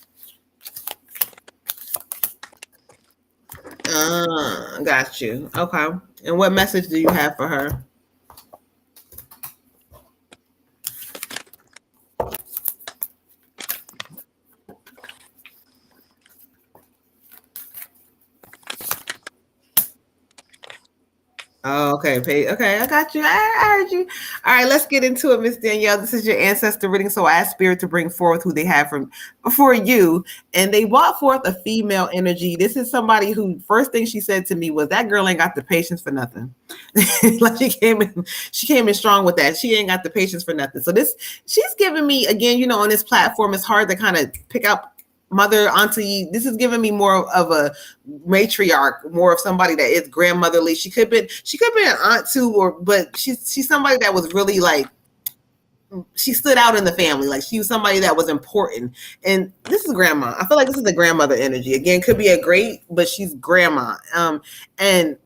B: Got you. Okay. And what message do you have for her? Oh, okay. Okay, I got you. I heard you. All right, let's get into it, Miss Danielle. This is your ancestor reading, so I ask Spirit to bring forth who they have for you. And they brought forth a female energy. This is somebody who, first thing she said to me was, that girl ain't got the patience for nothing. Like she came in strong with that. She ain't got the patience for nothing. So she's giving me, again, on this platform, it's hard to kind of pick up mother, auntie. This is giving me more of a matriarch, more of somebody that is grandmotherly. She could be an aunt too, but she's somebody that was really like, she stood out in the family. Like, she was somebody that was important. And this is grandma. I feel like this is the grandmother energy. Again, could be a great, but she's grandma. And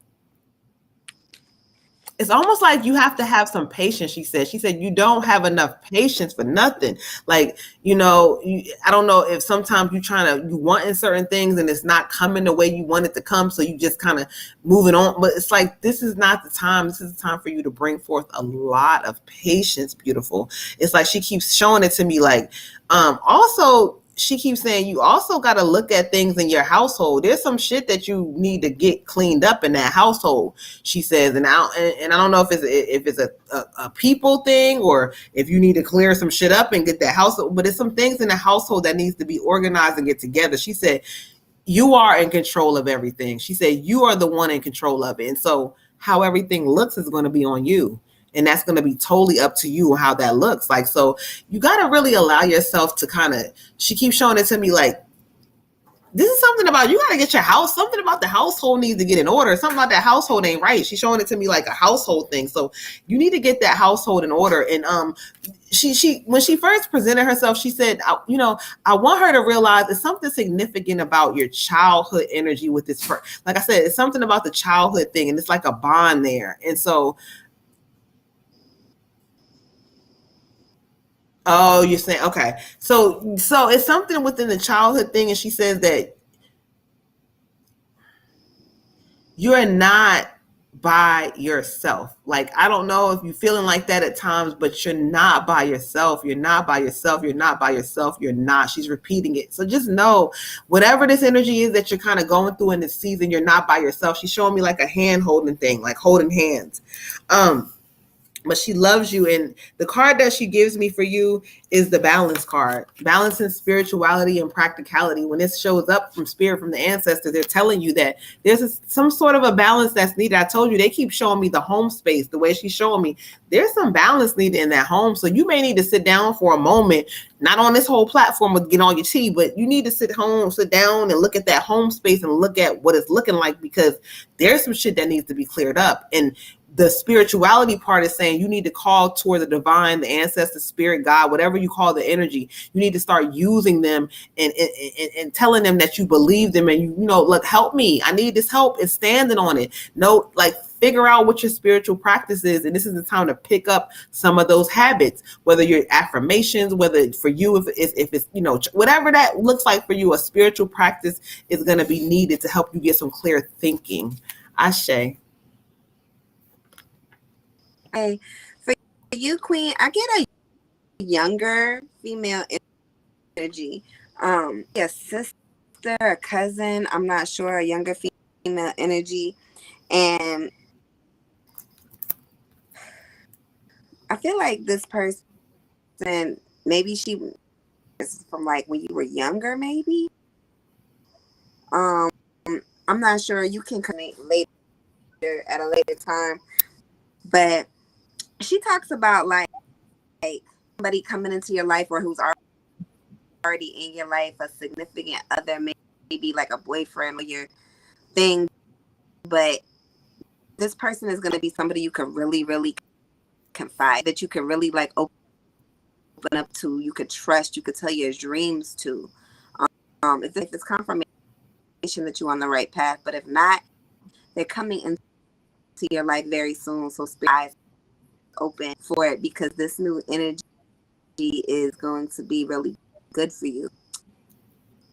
B: it's almost like you have to have some patience, she said. She said, you don't have enough patience for nothing. Like, I don't know if sometimes you want in certain things and it's not coming the way you want it to come. So you just kind of moving on. But it's like, this is not the time. This is the time for you to bring forth a lot of patience, beautiful. It's like she keeps showing it to me. Like, also, she keeps saying you also got to look at things in your household. There's some shit that you need to get cleaned up in that household, she says. And I don't know if it's a people thing or if you need to clear some shit up and get that household, but it's some things in the household that needs to be organized and get together. She said, you are in control of everything. She said, you are the one in control of it. And so how everything looks is going to be on you. And that's going to be totally up to you how that looks like. So you got to really allow yourself to she keeps showing it to me like, This is something about, you got to get your house, something about the household needs to get in order. Something about that household ain't right. She's showing it to me like a household thing. So you need to get that household in order. And she when she first presented herself, she said, I want her to realize it's something significant about your childhood energy with this. Like I said, it's something about the childhood thing, and it's like a bond there. And so, oh, you're saying, okay. So it's something within the childhood thing. And she says that you're not by yourself. Like, I don't know if you're feeling like that at times, but you're not by yourself. You're not by yourself. You're not by yourself. You're not. She's repeating it. So just know, whatever this energy is that you're kind of going through in this season, you're not by yourself. She's showing me like a hand holding thing, like holding hands. But she loves you. And the card that she gives me for you is the balance card. Balance in spirituality and practicality. When this shows up from spirit, from the ancestors, they're telling you that there's some sort of a balance that's needed. I told you, they keep showing me the home space, the way she's showing me. There's some balance needed in that home. So you may need to sit down for a moment, not on this whole platform with get on your tea, but you need to sit down and look at that home space and look at what it's looking like, because there's some shit that needs to be cleared up. And the spirituality part is saying you need to call toward the divine, the ancestor, spirit, God, whatever you call the energy. You need to start using them and telling them that you believe them, and look, help me. I need this help, and standing on it. No, like, figure out what your spiritual practice is, and this is the time to pick up some of those habits, whether your affirmations, whether for you, if it's whatever that looks like for you, a spiritual practice is going to be needed to help you get some clear thinking. Ashe.
C: Hey, for you, Queen, I get a younger female energy. A sister, a cousin, I'm not sure, a younger female energy. And I feel like this person, maybe she is from like when you were younger, maybe. I'm not sure. You can connect later at a later time. But she talks about like somebody coming into your life, or who's already in your life, a significant other, maybe like a boyfriend or your thing. But this person is going to be somebody you can really, really confide, that you can really like open up to, you could trust, you could tell your dreams to. If it's confirmation that you're on the right path, but if not, they're coming into your life very soon. So eyes open for it, because this new energy is going to be really good for you.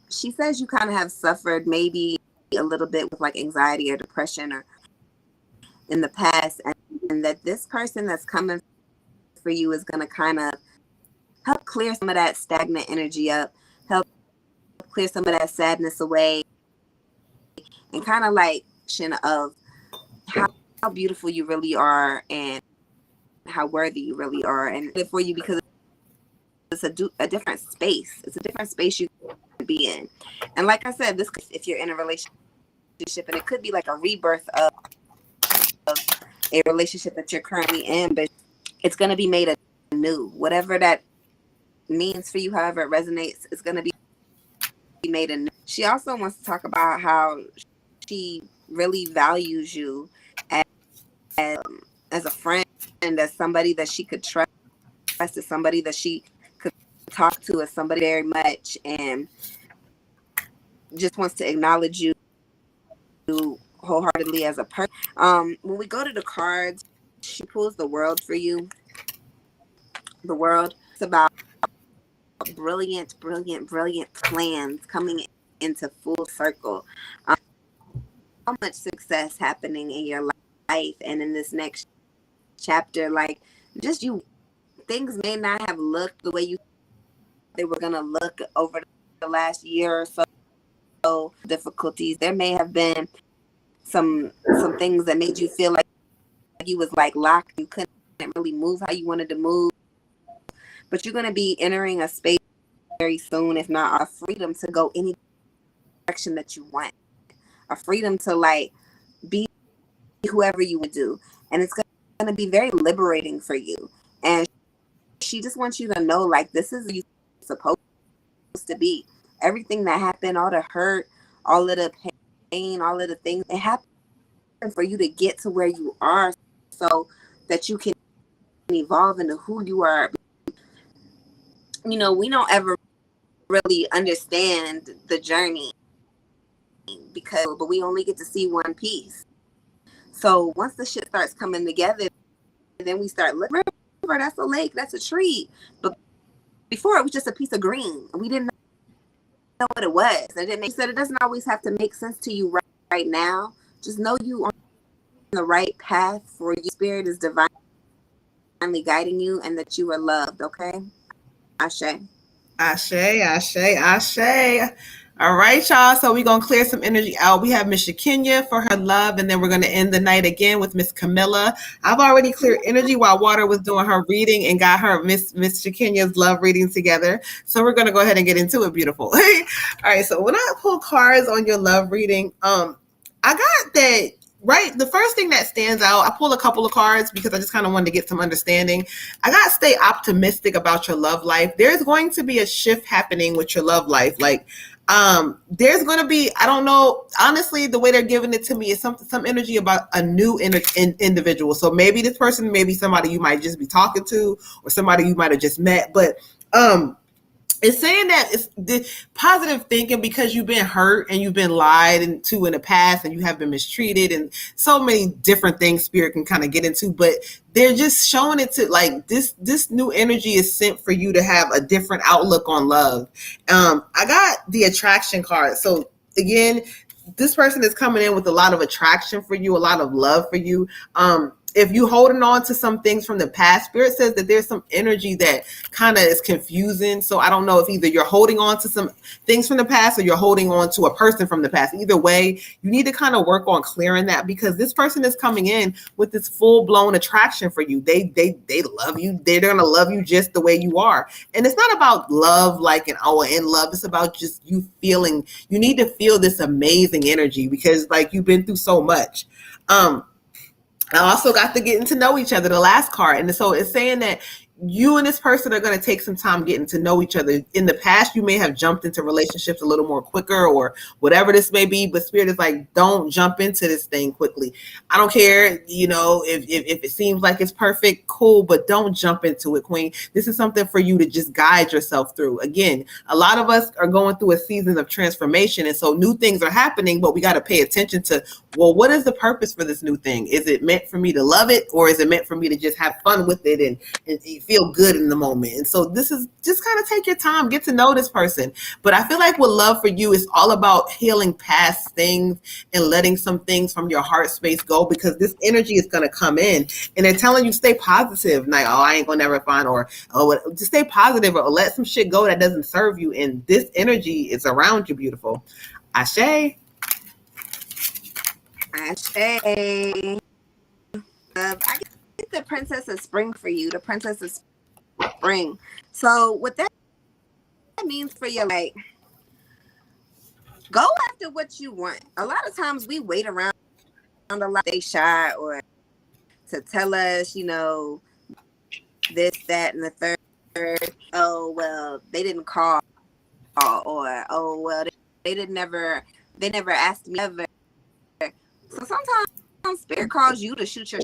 C: She says you kind of have suffered maybe a little bit with like anxiety or depression or in the past, and that this person that's coming for you is going to kind of help clear some of that stagnant energy up, help clear some of that sadness away, and kind of like of how beautiful you really are and how worthy you really are, and for you, because it's a different space. It's a different space you can be in. And like I said, this, if you're in a relationship, and it could be like a rebirth of a relationship that you're currently in, but it's going to be made anew. Whatever that means for you, however it resonates, it's going to be made anew. She also wants to talk about how she really values you as a friend, as somebody that she could trust, as somebody that she could talk to, as somebody very much, and just wants to acknowledge you wholeheartedly as a person. When we go to the cards, she pulls the World for you. The World, it's about brilliant plans coming into full circle. How much success happening in your life and in this next chapter. Like, just you, things may not have looked the way you they were gonna look over the last year or so. Difficulties. There may have been some things that made you feel like you was like locked. You couldn't really move how you wanted to move. But you're gonna be entering a space very soon, if not a freedom to go any direction that you want. A freedom to like be whoever you would do. And it's gonna be very liberating for you. And she just wants you to know, like, this is who you're supposed to be. everything that happened, all the hurt, all of the pain, all of the things, it happened for you to get to where you are so that you can evolve into who you are. We don't ever really understand the journey but we only get to see one piece. So once the shit starts coming together, then we start looking, river, that's a lake, that's a tree. But before it was just a piece of green. We didn't know what it was. And it said it doesn't always have to make sense to you right now. Just know you are on the right path, for your spirit is divinely guiding you, and that you are loved. Okay, Ashe.
B: Ashe, Ashe, Ashe. All right, y'all. So we're going to clear some energy out. We have Miss Shakenya for her love, and then we're going to end the night again with Miss Camilla. I've already cleared energy while Water was doing her reading and got her Miss Shakenya's love reading together. So we're going to go ahead and get into it, beautiful. All right, so when I pull cards on your love reading, I got that. Right. The first thing that stands out, I pulled a couple of cards because I just kind of wanted to get some understanding. I got to stay optimistic about your love life. There's going to be a shift happening with your love life. Like, there's going to be, I don't know, honestly, the way they're giving it to me is some energy about a new individual. So maybe this person may be somebody you might just be talking to, or somebody you might have just met. But, it's saying that it's the positive thinking because you've been hurt and you've been lied into in the past and you have been mistreated and so many different things Spirit can kind of get into, but they're just showing it to like this new energy is sent for you to have a different outlook on love. I got the attraction card. So again, this person is coming in with a lot of attraction for you, a lot of love for you. If you holding on to some things from the past, Spirit says that there's some energy that kind of is confusing. So I don't know if either you're holding on to some things from the past or you're holding on to a person from the past. Either way, you need to kind of work on clearing that, because this person is coming in with this full blown attraction for you. They love you. They're going to love you just the way you are. And it's not about love like in love. It's about just you feeling, you need to feel this amazing energy because like you've been through so much. I also got to getting to know each other, the last card. And so it's saying that you and this person are going to take some time getting to know each other. In the past, you may have jumped into relationships a little more quicker or whatever this may be, but Spirit is like, don't jump into this thing quickly. I don't care, if it seems like it's perfect, cool, but don't jump into it, Queen. This is something for you to just guide yourself through. Again, a lot of us are going through a season of transformation, and so new things are happening, but we got to pay attention to, well, what is the purpose for this new thing? Is it meant for me to love it, or is it meant for me to just have fun with it and feel good in the moment? And so this is just kind of take your time, get to know this person. But I feel like with love for you, it's all about healing past things and letting some things from your heart space go, because this energy is going to come in and they're telling you stay positive. Like, oh, I ain't gonna never find, or oh, just stay positive, or let some shit go that doesn't serve you. And this energy is around you, beautiful. Ashe.
C: Ashe. I get the Princess of Spring for you, the Princess of Spring. So what that means for you, like, go after what you want. A lot of times we wait around a lot, they shy or to tell us, this, that, and the third. Oh, well, they didn't call, or oh, well, they never asked me ever. So sometimes Spirit calls you to shoot your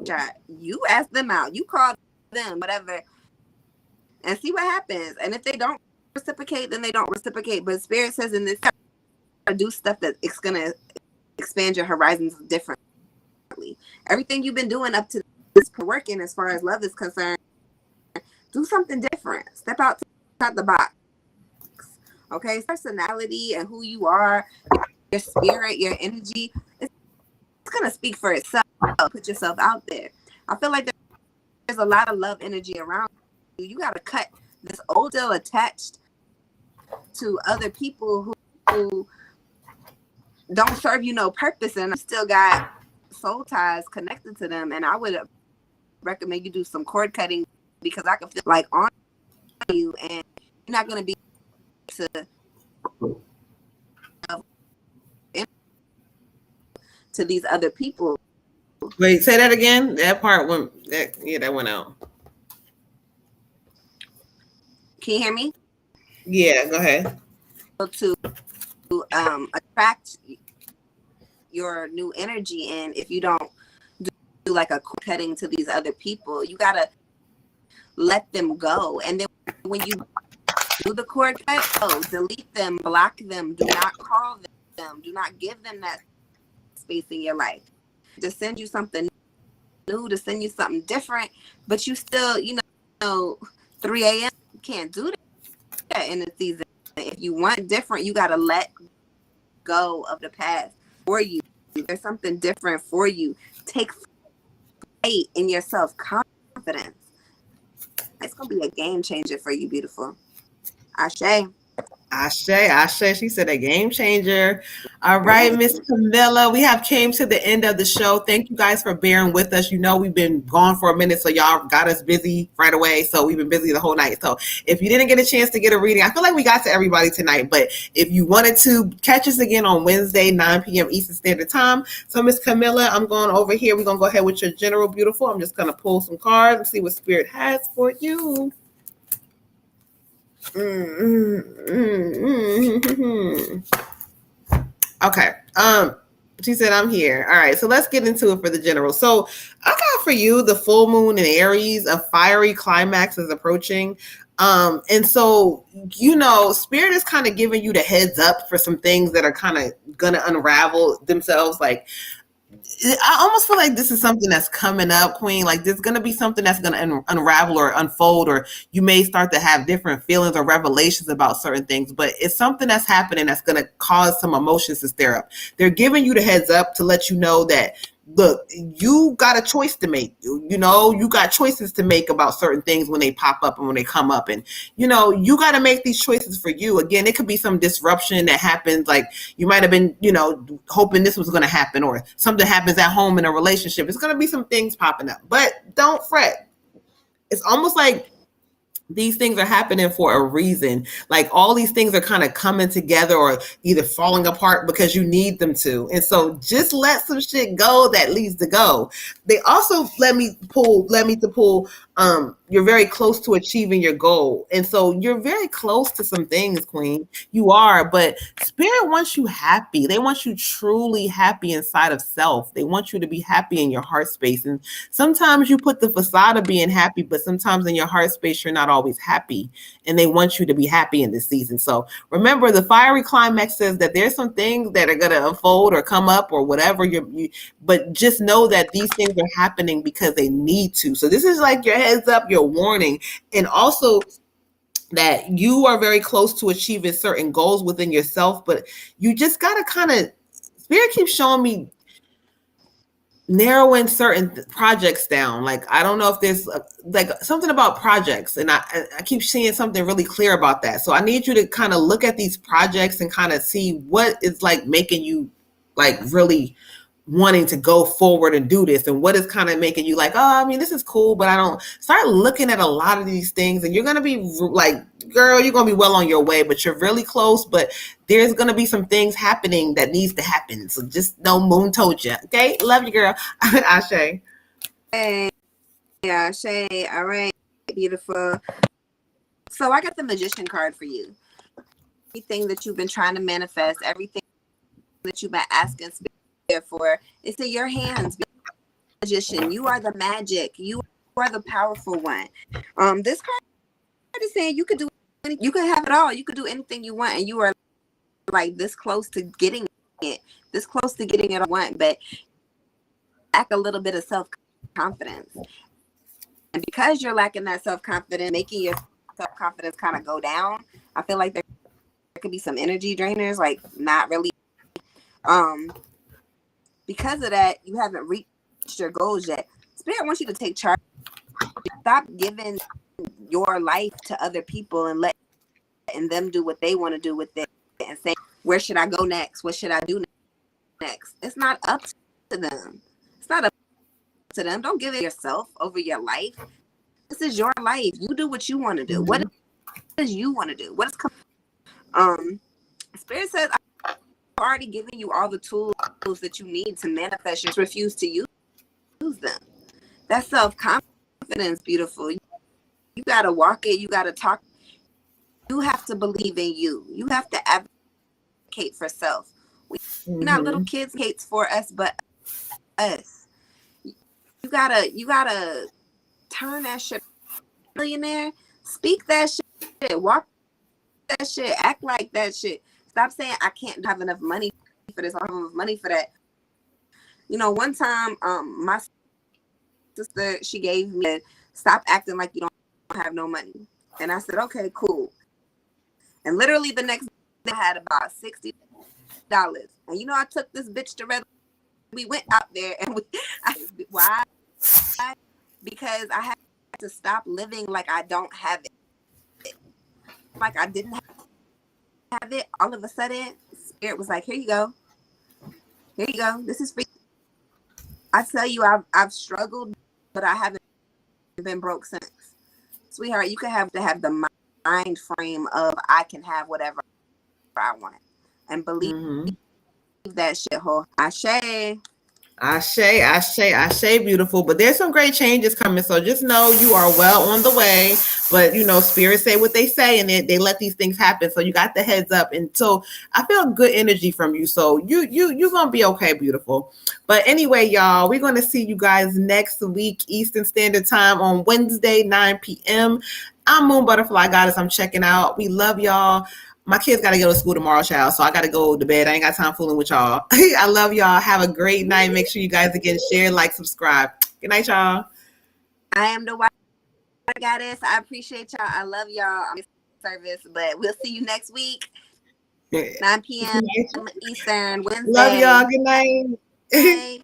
C: shot. You ask them out. You call them, whatever, and see what happens. And if they don't reciprocate, then they don't reciprocate. But Spirit says in this, do stuff that it's gonna expand your horizons differently. Everything you've been doing up to this working as far as love is concerned, do something different. Step outside the box. Okay, personality and who you are, your spirit, your energy, it's gonna speak for itself. Put yourself out there. I feel like there's a lot of love energy around you. You gotta cut this old still attached to other people who don't serve you no purpose, and still got soul ties connected to them. And I would recommend you do some cord cutting, because I can feel like on you, and you're not gonna be to these other people.
B: Wait, say that again. That part that went out.
C: Can you hear me?
B: Yeah, go ahead.
C: to attract your new energy in if you don't do like a cutting to these other people. You gotta let them go, and then when you do the cord cut, delete them, block them, do not call them, do not give them that space in your life. To send you something new, to send you something different, but you still, 3 a.m. You can't do that in the season. If you want different, you gotta let go of the past for you. There's something different for you. Take faith in your self-confidence. It's gonna be a game changer for you, beautiful. Ashe.
B: Ashe. She said a game changer. All right, Miss Camilla, we have came to the end of the show. Thank you guys for bearing with us. We've been gone for a minute, so y'all got us busy right away. So we've been busy the whole night. So if you didn't get a chance to get a reading, I feel like we got to everybody tonight. But if you wanted to, catch us again on Wednesday, 9 p.m. Eastern Standard Time. So Miss Camilla, I'm going over here. We're gonna go ahead with your general beautiful. I'm just gonna pull some cards and see what Spirit has for you. Okay. She said I'm here. All right. So let's get into it for the general. So I got for you the full moon in Aries, a fiery climax is approaching. And so, Spirit is kind of giving you the heads up for some things that are kind of gonna unravel themselves. Like, I almost feel like this is something that's coming up, Queen. Like there's going to be something that's going to unravel or unfold, or you may start to have different feelings or revelations about certain things, but it's something that's happening that's going to cause some emotions to stir up. They're giving you the heads up to let you know that, look, you got a choice to make. You got choices to make about certain things when they pop up and when they come up. And, you got to make these choices for you. Again, it could be some disruption that happens. Like you might have been, hoping this was going to happen, or something happens at home in a relationship. It's going to be some things popping up, but don't fret. It's almost like these things are happening for a reason. Like all these things are kind of coming together or either falling apart because you need them to. And so just let some shit go that needs to go. They also let me to pull, you're very close to achieving your goal. And so you're very close to some things, Queen. You are, but Spirit wants you happy. They want you truly happy inside of self. They want you to be happy in your heart space. And sometimes you put the facade of being happy, but sometimes in your heart space, you're not always happy. And they want you to be happy in this season. So remember, the fiery climax says that there's some things that are going to unfold or come up or whatever. But just know that these things are happening because they need to. So this is like your heads up, your warning, and also that you are very close to achieving certain goals within yourself, but you just got to kind of, Spirit keeps showing me narrowing certain projects down. Like, I don't know if there's like something about projects, and I keep seeing something really clear about that. So I need you to kind of look at these projects and kind of see what is like making you like really wanting to go forward and do this, and what is kind of making you like, oh, I mean, this is cool, but I don't. Start looking at a lot of these things, and you're going to be like, girl, you're going to be well on your way, but you're really close, but there's going to be some things happening that needs to happen. So just know Moon told you. Okay. Love you, girl. Ashe.
C: Hey, yeah, Ashe. All right. Beautiful. So I got the Magician card for you. Everything that you've been trying to manifest, everything that you've been asking for, it's in your hands. Magician, you are the magic. You are the powerful one. This card is saying you could do anything, you could have it all. You could do anything you want, and you are like this close to getting it. This close to getting it I want, but lack a little bit of self-confidence. And because you're lacking that self-confidence, making your self-confidence kind of go down, I feel like there could be some energy drainers, like not really. Because of that, you haven't reached your goals yet. Spirit wants you to take charge. Stop giving your life to other people and letting them do what they want to do with it and saying, where should I go next? What should I do next? It's not up to them. It's not up to them. Don't give it yourself over your life. This is your life. You do what you want to do. What does you want to do? What is coming? Spirit says, I've already given you all the tools that you need to manifest. Just refuse to use them. That's self-confidence, beautiful. You got to walk it. You got to talk you have to believe in you. You have to advocate for self. We're not little kids hates for us, but us. You gotta turn that shit millionaire. Speak that shit. Walk that shit. Act like that shit. Stop saying I can't have enough money for this. I don't have enough money for that. You know, one time, my sister, she gave me stop acting like you don't have no money. And I said, okay, cool. And literally the next day I had about $60. And you know, I took this bitch to Red. We went out there and why? Because I had to stop living like I don't have it. Like I didn't have it. All of a sudden, Spirit was like, here you go. Here you go. This is for you. I tell you, I've struggled, but I haven't been broke since. Sweetheart, you can have to have the mind frame of I can have whatever I want. And believe that shit, ho.
B: Ashe, beautiful. But there's some great changes coming. So just know you are well on the way. But you know, spirits say what they say, and they let these things happen. So you got the heads up. And so I feel good energy from you. So you're gonna be okay, beautiful. But anyway, y'all, we're gonna see you guys next week, Eastern Standard Time on Wednesday, 9 p.m. I'm Moon Butterfly Goddess. I'm checking out. We love y'all. My kids got to go to school tomorrow, child, so I got to go to bed. I ain't got time fooling with y'all. I love y'all. Have a great night. Make sure you guys, again, share, like, subscribe. Good night, y'all.
C: I am the Water Goddess. I appreciate y'all. I love y'all. I'm in service, but we'll see you next week, 9 p.m. Eastern, Wednesday.
B: Love y'all. Good night.
C: Bye.